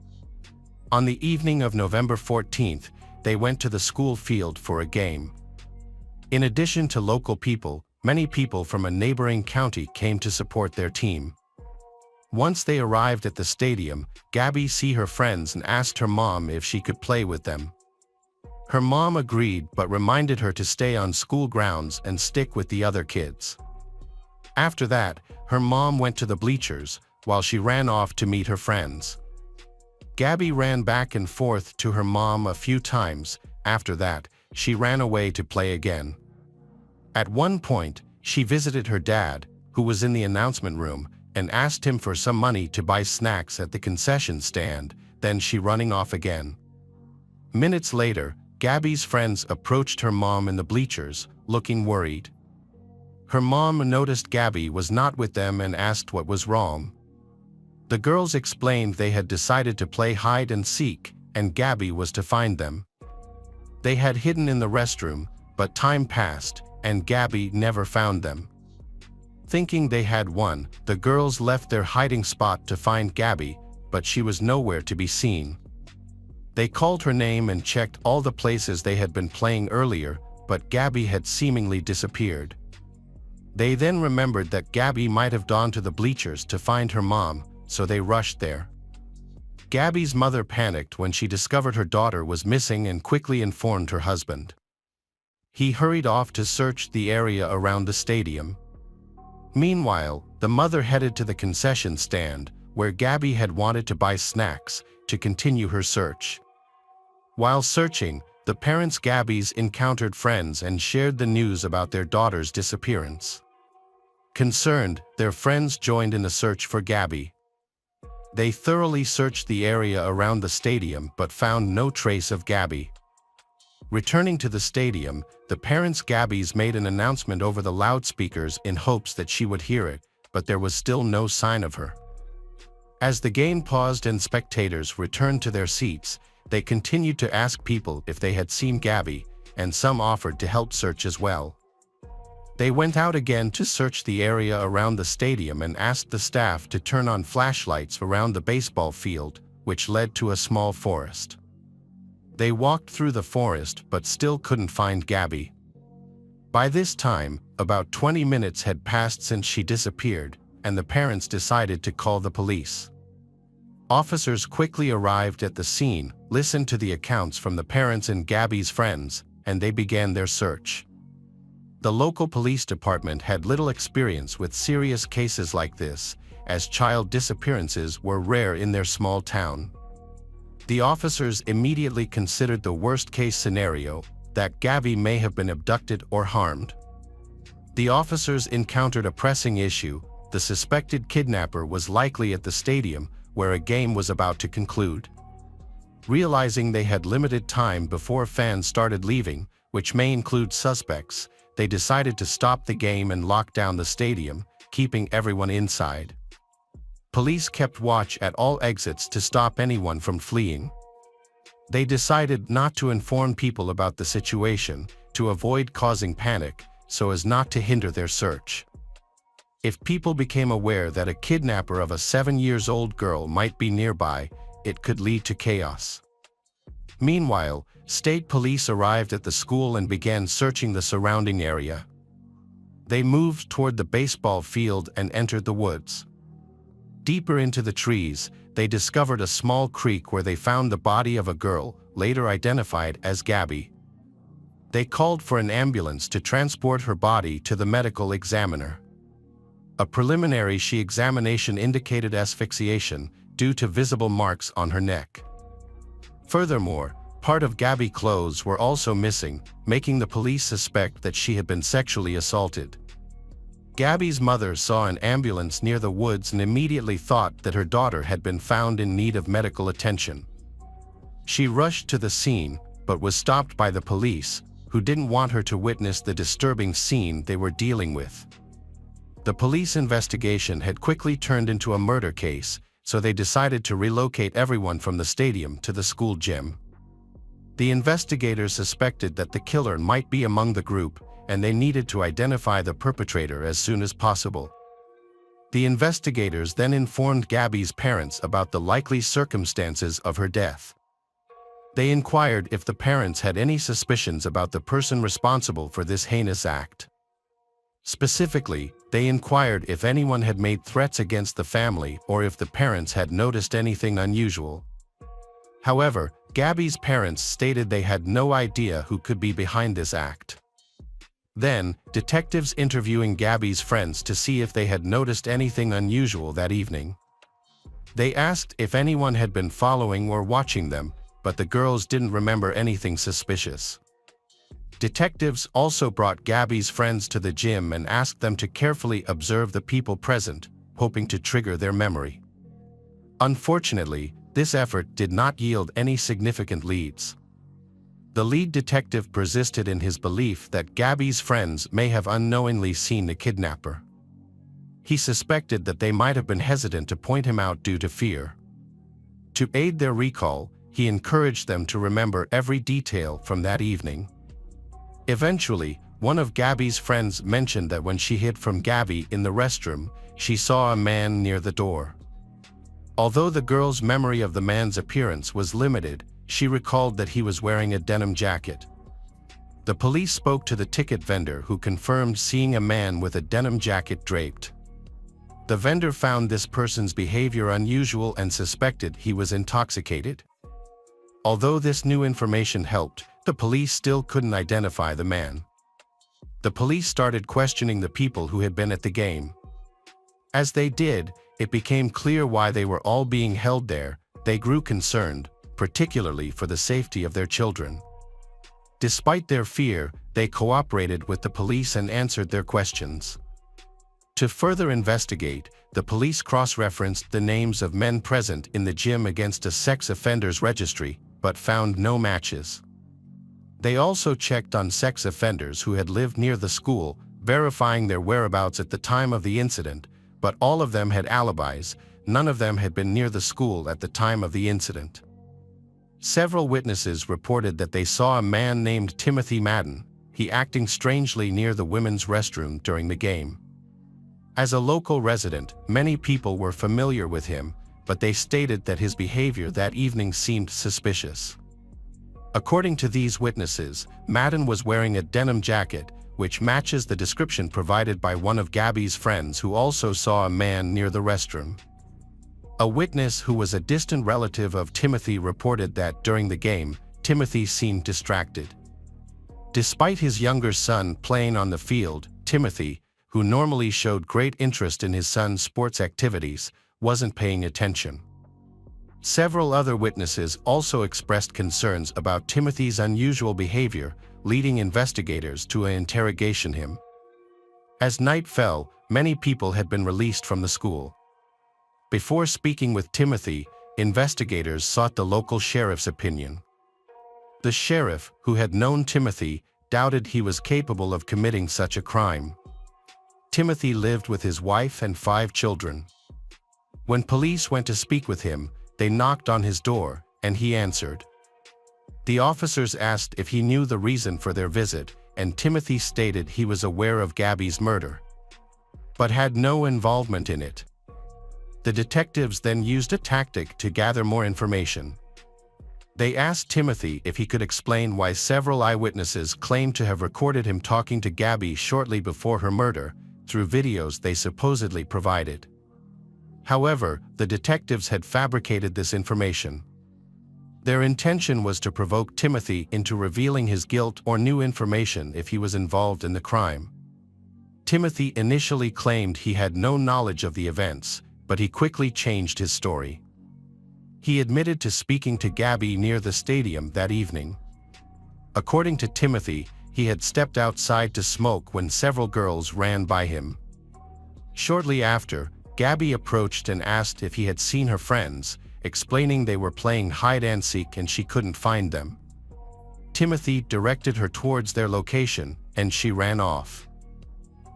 On the evening of November 14th, they went to the school field for a game. In addition to local people, many people from a neighboring county came to support their team. Once they arrived at the stadium, Gabby saw her friends and asked her mom if she could play with them. Her mom agreed but reminded her to stay on school grounds and stick with the other kids. After that, her mom went to the bleachers, while she ran off to meet her friends. Gabby ran back and forth to her mom a few times. After that, she ran away to play again. At one point, she visited her dad, who was in the announcement room, and asked him for some money to buy snacks at the concession stand, then she running off again. Minutes later, Gabby's friends approached her mom in the bleachers, looking worried. Her mom noticed Gabby was not with them and asked what was wrong. The girls explained they had decided to play hide and seek, and Gabby was to find them. They had hidden in the restroom, but time passed, and Gabby never found them. Thinking they had won, the girls left their hiding spot to find Gabby, but she was nowhere to be seen. They called her name and checked all the places they had been playing earlier, but Gabby had seemingly disappeared. They then remembered that Gabby might have gone to the bleachers to find her mom, so they rushed there. Gabby's mother panicked when she discovered her daughter was missing and quickly informed her husband. He hurried off to search the area around the stadium. Meanwhile, the mother headed to the concession stand, where Gabby had wanted to buy snacks, to continue her search. While searching, the parents Gabby's encountered friends and shared the news about their daughter's disappearance. Concerned, their friends joined in the search for Gabby. They thoroughly searched the area around the stadium but found no trace of Gabby. Returning to the stadium, the parents Gabby's made an announcement over the loudspeakers in hopes that she would hear it, but there was still no sign of her. As the game paused and spectators returned to their seats, they continued to ask people if they had seen Gabby, and some offered to help search as well. They went out again to search the area around the stadium and asked the staff to turn on flashlights around the baseball field, which led to a small forest. They walked through the forest but still couldn't find Gabby. By this time, about 20 minutes had passed since she disappeared, and the parents decided to call the police. Officers quickly arrived at the scene, listened to the accounts from the parents and Gabby's friends, and they began their search. The local police department had little experience with serious cases like this, as child disappearances were rare in their small town. The officers immediately considered the worst-case scenario, that Gabby may have been abducted or harmed. The officers encountered a pressing issue. The suspected kidnapper was likely at the stadium, where a game was about to conclude. Realizing they had limited time before fans started leaving, which may include suspects, they decided to stop the game and lock down the stadium, keeping everyone inside. Police kept watch at all exits to stop anyone from fleeing. They decided not to inform people about the situation, to avoid causing panic, so as not to hinder their search. If people became aware that a kidnapper of a 7-year-old girl might be nearby, it could lead to chaos. Meanwhile, state police arrived at the school and began searching the surrounding area. They moved toward the baseball field and entered the woods. Deeper into the trees, they discovered a small creek where they found the body of a girl, later identified as Gabby. They called for an ambulance to transport her body to the medical examiner. A preliminary examination indicated asphyxiation due to visible marks on her neck. Furthermore, part of Gabby's clothes were also missing, making the police suspect that she had been sexually assaulted. Gabby's mother saw an ambulance near the woods and immediately thought that her daughter had been found in need of medical attention. She rushed to the scene, but was stopped by the police, who didn't want her to witness the disturbing scene they were dealing with. The police investigation had quickly turned into a murder case, so they decided to relocate everyone from the stadium to the school gym. The investigators suspected that the killer might be among the group, and they needed to identify the perpetrator as soon as possible. The investigators then informed Gabby's parents about the likely circumstances of her death. They inquired if the parents had any suspicions about the person responsible for this heinous act. Specifically, they inquired if anyone had made threats against the family or if the parents had noticed anything unusual. However, Gabby's parents stated they had no idea who could be behind this act. Then, detectives interviewing Gabby's friends to see if they had noticed anything unusual that evening. They asked if anyone had been following or watching them, but the girls didn't remember anything suspicious. Detectives also brought Gabby's friends to the gym and asked them to carefully observe the people present, hoping to trigger their memory. Unfortunately, this effort did not yield any significant leads. The lead detective persisted in his belief that Gabby's friends may have unknowingly seen the kidnapper. He suspected that they might have been hesitant to point him out due to fear. To aid their recall, he encouraged them to remember every detail from that evening. Eventually, one of Gabby's friends mentioned that when she hid from Gabby in the restroom, she saw a man near the door. Although the girl's memory of the man's appearance was limited, she recalled that he was wearing a denim jacket. The police spoke to the ticket vendor, who confirmed seeing a man with a denim jacket draped. The vendor found this person's behavior unusual and suspected he was intoxicated. Although this new information helped, the police still couldn't identify the man. The police started questioning the people who had been at the game. As they did, it became clear why they were all being held there. They grew concerned, particularly for the safety of their children. Despite their fear, they cooperated with the police and answered their questions. To further investigate, the police cross-referenced the names of men present in the gym against a sex offenders registry, but found no matches. They also checked on sex offenders who had lived near the school, verifying their whereabouts at the time of the incident, but all of them had alibis. None of them had been near the school at the time of the incident. Several witnesses reported that they saw a man named Timothy Madden, he acting strangely near the women's restroom during the game. As a local resident, many people were familiar with him, but they stated that his behavior that evening seemed suspicious. According to these witnesses, Madden was wearing a denim jacket, which matches the description provided by one of Gabby's friends who also saw a man near the restroom. A witness who was a distant relative of Timothy reported that during the game, Timothy seemed distracted. Despite his younger son playing on the field, Timothy, who normally showed great interest in his son's sports activities, wasn't paying attention. Several other witnesses also expressed concerns about Timothy's unusual behavior, leading investigators to interrogate him. As night fell, many people had been released from the school. Before speaking with Timothy, investigators sought the local sheriff's opinion. The sheriff, who had known Timothy, doubted he was capable of committing such a crime. Timothy lived with his wife and 5 children. When police went to speak with him, they knocked on his door, and he answered. The officers asked if he knew the reason for their visit, and Timothy stated he was aware of Gabby's murder, but had no involvement in it. The detectives then used a tactic to gather more information. They asked Timothy if he could explain why several eyewitnesses claimed to have recorded him talking to Gabby shortly before her murder, through videos they supposedly provided. However, the detectives had fabricated this information. Their intention was to provoke Timothy into revealing his guilt or new information if he was involved in the crime. Timothy initially claimed he had no knowledge of the events, but he quickly changed his story. He admitted to speaking to Gabby near the stadium that evening. According to Timothy, he had stepped outside to smoke when several girls ran by him. Shortly after, Gabby approached and asked if he had seen her friends, explaining they were playing hide-and-seek and she couldn't find them. Timothy directed her towards their location, and she ran off.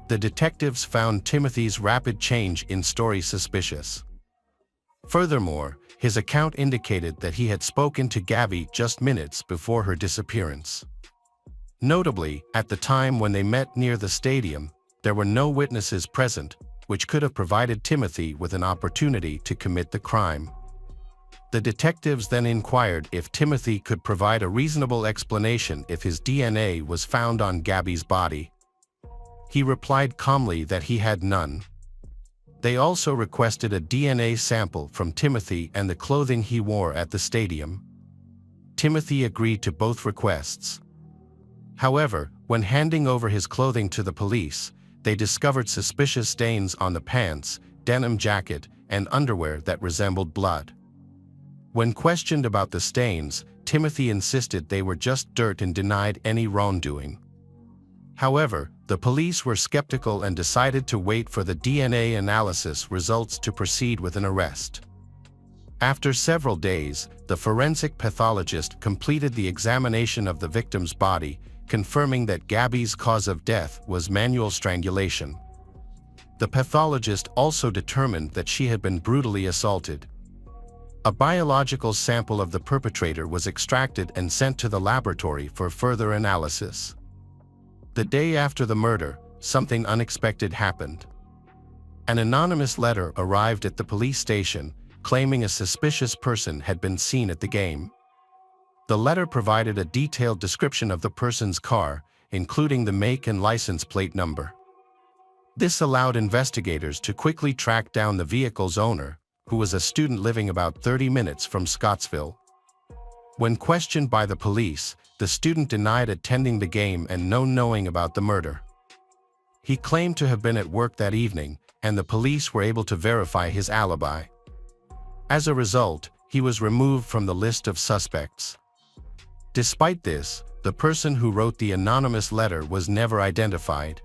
The detectives found Timothy's rapid change in story suspicious. Furthermore, his account indicated that he had spoken to Gabby just minutes before her disappearance. Notably, at the time when they met near the stadium, there were no witnesses present, which could have provided Timothy with an opportunity to commit the crime. The detectives then inquired if Timothy could provide a reasonable explanation if his DNA was found on Gabby's body. He replied calmly that he had none. They also requested a DNA sample from Timothy and the clothing he wore at the stadium. Timothy agreed to both requests. However, when handing over his clothing to the police, they discovered suspicious stains on the pants, denim jacket, and underwear that resembled blood. When questioned about the stains, Timothy insisted they were just dirt and denied any wrongdoing. However, the police were skeptical and decided to wait for the DNA analysis results to proceed with an arrest. After several days, the forensic pathologist completed the examination of the victim's body, confirming that Gabby's cause of death was manual strangulation. The pathologist also determined that she had been brutally assaulted. A biological sample of the perpetrator was extracted and sent to the laboratory for further analysis. The day after the murder, something unexpected happened. An anonymous letter arrived at the police station, claiming a suspicious person had been seen at the game. The letter provided a detailed description of the person's car, including the make and license plate number. This allowed investigators to quickly track down the vehicle's owner, who was a student living about 30 minutes from Scottsville. When questioned by the police, the student denied attending the game and knowing about the murder. He claimed to have been at work that evening, and the police were able to verify his alibi. As a result, he was removed from the list of suspects. Despite this, the person who wrote the anonymous letter was never identified.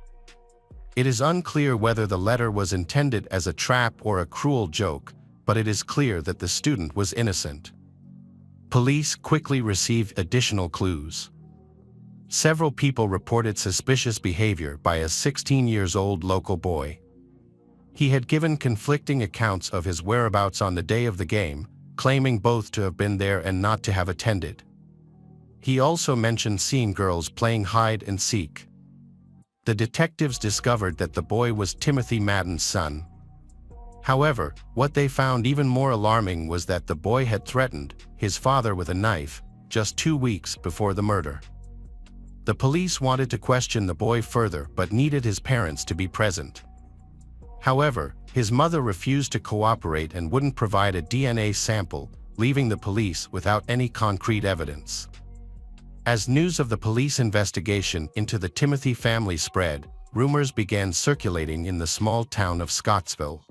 It is unclear whether the letter was intended as a trap or a cruel joke, but it is clear that the student was innocent. Police quickly received additional clues. Several people reported suspicious behavior by a 16-year-old local boy. He had given conflicting accounts of his whereabouts on the day of the game, claiming both to have been there and not to have attended. He also mentioned seeing girls playing hide and seek. The detectives discovered that the boy was Timothy Madden's son. However, what they found even more alarming was that the boy had threatened his father with a knife just 2 weeks before the murder. The police wanted to question the boy further but needed his parents to be present. However, his mother refused to cooperate and wouldn't provide a DNA sample, leaving the police without any concrete evidence. As news of the police investigation into the Timothy family spread, rumors began circulating in the small town of Scottsville.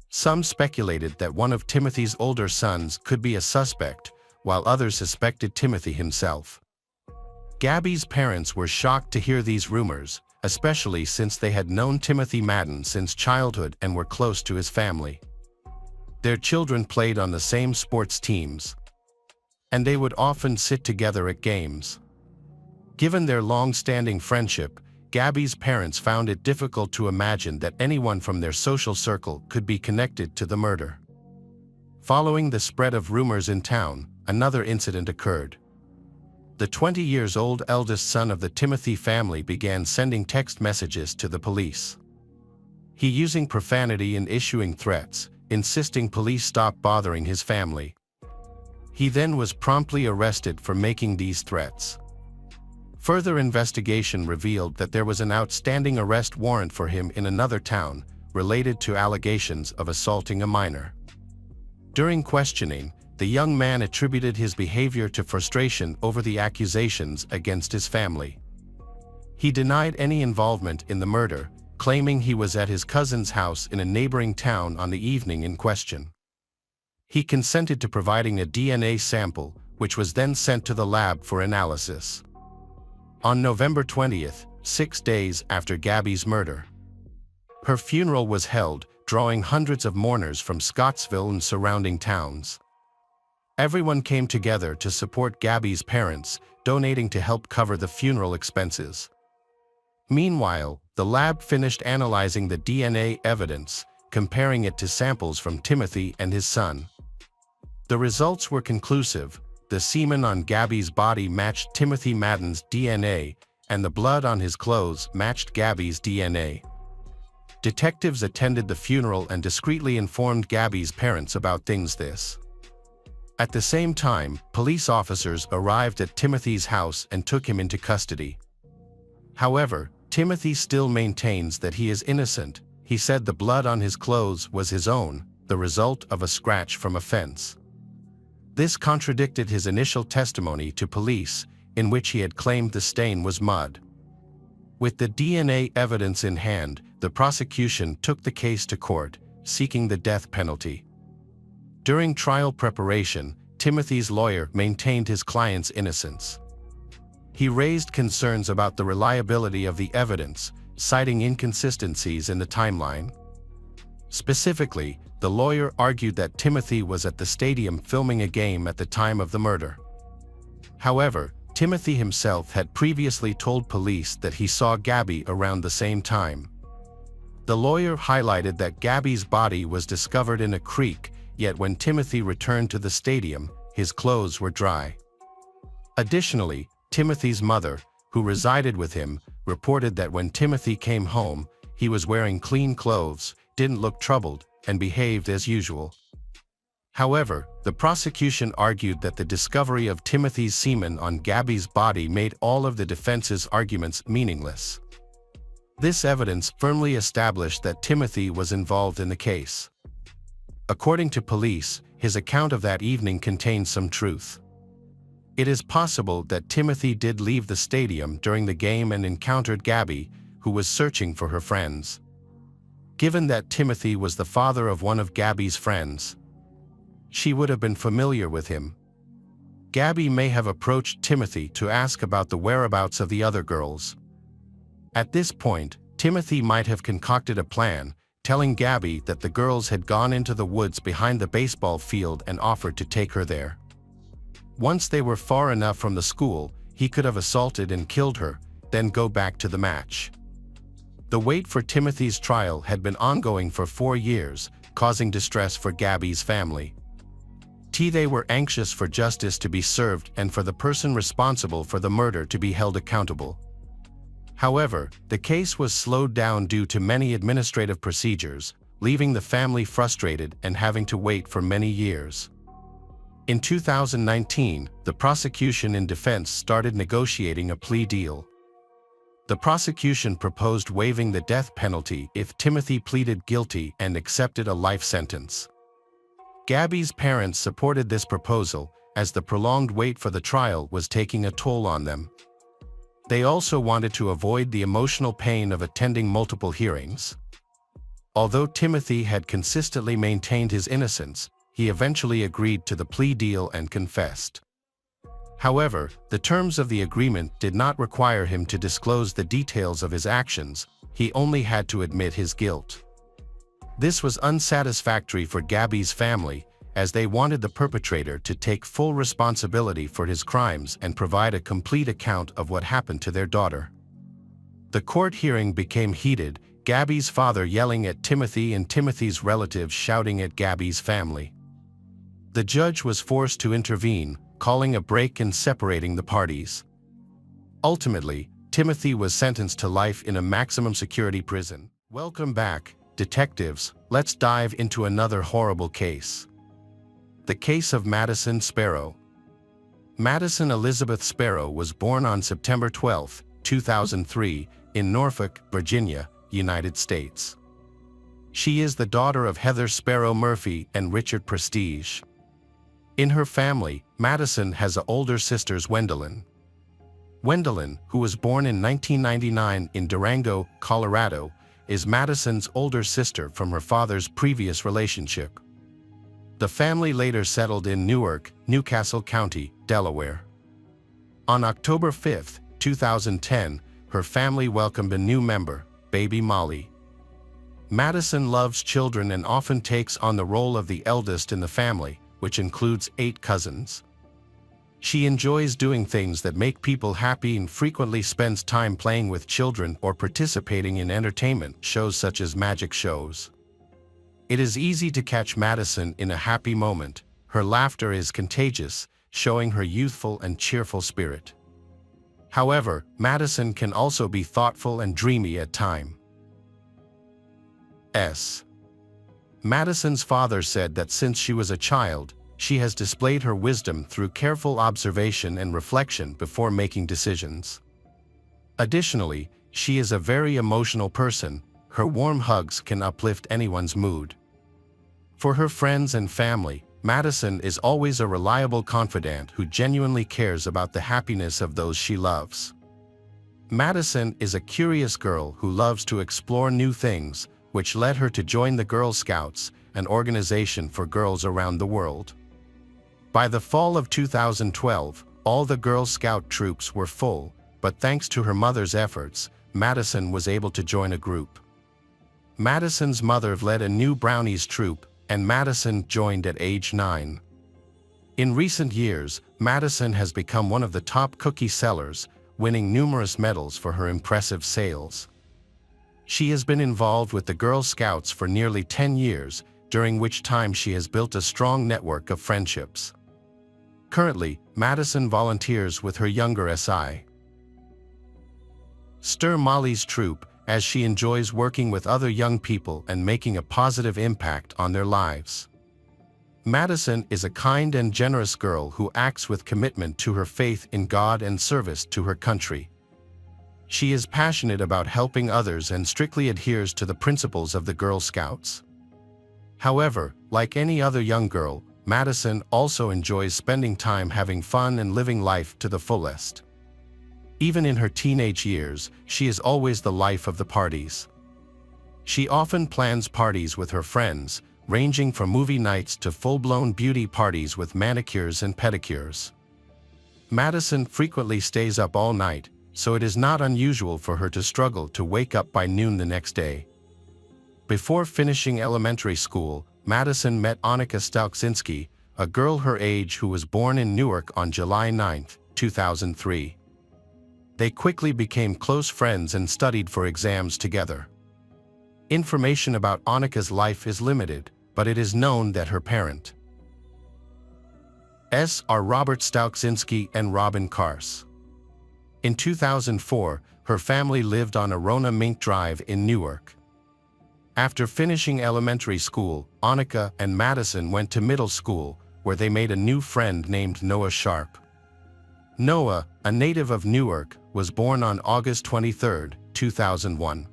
Some speculated that one of Timothy's older sons could be a suspect, while others suspected Timothy himself. Gabby's parents were shocked to hear these rumors, especially since they had known Timothy Madden since childhood and were close to his family. Their children played on the same sports teams, and they would often sit together at games. Given their long-standing friendship, Gabby's parents found it difficult to imagine that anyone from their social circle could be connected to the murder. Following the spread of rumors in town, another incident occurred. The 20-year-old eldest son of the Timothy family began sending text messages to the police. He using profanity and issuing threats, insisting police stop bothering his family. He then was promptly arrested for making these threats. Further investigation revealed that there was an outstanding arrest warrant for him in another town, related to allegations of assaulting a minor. During questioning, the young man attributed his behavior to frustration over the accusations against his family. He denied any involvement in the murder, claiming he was at his cousin's house in a neighboring town on the evening in question. He consented to providing a DNA sample, which was then sent to the lab for analysis. On November 20th, 6 days after Gabby's murder, her funeral was held, drawing hundreds of mourners from Scottsville and surrounding towns. Everyone came together to support Gabby's parents, donating to help cover the funeral expenses. Meanwhile, the lab finished analyzing the DNA evidence, comparing it to samples from Timothy and his son. The results were conclusive. The semen on Gabby's body matched Timothy Madden's DNA, and the blood on his clothes matched Gabby's DNA. Detectives attended the funeral and discreetly informed Gabby's parents about things this. At the same time, police officers arrived at Timothy's house and took him into custody. However, Timothy still maintains that he is innocent. He said the blood on his clothes was his own, the result of a scratch from a fence. This contradicted his initial testimony to police, in which he had claimed the stain was mud. With the DNA evidence in hand, the prosecution took the case to court, seeking the death penalty. During trial preparation, Timothy's lawyer maintained his client's innocence. He raised concerns about the reliability of the evidence, citing inconsistencies in the timeline. Specifically, the lawyer argued that Timothy was at the stadium filming a game at the time of the murder. However, Timothy himself had previously told police that he saw Gabby around the same time. The lawyer highlighted that Gabby's body was discovered in a creek, yet when Timothy returned to the stadium, his clothes were dry. Additionally, Timothy's mother, who resided with him, reported that when Timothy came home, he was wearing clean clothes, didn't look troubled, and behaved as usual. However, the prosecution argued that the discovery of Timothy's semen on Gabby's body made all of the defense's arguments meaningless. This evidence firmly established that Timothy was involved in the case. According to police, his account of that evening contained some truth. It is possible that Timothy did leave the stadium during the game and encountered Gabby, who was searching for her friends. Given that Timothy was the father of one of Gabby's friends, she would have been familiar with him. Gabby may have approached Timothy to ask about the whereabouts of the other girls. At this point, Timothy might have concocted a plan, telling Gabby that the girls had gone into the woods behind the baseball field and offered to take her there. Once they were far enough from the school, he could have assaulted and killed her, then go back to the match. The wait for Timothy's trial had been ongoing for 4 years, causing distress for Gabby's family. They were anxious for justice to be served and for the person responsible for the murder to be held accountable. However, the case was slowed down due to many administrative procedures, leaving the family frustrated and having to wait for many years. In 2019, the prosecution and defense started negotiating a plea deal. The prosecution proposed waiving the death penalty if Timothy pleaded guilty and accepted a life sentence. Gabby's parents supported this proposal, as the prolonged wait for the trial was taking a toll on them. They also wanted to avoid the emotional pain of attending multiple hearings. Although Timothy had consistently maintained his innocence, he eventually agreed to the plea deal and confessed. However, the terms of the agreement did not require him to disclose the details of his actions. He only had to admit his guilt. This was unsatisfactory for Gabby's family, as they wanted the perpetrator to take full responsibility for his crimes and provide a complete account of what happened to their daughter. The court hearing became heated, Gabby's father yelling at Timothy and Timothy's relatives shouting at Gabby's family. The judge was forced to intervene, calling a break and separating the parties. Ultimately, Timothy was sentenced to life in a maximum security prison. Welcome back, detectives. Let's dive into another horrible case. The case of Madison Sparrow. Madison Elizabeth Sparrow was born on September 12, 2003, in Norfolk, Virginia, United States. She is the daughter of Heather Sparrow Murphy and Richard Prestige. In her family, Madison has older sisters Gwendolyn. Gwendolyn, who was born in 1999 in Durango, Colorado, is Madison's older sister from her father's previous relationship. The family later settled in Newark, Newcastle County, Delaware. On October 5, 2010, her family welcomed a new member, baby Molly. Madison loves children and often takes on the role of the eldest in the family, which includes 8 cousins. She enjoys doing things that make people happy and frequently spends time playing with children or participating in entertainment shows such as magic shows. It is easy to catch Madison in a happy moment. Her laughter is contagious, showing her youthful and cheerful spirit. However, Madison can also be thoughtful and dreamy at times. Madison's father said that since she was a child, She has displayed her wisdom through careful observation and reflection before making decisions. Additionally, she is a very emotional person. Her warm hugs can uplift anyone's mood. For her friends and family, Madison is always a reliable confidant who genuinely cares about the happiness of those she loves. Madison is a curious girl who loves to explore new things, which led her to join the Girl Scouts, an organization for girls around the world. By the fall of 2012, all the Girl Scout troops were full, but thanks to her mother's efforts, Madison was able to join a group. Madison's mother led a new Brownies troop, and Madison joined at age 9. In recent years, Madison has become one of the top cookie sellers, winning numerous medals for her impressive sales. She has been involved with the Girl Scouts for nearly 10 years, during which time she has built a strong network of friendships. Currently, Madison volunteers with her younger SI. Stir Molly's troop, as she enjoys working with other young people and making a positive impact on their lives. Madison is a kind and generous girl who acts with commitment to her faith in God and service to her country. She is passionate about helping others and strictly adheres to the principles of the Girl Scouts. However, like any other young girl, Madison also enjoys spending time having fun and living life to the fullest. Even in her teenage years, she is always the life of the parties. She often plans parties with her friends, ranging from movie nights to full-blown beauty parties with manicures and pedicures. Madison frequently stays up all night, so it is not unusual for her to struggle to wake up by noon the next day. Before finishing elementary school, Madison met Annika Stalczynski, a girl her age who was born in Newark on July 9, 2003. They quickly became close friends and studied for exams together. Information about Annika's life is limited, but it is known that her parents are Robert Stalczynski and Robin Kars. In 2004, her family lived on Arona Mink Drive in Newark. After finishing elementary school, Annika and Madison went to middle school, where they made a new friend named Noah Sharp. Noah, a native of Newark, was born on August 23, 2001.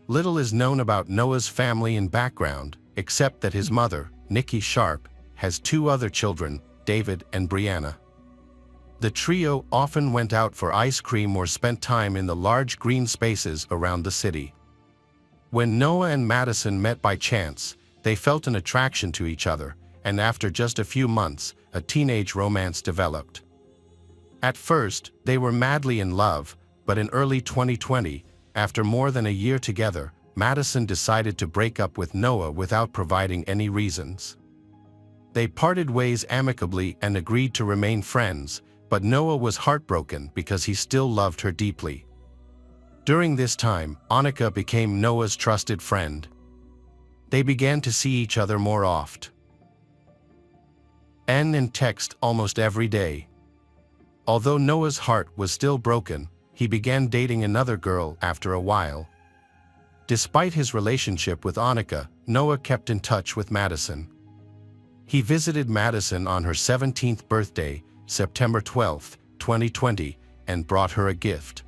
Little is known about Noah's family and background, except that his mother, Nikki Sharp, has 2 other children, David and Brianna. The trio often went out for ice cream or spent time in the large green spaces around the city. When Noah and Madison met by chance, they felt an attraction to each other, and after just a few months, a teenage romance developed. At first, they were madly in love, but in early 2020, after more than a year together, Madison decided to break up with Noah without providing any reasons. They parted ways amicably and agreed to remain friends, but Noah was heartbroken because he still loved her deeply. During this time, Annika became Noah's trusted friend. They began to see each other more often and text almost every day. Although Noah's heart was still broken, he began dating another girl after a while. Despite his relationship with Annika, Noah kept in touch with Madison. He visited Madison on her 17th birthday, September 12, 2020, and brought her a gift.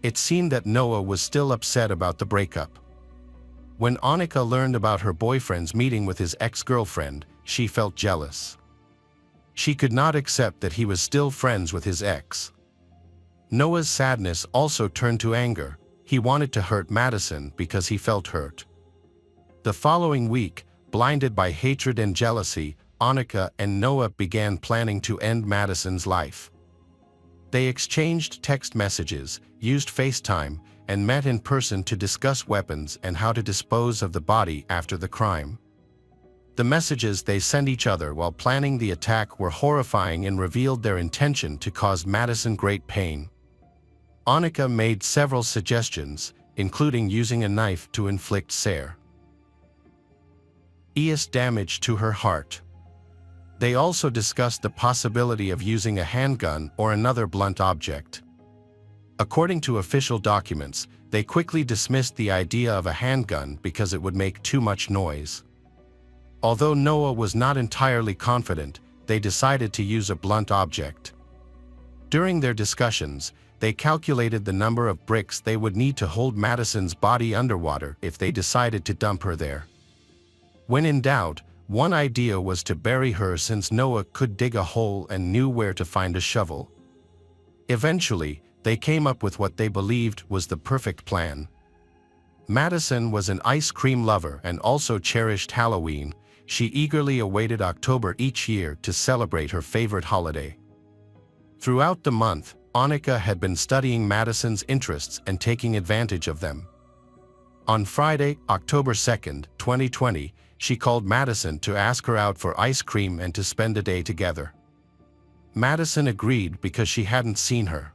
It seemed that Noah was still upset about the breakup. When Annika learned about her boyfriend's meeting with his ex-girlfriend, she felt jealous. She could not accept that he was still friends with his ex. Noah's sadness also turned to anger. He wanted to hurt Madison because he felt hurt. The following week, blinded by hatred and jealousy, Annika and Noah began planning to end Madison's life. They exchanged text messages, used FaceTime, and met in person to discuss weapons and how to dispose of the body after the crime. The messages they sent each other while planning the attack were horrifying and revealed their intention to cause Madison great pain. Annika made several suggestions, including using a knife to inflict severe damage to her heart. They also discussed the possibility of using a handgun or another blunt object. According to official documents, they quickly dismissed the idea of a handgun because it would make too much noise. Although Noah was not entirely confident, they decided to use a blunt object. During their discussions, they calculated the number of bricks they would need to hold Madison's body underwater if they decided to dump her there. When in doubt, one idea was to bury her since Noah could dig a hole and knew where to find a shovel. Eventually, they came up with what they believed was the perfect plan. Madison was an ice cream lover and also cherished Halloween. She eagerly awaited October each year to celebrate her favorite holiday. Throughout the month, Annika had been studying Madison's interests and taking advantage of them. On Friday, October 2nd, 2020, she called Madison to ask her out for ice cream and to spend a day together. Madison agreed because she hadn't seen her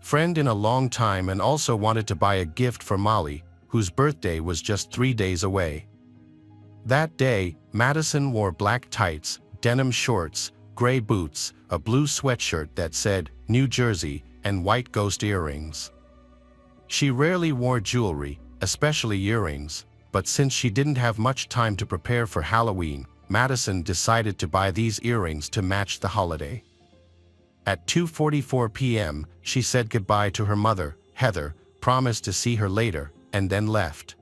friend in a long time and also wanted to buy a gift for Molly, whose birthday was just 3 days away. That day, Madison wore black tights, denim shorts, gray boots, a blue sweatshirt that said New Jersey, and white ghost earrings. She rarely wore jewelry, especially earrings, but since she didn't have much time to prepare for Halloween, Madison decided to buy these earrings to match the holiday. At 2:44 p.m., she said goodbye to her mother, Heather, promised to see her later, and then left.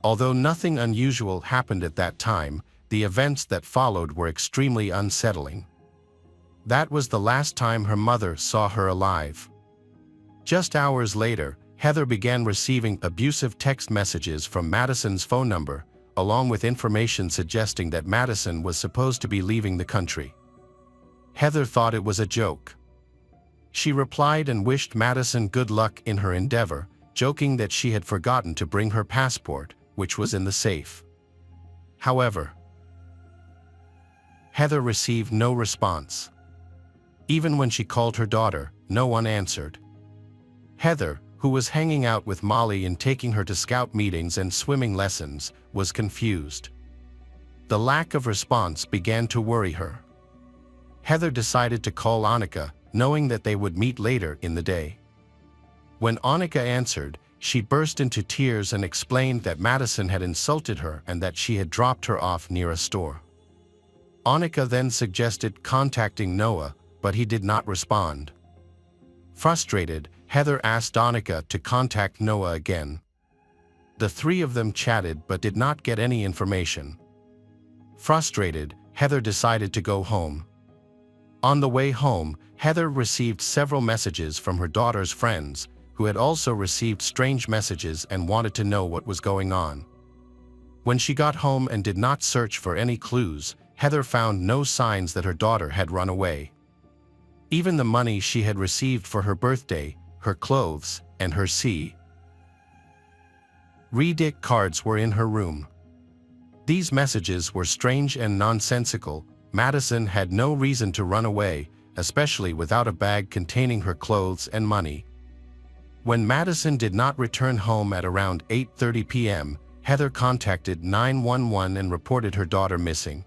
Although nothing unusual happened at that time, the events that followed were extremely unsettling. That was the last time her mother saw her alive. Just hours later, Heather began receiving abusive text messages from Madison's phone number, along with information suggesting that Madison was supposed to be leaving the country. Heather thought it was a joke. She replied and wished Madison good luck in her endeavor, joking that she had forgotten to bring her passport, which was in the safe. However, Heather received no response. Even when she called her daughter, no one answered. Heather, who was hanging out with Molly and taking her to scout meetings and swimming lessons, was confused. The lack of response began to worry her. Heather decided to call Annika, knowing that they would meet later in the day. When Annika answered, she burst into tears and explained that Madison had insulted her and that she had dropped her off near a store. Annika then suggested contacting Noah, but he did not respond. Frustrated, Heather asked Annika to contact Noah again. The three of them chatted but did not get any information. Frustrated, Heather decided to go home. On the way home, Heather received several messages from her daughter's friends, who had also received strange messages and wanted to know what was going on. When she got home and did not search for any clues, Heather found no signs that her daughter had run away. Even the money she had received for her birthday, her clothes, and her Redick cards were in her room. These messages were strange and nonsensical. Madison had no reason to run away, especially without a bag containing her clothes and money. When Madison did not return home at around 8:30 p.m., Heather contacted 911 and reported her daughter missing.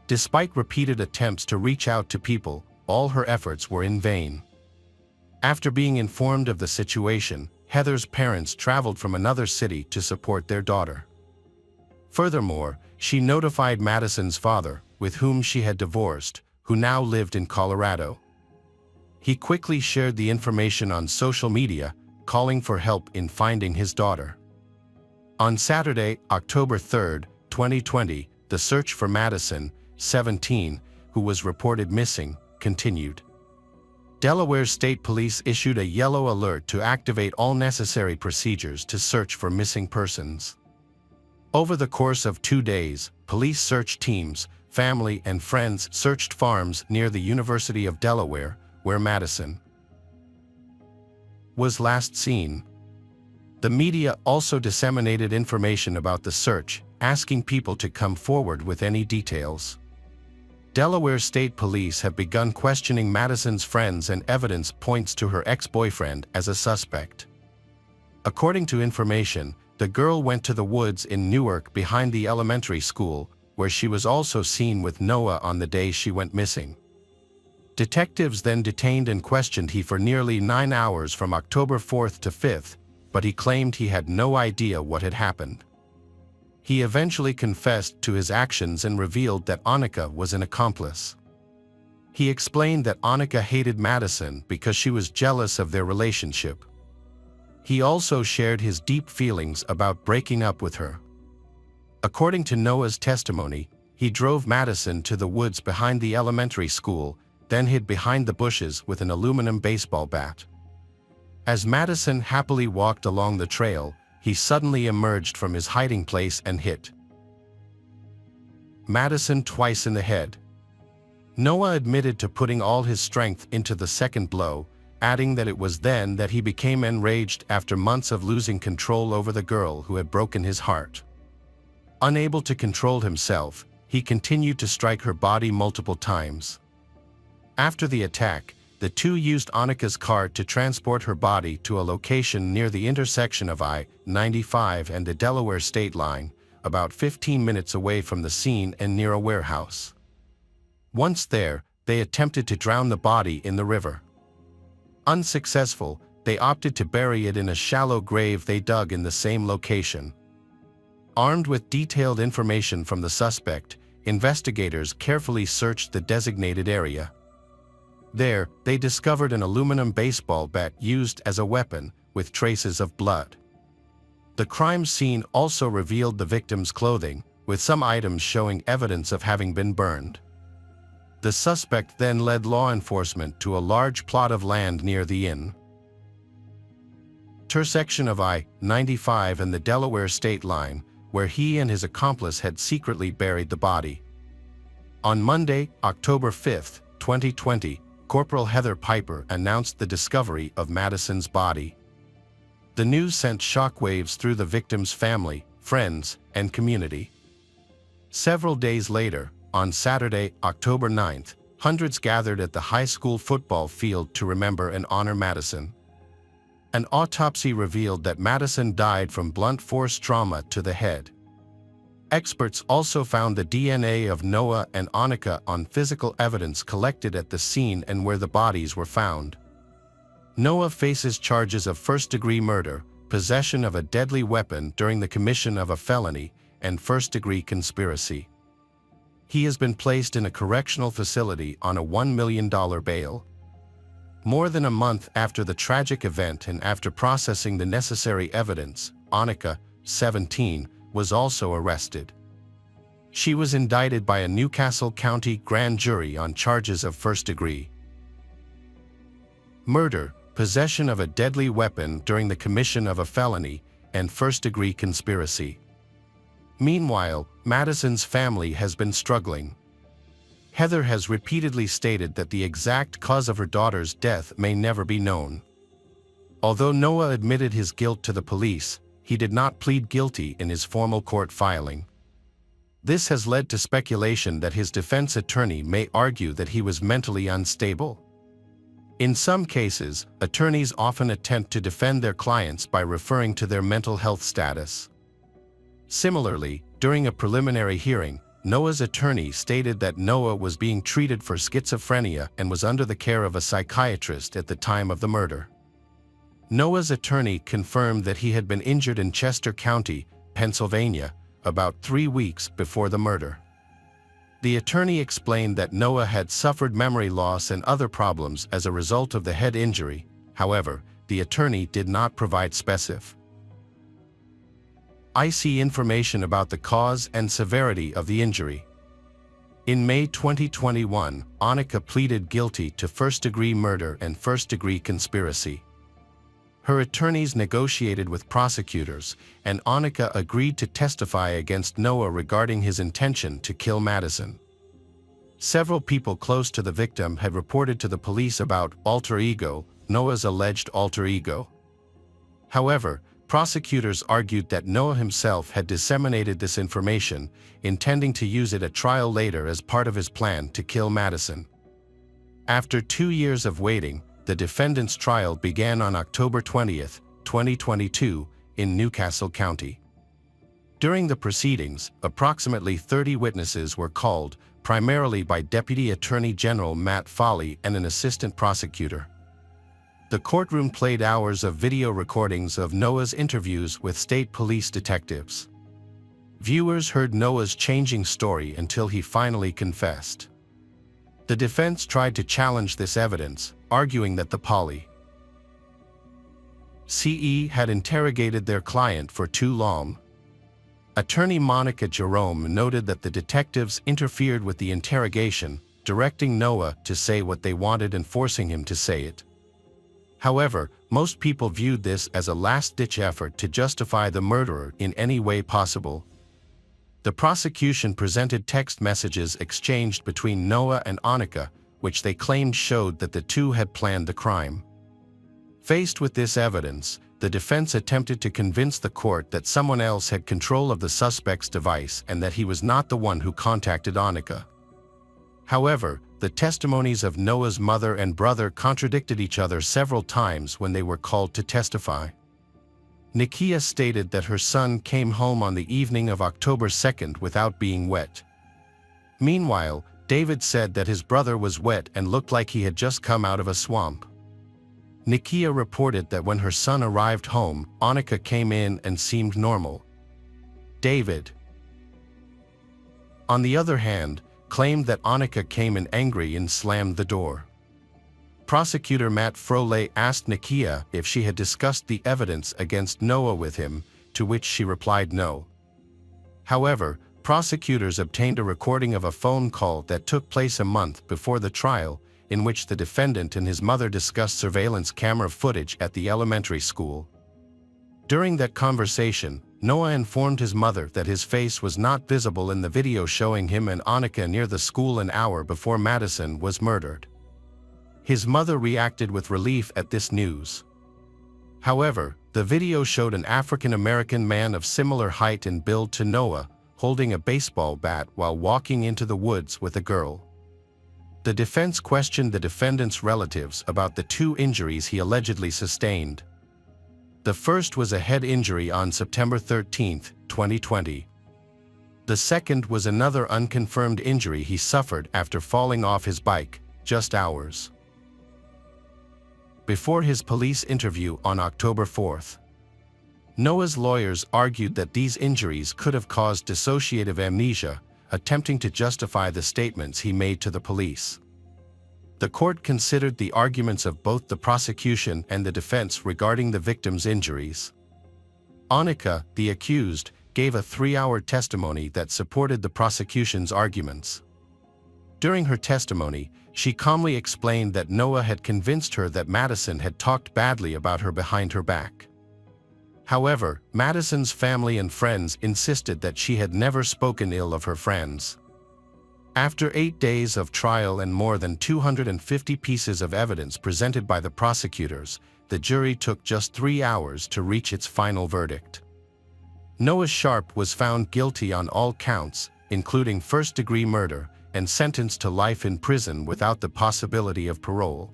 Despite repeated attempts to reach out to people, all her efforts were in vain. After being informed of the situation, Heather's parents traveled from another city to support their daughter. Furthermore, she notified Madison's father, with whom she had divorced, who now lived in Colorado. He quickly shared the information on social media, calling for help in finding his daughter. On Saturday, October 3, 2020, the search for Madison, 17, who was reported missing, continued. Delaware State Police issued a yellow alert to activate all necessary procedures to search for missing persons. Over the course of 2 days, police search teams, family and friends searched farms near the University of Delaware, where Madison was last seen. The media also disseminated information about the search, asking people to come forward with any details. Delaware State Police have begun questioning Madison's friends, and evidence points to her ex-boyfriend as a suspect. According to information, the girl went to the woods in Newark behind the elementary school, where she was also seen with Noah on the day she went missing. Detectives then detained and questioned him for nearly 9 hours from October 4th to 5th, but he claimed he had no idea what had happened. He eventually confessed to his actions and revealed that Annika was an accomplice. He explained that Annika hated Madison because she was jealous of their relationship. He also shared his deep feelings about breaking up with her. According to Noah's testimony, he drove Madison to the woods behind the elementary school, then hid behind the bushes with an aluminum baseball bat. As Madison happily walked along the trail, he suddenly emerged from his hiding place and hit Madison twice in the head. Noah admitted to putting all his strength into the second blow, adding that it was then that he became enraged after months of losing control over the girl who had broken his heart. Unable to control himself, he continued to strike her body multiple times. After the attack, the two used Annika's car to transport her body to a location near the intersection of I-95 and the Delaware state line, about 15 minutes away from the scene and near a warehouse. Once there, they attempted to drown the body in the river. Unsuccessful, they opted to bury it in a shallow grave they dug in the same location. Armed with detailed information from the suspect, investigators carefully searched the designated area. There, they discovered an aluminum baseball bat used as a weapon, with traces of blood. The crime scene also revealed the victim's clothing, with some items showing evidence of having been burned. The suspect then led law enforcement to a large plot of land near the intersection of I-95 and the Delaware state line, where he and his accomplice had secretly buried the body. On Monday, October 5, 2020, Corporal Heather Piper announced the discovery of Madison's body. The news sent shockwaves through the victim's family, friends, and community. Several days later, on Saturday, October 9th, hundreds gathered at the high school football field to remember and honor Madison. An autopsy revealed that Madison died from blunt force trauma to the head. Experts also found the DNA of Noah and Annika on physical evidence collected at the scene and where the bodies were found. Noah faces charges of first-degree murder, possession of a deadly weapon during the commission of a felony, and first-degree conspiracy. He has been placed in a correctional facility on a $1 million bail. More than a month after the tragic event and after processing the necessary evidence, Annika, 17, was also arrested. She was indicted by a Newcastle County grand jury on charges of first-degree murder, possession of a deadly weapon during the commission of a felony, and first-degree conspiracy. Meanwhile, Madison's family has been struggling. Heather has repeatedly stated that the exact cause of her daughter's death may never be known. Although Noah admitted his guilt to the police, he did not plead guilty in his formal court filing. This has led to speculation that his defense attorney may argue that he was mentally unstable. In some cases, attorneys often attempt to defend their clients by referring to their mental health status. Similarly, during a preliminary hearing, Noah's attorney stated that Noah was being treated for schizophrenia and was under the care of a psychiatrist at the time of the murder. Noah's attorney confirmed that he had been injured in Chester County, Pennsylvania, about 3 weeks before the murder. The attorney explained that Noah had suffered memory loss and other problems as a result of the head injury. However, the attorney did not provide specific information about the cause and severity of the injury. In May 2021, Annika pleaded guilty to first-degree murder and first-degree conspiracy. Her attorneys negotiated with prosecutors, and Annika agreed to testify against Noah regarding his intention to kill Madison. Several people close to the victim had reported to the police about alter ego, Noah's alleged alter ego. However, prosecutors argued that Noah himself had disseminated this information, intending to use it at trial later as part of his plan to kill Madison. After 2 years of waiting, the defendant's trial began on October 20, 2022, in Newcastle County. During the proceedings, approximately 30 witnesses were called, primarily by Deputy Attorney General Matt Foley and an assistant prosecutor. The courtroom played hours of video recordings of Noah's interviews with state police detectives. Viewers heard Noah's changing story until he finally confessed. The defense tried to challenge this evidence, arguing that the police had interrogated their client for too long. Attorney Monica Jerome noted that the detectives interfered with the interrogation, directing Noah to say what they wanted and forcing him to say it. However, most people viewed this as a last-ditch effort to justify the murderer in any way possible. The prosecution presented text messages exchanged between Noah and Annika, which they claimed showed that the two had planned the crime. Faced with this evidence, the defense attempted to convince the court that someone else had control of the suspect's device and that he was not the one who contacted Annika. However, the testimonies of Noah's mother and brother contradicted each other several times when they were called to testify. Nikia stated that her son came home on the evening of October 2nd without being wet. Meanwhile, David said that his brother was wet and looked like he had just come out of a swamp. Nikia reported that when her son arrived home, Annika came in and seemed normal. David, on the other hand, claimed that Annika came in angry and slammed the door. Prosecutor Matt Froley asked Nikia if she had discussed the evidence against Noah with him, to which she replied no. However, prosecutors obtained a recording of a phone call that took place a month before the trial, in which the defendant and his mother discussed surveillance camera footage at the elementary school. During that conversation, Noah informed his mother that his face was not visible in the video showing him and Annika near the school an hour before Madison was murdered. His mother reacted with relief at this news. However, the video showed an African-American man of similar height and build to Noah, holding a baseball bat while walking into the woods with a girl. The defense questioned the defendant's relatives about the two injuries he allegedly sustained. The first was a head injury on September 13, 2020. The second was another unconfirmed injury he suffered after falling off his bike, just hours before his police interview on October 4th. Noah's lawyers argued that these injuries could have caused dissociative amnesia, attempting to justify the statements he made to the police. The court considered the arguments of both the prosecution and the defense regarding the victim's injuries. Annika, the accused, gave a 3-hour testimony that supported the prosecution's arguments. During her testimony, she calmly explained that Noah had convinced her that Madison had talked badly about her behind her back. However, Madison's family and friends insisted that she had never spoken ill of her friends. After 8 days of trial and more than 250 pieces of evidence presented by the prosecutors, the jury took just 3 hours to reach its final verdict. Noah Sharp was found guilty on all counts, including first-degree murder, and sentenced to life in prison without the possibility of parole.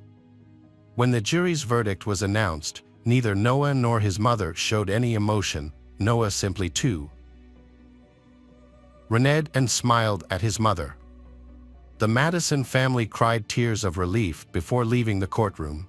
When the jury's verdict was announced, neither Noah nor his mother showed any emotion, Noah simply reneged and smiled at his mother. The Madison family cried tears of relief before leaving the courtroom.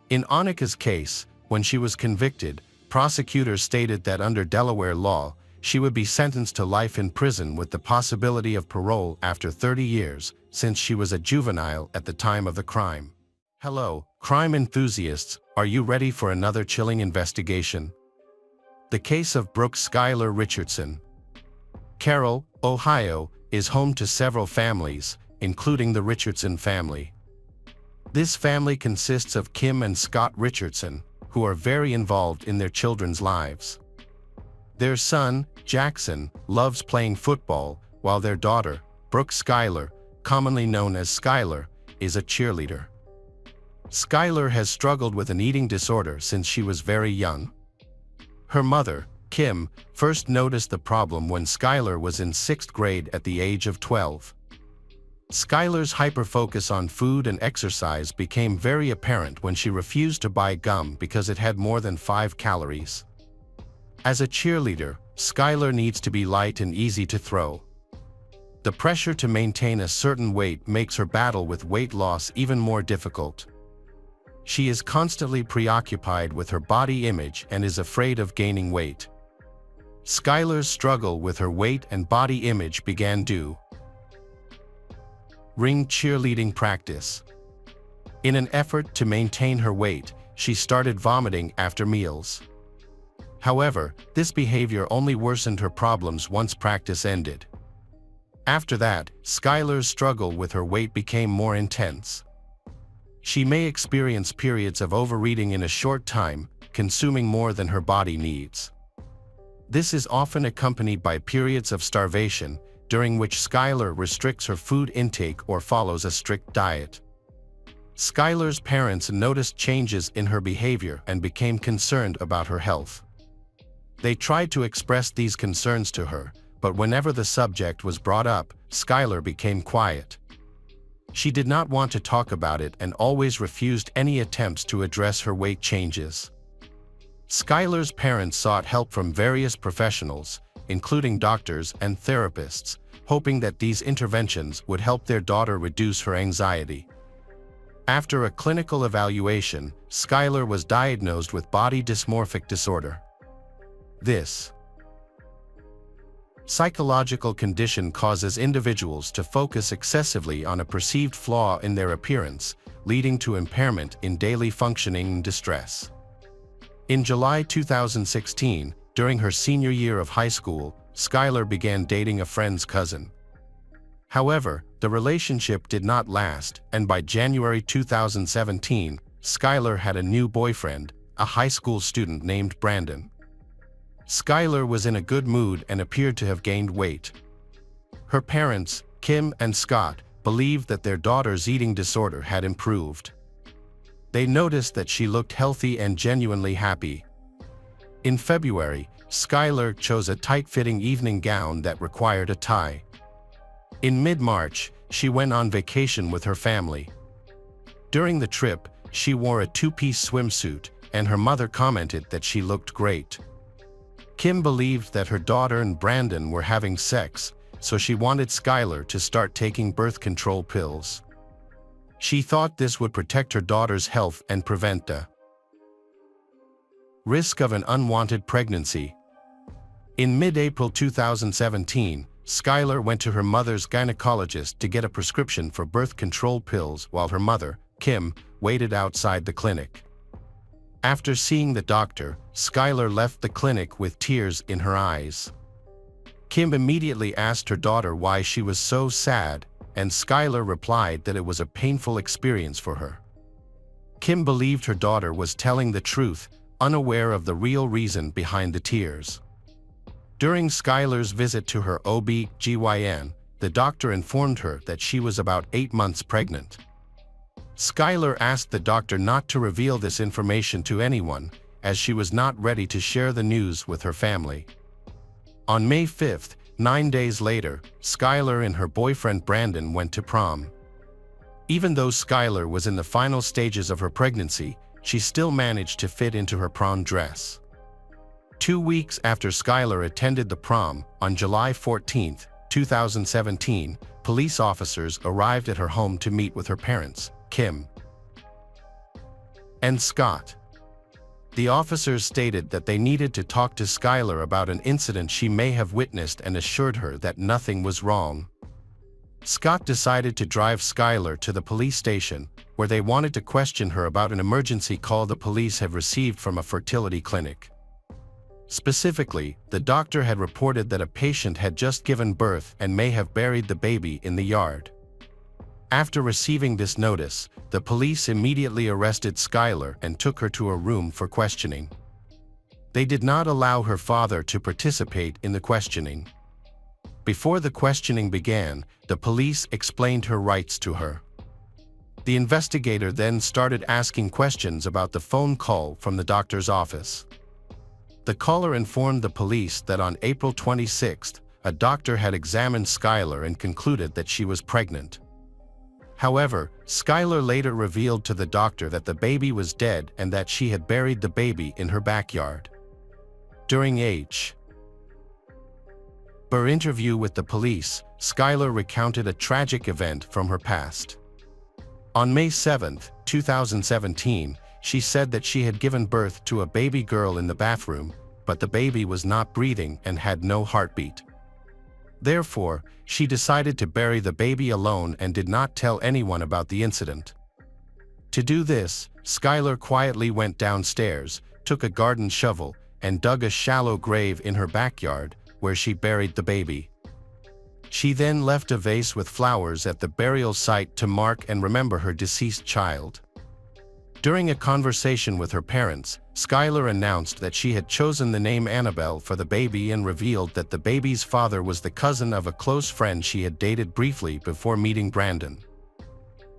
In Annika's case, when she was convicted, prosecutors stated that under Delaware law, she would be sentenced to life in prison with the possibility of parole after 30 years, since she was a juvenile at the time of the crime. Hello, crime enthusiasts, are you ready for another chilling investigation? The case of Skyler Richardson. Carroll, Ohio, is home to several families, including the Richardson family. This family consists of Kim and Scott Richardson, who are very involved in their children's lives. Their son, Jackson, loves playing football, while their daughter, Skyler, commonly known as Skyler, is a cheerleader. Skyler has struggled with an eating disorder since she was very young. Her mother, Kim, first noticed the problem when Skyler was in 6th grade at the age of 12. Skyler's hyperfocus on food and exercise became very apparent when she refused to buy gum because it had more than 5 calories. As a cheerleader, Skyler needs to be light and easy to throw. The pressure to maintain a certain weight makes her battle with weight loss even more difficult. She is constantly preoccupied with her body image and is afraid of gaining weight. Skyler's struggle with her weight and body image began during cheerleading practice. In an effort to maintain her weight, she started vomiting after meals. However, this behavior only worsened her problems once practice ended. After that, Skyler's struggle with her weight became more intense. She may experience periods of overeating in a short time, consuming more than her body needs. This is often accompanied by periods of starvation, during which Skyler restricts her food intake or follows a strict diet. Skyler's parents noticed changes in her behavior and became concerned about her health. They tried to express these concerns to her, but whenever the subject was brought up, Skyler became quiet. She did not want to talk about it and always refused any attempts to address her weight changes. Skyler's parents sought help from various professionals, including doctors and therapists, hoping that these interventions would help their daughter reduce her anxiety. After a clinical evaluation, Skyler was diagnosed with body dysmorphic disorder. This psychological condition causes individuals to focus excessively on a perceived flaw in their appearance, leading to impairment in daily functioning and distress. In July 2016, during her senior year of high school, Skyler began dating a friend's cousin. However, the relationship did not last, and by January 2017, Skyler had a new boyfriend, a high school student named Brandon. Skyler was in a good mood and appeared to have gained weight. Her parents, Kim and Scott, believed that their daughter's eating disorder had improved. They noticed that she looked healthy and genuinely happy. In February, Skyler chose a tight-fitting evening gown that required a tie. In mid-March, she went on vacation with her family. During the trip, she wore a two-piece swimsuit, and her mother commented that she looked great. Kim believed that her daughter and Brandon were having sex, so she wanted Skyler to start taking birth control pills. She thought this would protect her daughter's health and prevent the risk of an unwanted pregnancy. In mid-April 2017, Skyler went to her mother's gynecologist to get a prescription for birth control pills while her mother, Kim, waited outside the clinic. After seeing the doctor, Skyler left the clinic with tears in her eyes. Kim immediately asked her daughter why she was so sad, and Skyler replied that it was a painful experience for her. Kim believed her daughter was telling the truth, unaware of the real reason behind the tears. During Skyler's visit to her OB/GYN, the doctor informed her that she was about 8 months pregnant. Skyler asked the doctor not to reveal this information to anyone, as she was not ready to share the news with her family. On May 5, 9 days later, Skyler and her boyfriend Brandon went to prom. Even though Skyler was in the final stages of her pregnancy, she still managed to fit into her prom dress. 2 weeks after Skyler attended the prom, on July 14, 2017, police officers arrived at her home to meet with her parents, Kim and Scott. The officers stated that they needed to talk to Skyler about an incident she may have witnessed and assured her that nothing was wrong. Scott decided to drive Skyler to the police station, where they wanted to question her about an emergency call the police had received from a fertility clinic. Specifically, the doctor had reported that a patient had just given birth and may have buried the baby in the yard. After receiving this notice, the police immediately arrested Skyler and took her to a room for questioning. They did not allow her father to participate in the questioning. Before the questioning began, the police explained her rights to her. The investigator then started asking questions about the phone call from the doctor's office. The caller informed the police that on April 26, a doctor had examined Skyler and concluded that she was pregnant. However, Skyler later revealed to the doctor that the baby was dead and that she had buried the baby in her backyard. During her interview with the police, Skyler recounted a tragic event from her past. On May 7, 2017, she said that she had given birth to a baby girl in the bathroom, but the baby was not breathing and had no heartbeat. Therefore, she decided to bury the baby alone and did not tell anyone about the incident. To do this, Skyler quietly went downstairs, took a garden shovel, and dug a shallow grave in her backyard, where she buried the baby. She then left a vase with flowers at the burial site to mark and remember her deceased child. During a conversation with her parents, Skyler announced that she had chosen the name Annabelle for the baby and revealed that the baby's father was the cousin of a close friend she had dated briefly before meeting Brandon.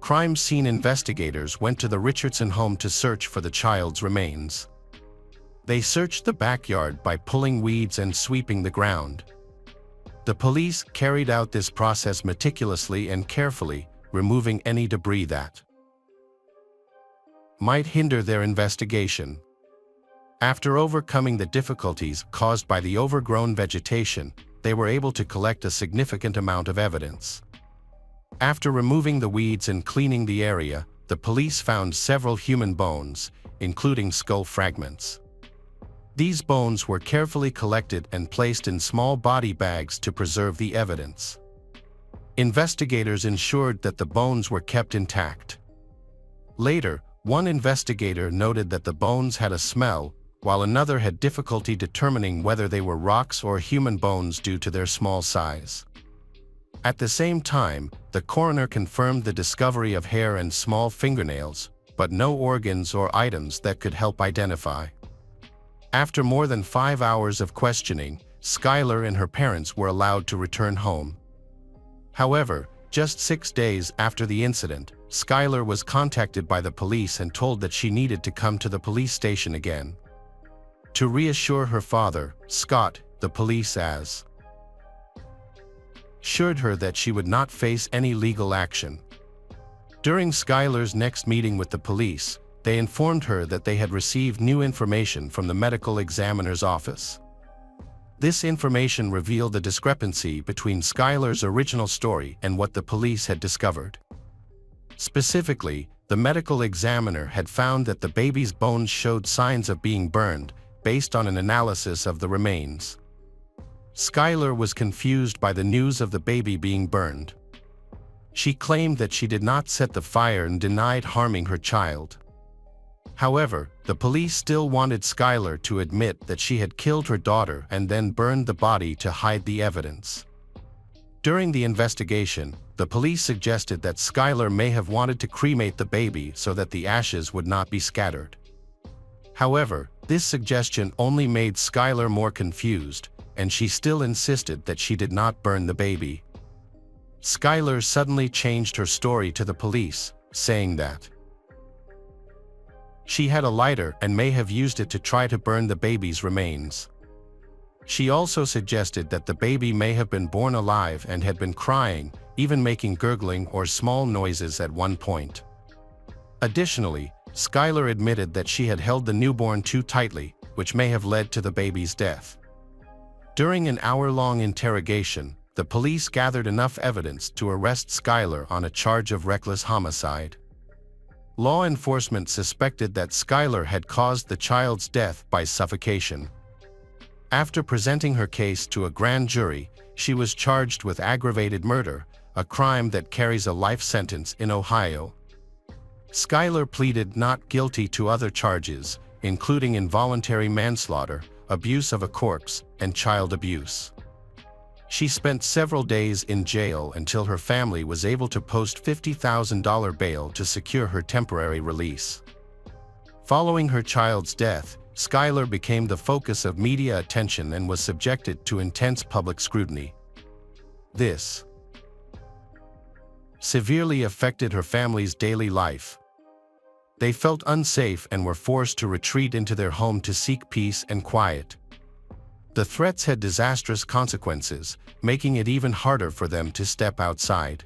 Crime scene investigators went to the Richardson home to search for the child's remains. They searched the backyard by pulling weeds and sweeping the ground. The police carried out this process meticulously and carefully, removing any debris that might hinder their investigation. After overcoming the difficulties caused by the overgrown vegetation, they were able to collect a significant amount of evidence. After removing the weeds and cleaning the area, the police found several human bones, including skull fragments. These bones were carefully collected and placed in small body bags to preserve the evidence. Investigators ensured that the bones were kept intact. Later, one investigator noted that the bones had a smell, while another had difficulty determining whether they were rocks or human bones due to their small size. At the same time, the coroner confirmed the discovery of hair and small fingernails, but no organs or items that could help identify. After more than 5 hours of questioning, Skyler and her parents were allowed to return home. However, just 6 days after the incident, Skyler was contacted by the police and told that she needed to come to the police station again. To reassure her father, Scott, the police assured her that she would not face any legal action. During Skyler's next meeting with the police, they informed her that they had received new information from the medical examiner's office. This information revealed the discrepancy between Skyler's original story and what the police had discovered. Specifically, the medical examiner had found that the baby's bones showed signs of being burned, based on an analysis of the remains. Skyler was confused by the news of the baby being burned. She claimed that she did not set the fire and denied harming her child. However, the police still wanted Skyler to admit that she had killed her daughter and then burned the body to hide the evidence. During the investigation, the police suggested that Skyler may have wanted to cremate the baby so that the ashes would not be scattered. However, this suggestion only made Skyler more confused, and she still insisted that she did not burn the baby. Skyler suddenly changed her story to the police, saying that she had a lighter and may have used it to try to burn the baby's remains. She also suggested that the baby may have been born alive and had been crying, even making gurgling or small noises at one point. Additionally, Skyler admitted that she had held the newborn too tightly, which may have led to the baby's death. During an hour-long interrogation, the police gathered enough evidence to arrest Skyler on a charge of reckless homicide. Law enforcement suspected that Skyler had caused the child's death by suffocation. After presenting her case to a grand jury, she was charged with aggravated murder, a crime that carries a life sentence in Ohio. Skyler pleaded not guilty to other charges, including involuntary manslaughter, abuse of a corpse, and child abuse. She spent several days in jail until her family was able to post $50,000 bail to secure her temporary release. Following her child's death, Skyler became the focus of media attention and was subjected to intense public scrutiny. This severely affected her family's daily life. They felt unsafe and were forced to retreat into their home to seek peace and quiet. The threats had disastrous consequences, making it even harder for them to step outside.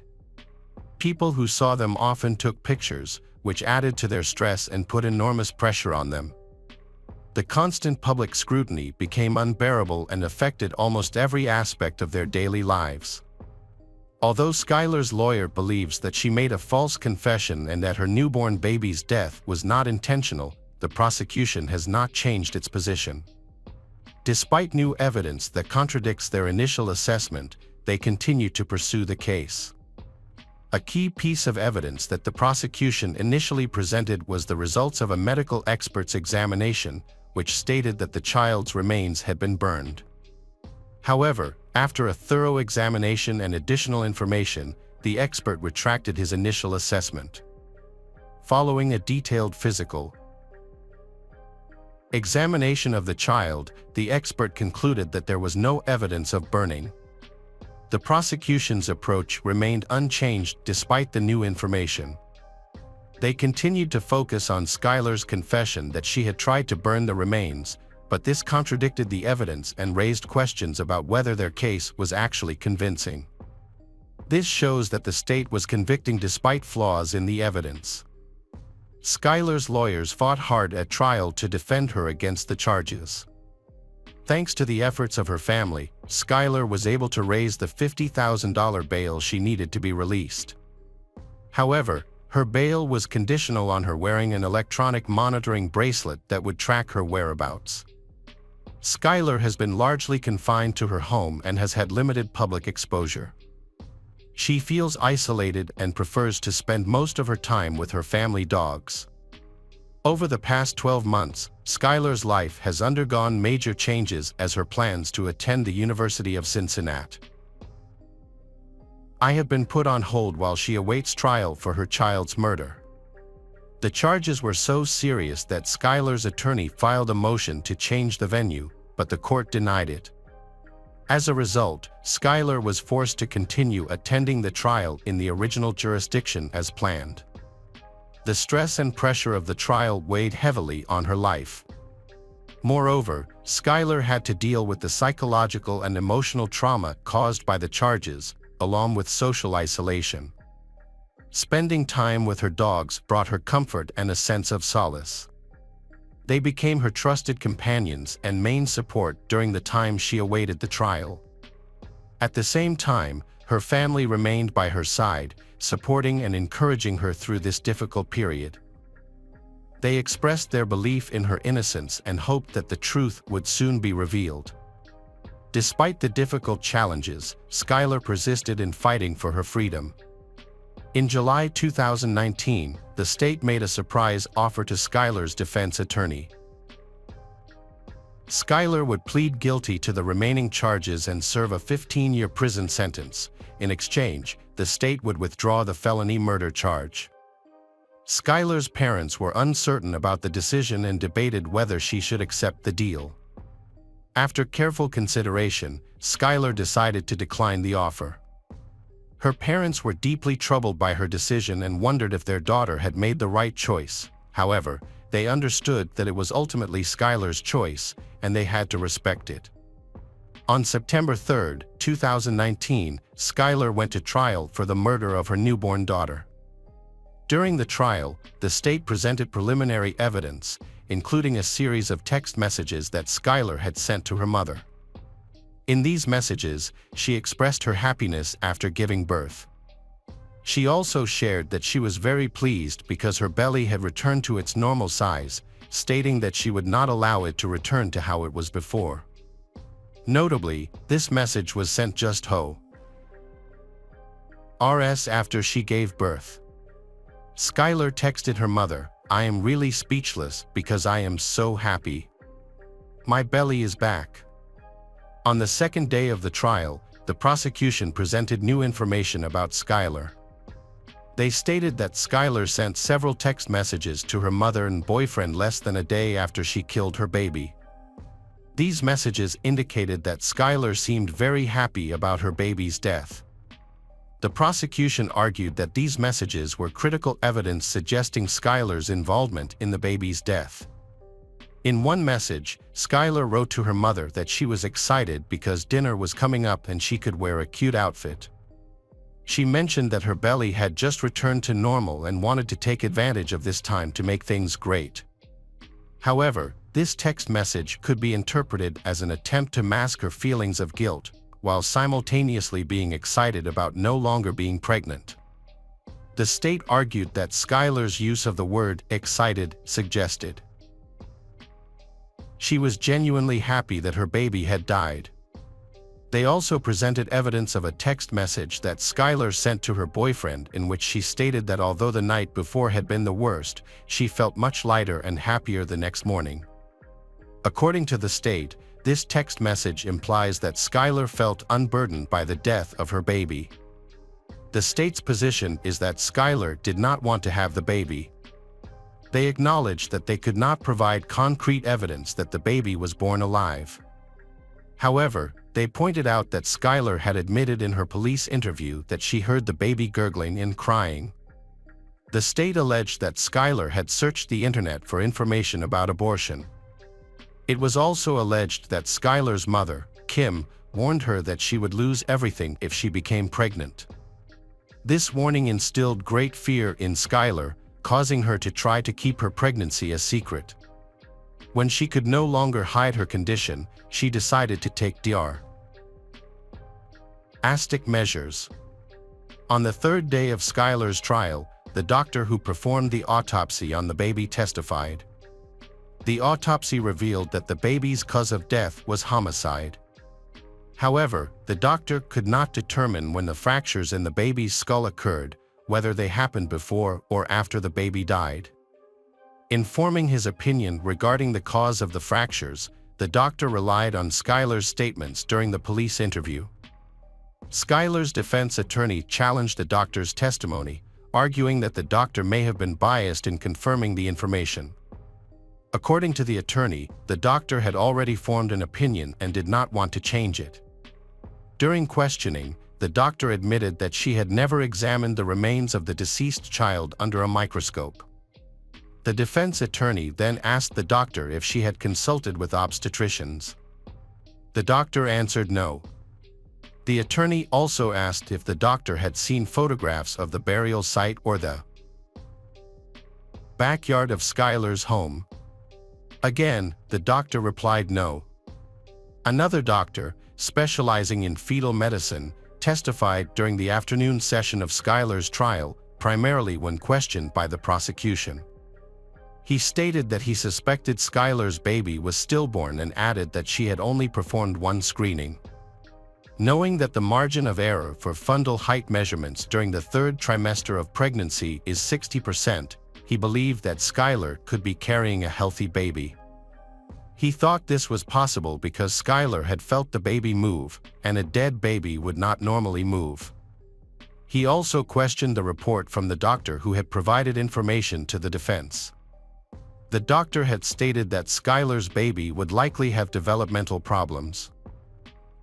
People who saw them often took pictures, which added to their stress and put enormous pressure on them. The constant public scrutiny became unbearable and affected almost every aspect of their daily lives. Although Skyler's lawyer believes that she made a false confession and that her newborn baby's death was not intentional, the prosecution has not changed its position. Despite new evidence that contradicts their initial assessment, they continue to pursue the case. A key piece of evidence that the prosecution initially presented was the results of a medical expert's examination, which stated that the child's remains had been burned. However, after a thorough examination and additional information, the expert retracted his initial assessment. Following a detailed physical examination of the child, the expert concluded that there was no evidence of burning. The prosecution's approach remained unchanged despite the new information. They continued to focus on Skyler's confession that she had tried to burn the remains, but this contradicted the evidence and raised questions about whether their case was actually convincing. This shows that the state was convicting despite flaws in the evidence. Skyler's lawyers fought hard at trial to defend her against the charges. Thanks to the efforts of her family, Skyler was able to raise the $50,000 bail she needed to be released. However, her bail was conditional on her wearing an electronic monitoring bracelet that would track her whereabouts. Skyler has been largely confined to her home and has had limited public exposure. She feels isolated and prefers to spend most of her time with her family dogs. Over the past 12 months, Skyler's life has undergone major changes as her plans to attend the University of Cincinnati have been put on hold while she awaits trial for her child's murder. The charges were so serious that Skyler's attorney filed a motion to change the venue, but the court denied it. As a result, Skyler was forced to continue attending the trial in the original jurisdiction as planned. The stress and pressure of the trial weighed heavily on her life. Moreover, Skyler had to deal with the psychological and emotional trauma caused by the charges, along with social isolation. Spending time with her dogs brought her comfort and a sense of solace. They became her trusted companions and main support during the time she awaited the trial. At the same time, her family remained by her side, supporting and encouraging her through this difficult period. They expressed their belief in her innocence and hoped that the truth would soon be revealed. Despite the difficult challenges, Skyler persisted in fighting for her freedom. In July 2019, the state made a surprise offer to Skyler's defense attorney. Skyler would plead guilty to the remaining charges and serve a 15-year prison sentence. In exchange, the state would withdraw the felony murder charge. Skyler's parents were uncertain about the decision and debated whether she should accept the deal. After careful consideration, Skyler decided to decline the offer. Her parents were deeply troubled by her decision and wondered if their daughter had made the right choice. However, they understood that it was ultimately Skyler's choice, and they had to respect it. On September 3, 2019, Skyler went to trial for the murder of her newborn daughter. During the trial, the state presented preliminary evidence, including a series of text messages that Skyler had sent to her mother. In these messages, she expressed her happiness after giving birth. She also shared that she was very pleased because her belly had returned to its normal size, stating that she would not allow it to return to how it was before. Notably, this message was sent just hours after she gave birth. Skyler texted her mother, "I am really speechless because I am so happy. My belly is back." On the second day of the trial, the prosecution presented new information about Skyler. They stated that Skyler sent several text messages to her mother and boyfriend less than a day after she killed her baby. These messages indicated that Skyler seemed very happy about her baby's death. The prosecution argued that these messages were critical evidence suggesting Skyler's involvement in the baby's death. In one message, Skyler wrote to her mother that she was excited because dinner was coming up and she could wear a cute outfit. She mentioned that her belly had just returned to normal and wanted to take advantage of this time to make things great. However, this text message could be interpreted as an attempt to mask her feelings of guilt, while simultaneously being excited about no longer being pregnant. The state argued that Skyler's use of the word excited suggested She was genuinely happy that her baby had died. They also presented evidence of a text message that Skyler sent to her boyfriend in which she stated that although the night before had been the worst, she felt much lighter and happier the next morning. According to the state, this text message implies that Skyler felt unburdened by the death of her baby. The state's position is that Skyler did not want to have the baby. They acknowledged that they could not provide concrete evidence that the baby was born alive. However, they pointed out that Skyler had admitted in her police interview that she heard the baby gurgling and crying. The state alleged that Skyler had searched the internet for information about abortion. It was also alleged that Skyler's mother, Kim, warned her that she would lose everything if she became pregnant. This warning instilled great fear in Skyler, causing her to try to keep her pregnancy a secret. When she could no longer hide her condition, she decided to take drastic measures. On the third day of Skyler's trial, the doctor who performed the autopsy on the baby testified. The autopsy revealed that the baby's cause of death was homicide. However, the doctor could not determine when the fractures in the baby's skull occurred, whether they happened before or after the baby died. In forming his opinion regarding the cause of the fractures, the doctor relied on Skyler's statements during the police interview. Skyler's defense attorney challenged the doctor's testimony, arguing that the doctor may have been biased in confirming the information. According to the attorney, the doctor had already formed an opinion and did not want to change it. During questioning, the doctor admitted that she had never examined the remains of the deceased child under a microscope. The defense attorney then asked the doctor if she had consulted with obstetricians. The doctor answered no. The attorney also asked if the doctor had seen photographs of the burial site or the backyard of Skyler's home. Again, the doctor replied no. Another doctor, specializing in fetal medicine, testified during the afternoon session of Skyler's trial, primarily when questioned by the prosecution. He stated that he suspected Skyler's baby was stillborn and added that she had only performed one screening. Knowing that the margin of error for fundal height measurements during the third trimester of pregnancy is 60%, he believed that Skyler could be carrying a healthy baby. He thought this was possible because Skyler had felt the baby move, and a dead baby would not normally move. He also questioned the report from the doctor who had provided information to the defense. The doctor had stated that Skyler's baby would likely have developmental problems.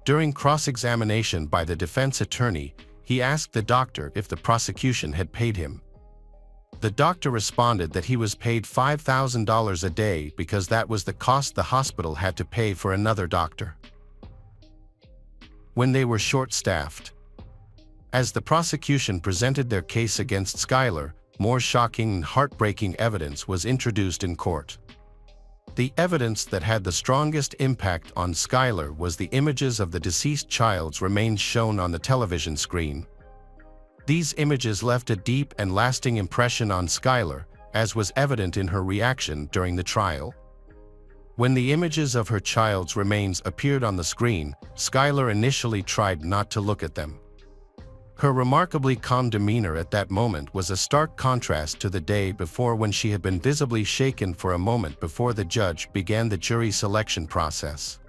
During cross-examination by the defense attorney, he asked the doctor if the prosecution had paid him. The doctor responded that he was paid $5,000 a day because that was the cost the hospital had to pay for another doctor when they were short-staffed. As the prosecution presented their case against Skyler, more shocking and heartbreaking evidence was introduced in court. The evidence that had the strongest impact on Skyler was the images of the deceased child's remains shown on the television screen. These images left a deep and lasting impression on Skyler, as was evident in her reaction during the trial. When the images of her child's remains appeared on the screen, Skyler initially tried not to look at them. Her remarkably calm demeanor at that moment was a stark contrast to the day before when she had been visibly shaken for a moment before the judge began the jury selection process.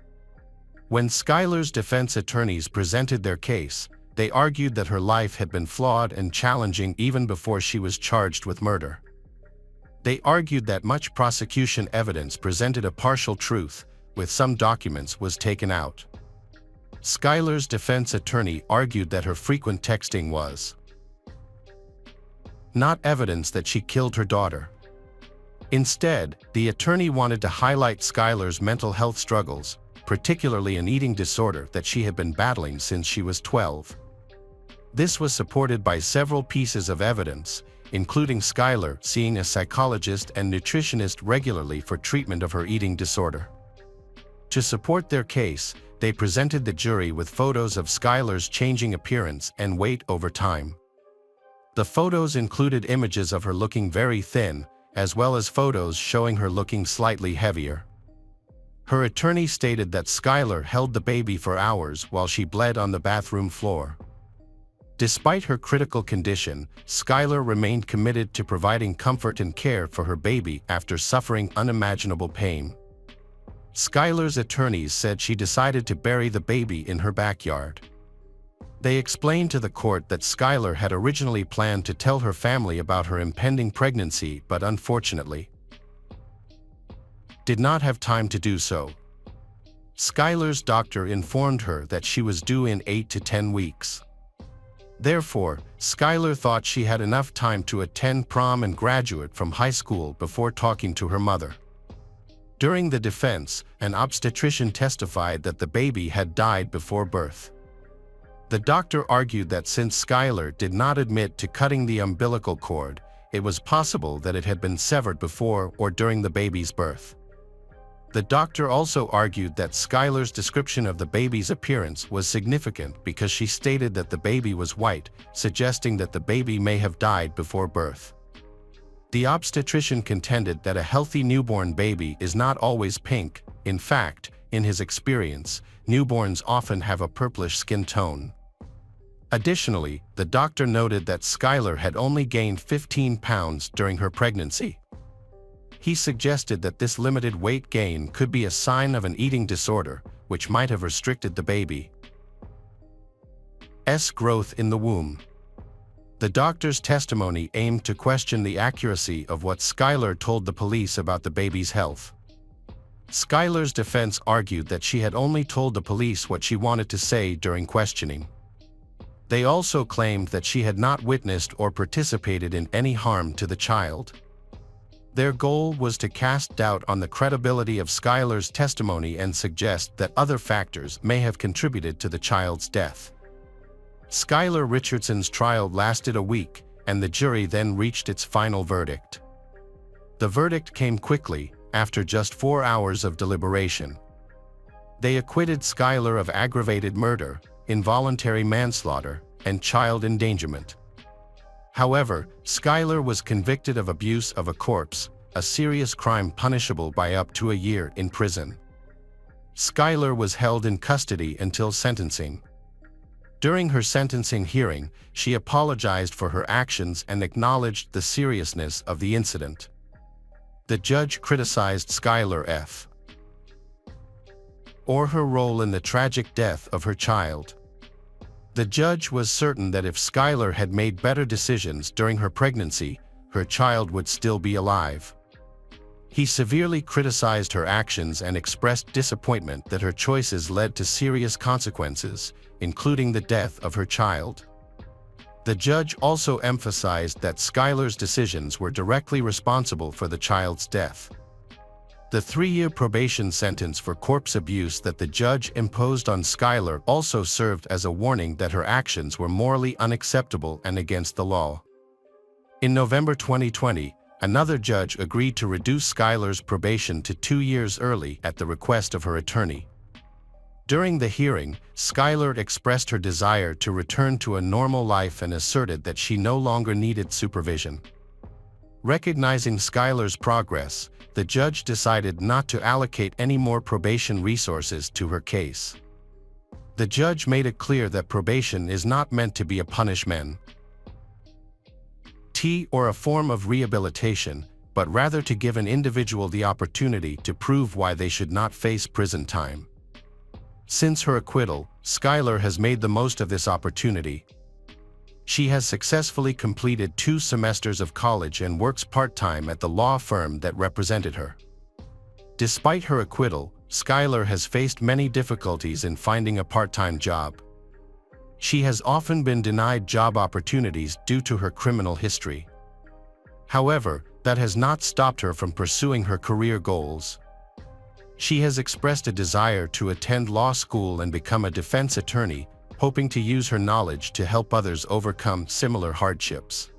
When Skyler's defense attorneys presented their case, they argued that her life had been flawed and challenging even before she was charged with murder. They argued that much prosecution evidence presented a partial truth, with some documents was taken out. Skyler's defense attorney argued that her frequent texting was not evidence that she killed her daughter. Instead, the attorney wanted to highlight Skyler's mental health struggles, particularly an eating disorder that she had been battling since she was 12. This was supported by several pieces of evidence, including Skyler seeing a psychologist and nutritionist regularly for treatment of her eating disorder. To support their case, they presented the jury with photos of Skyler's changing appearance and weight over time. The photos included images of her looking very thin, as well as photos showing her looking slightly heavier. Her attorney stated that Skyler held the baby for hours while she bled on the bathroom floor. Despite her critical condition, Skyler remained committed to providing comfort and care for her baby after suffering unimaginable pain. Skyler's attorneys said she decided to bury the baby in her backyard. They explained to the court that Skyler had originally planned to tell her family about her impending pregnancy but unfortunately did not have time to do so. Skyler's doctor informed her that she was due in 8 to 10 weeks. Therefore, Skyler thought she had enough time to attend prom and graduate from high school before talking to her mother. During the defense, an obstetrician testified that the baby had died before birth. The doctor argued that since Skyler did not admit to cutting the umbilical cord, it was possible that it had been severed before or during the baby's birth. The doctor also argued that Skyler's description of the baby's appearance was significant because she stated that the baby was white, suggesting that the baby may have died before birth. The obstetrician contended that a healthy newborn baby is not always pink. In fact, in his experience, newborns often have a purplish skin tone. Additionally, the doctor noted that Skyler had only gained 15 pounds during her pregnancy. He suggested that this limited weight gain could be a sign of an eating disorder, which might have restricted the baby's growth in the womb. The doctor's testimony aimed to question the accuracy of what Skyler told the police about the baby's health. Skyler's defense argued that she had only told the police what she wanted to say during questioning. They also claimed that she had not witnessed or participated in any harm to the child. Their goal was to cast doubt on the credibility of Skyler's testimony and suggest that other factors may have contributed to the child's death. Skyler Richardson's trial lasted a week, and the jury then reached its final verdict. The verdict came quickly, after just 4 hours of deliberation. They acquitted Skyler of aggravated murder, involuntary manslaughter, and child endangerment. However, Skyler was convicted of abuse of a corpse, a serious crime punishable by up to a year in prison. Skyler was held in custody until sentencing. During her sentencing hearing, she apologized for her actions and acknowledged the seriousness of the incident. The judge criticized Skyler for her role in the tragic death of her child. The judge was certain that if Skyler had made better decisions during her pregnancy, her child would still be alive. He severely criticized her actions and expressed disappointment that her choices led to serious consequences, including the death of her child. The judge also emphasized that Skyler's decisions were directly responsible for the child's death. The 3-year probation sentence for corpse abuse that the judge imposed on Skyler also served as a warning that her actions were morally unacceptable and against the law. In November 2020, another judge agreed to reduce Skyler's probation to 2 years early at the request of her attorney. During the hearing, Skyler expressed her desire to return to a normal life and asserted that she no longer needed supervision. Recognizing Skyler's progress, the judge decided not to allocate any more probation resources to her case. The judge made it clear that probation is not meant to be a punishment or a form of rehabilitation, but rather to give an individual the opportunity to prove why they should not face prison time. Since her acquittal, Skyler has made the most of this opportunity. She has successfully completed 2 semesters of college and works part-time at the law firm that represented her. Despite her acquittal, Skyler has faced many difficulties in finding a part-time job. She has often been denied job opportunities due to her criminal history. However, that has not stopped her from pursuing her career goals. She has expressed a desire to attend law school and become a defense attorney, hoping to use her knowledge to help others overcome similar hardships.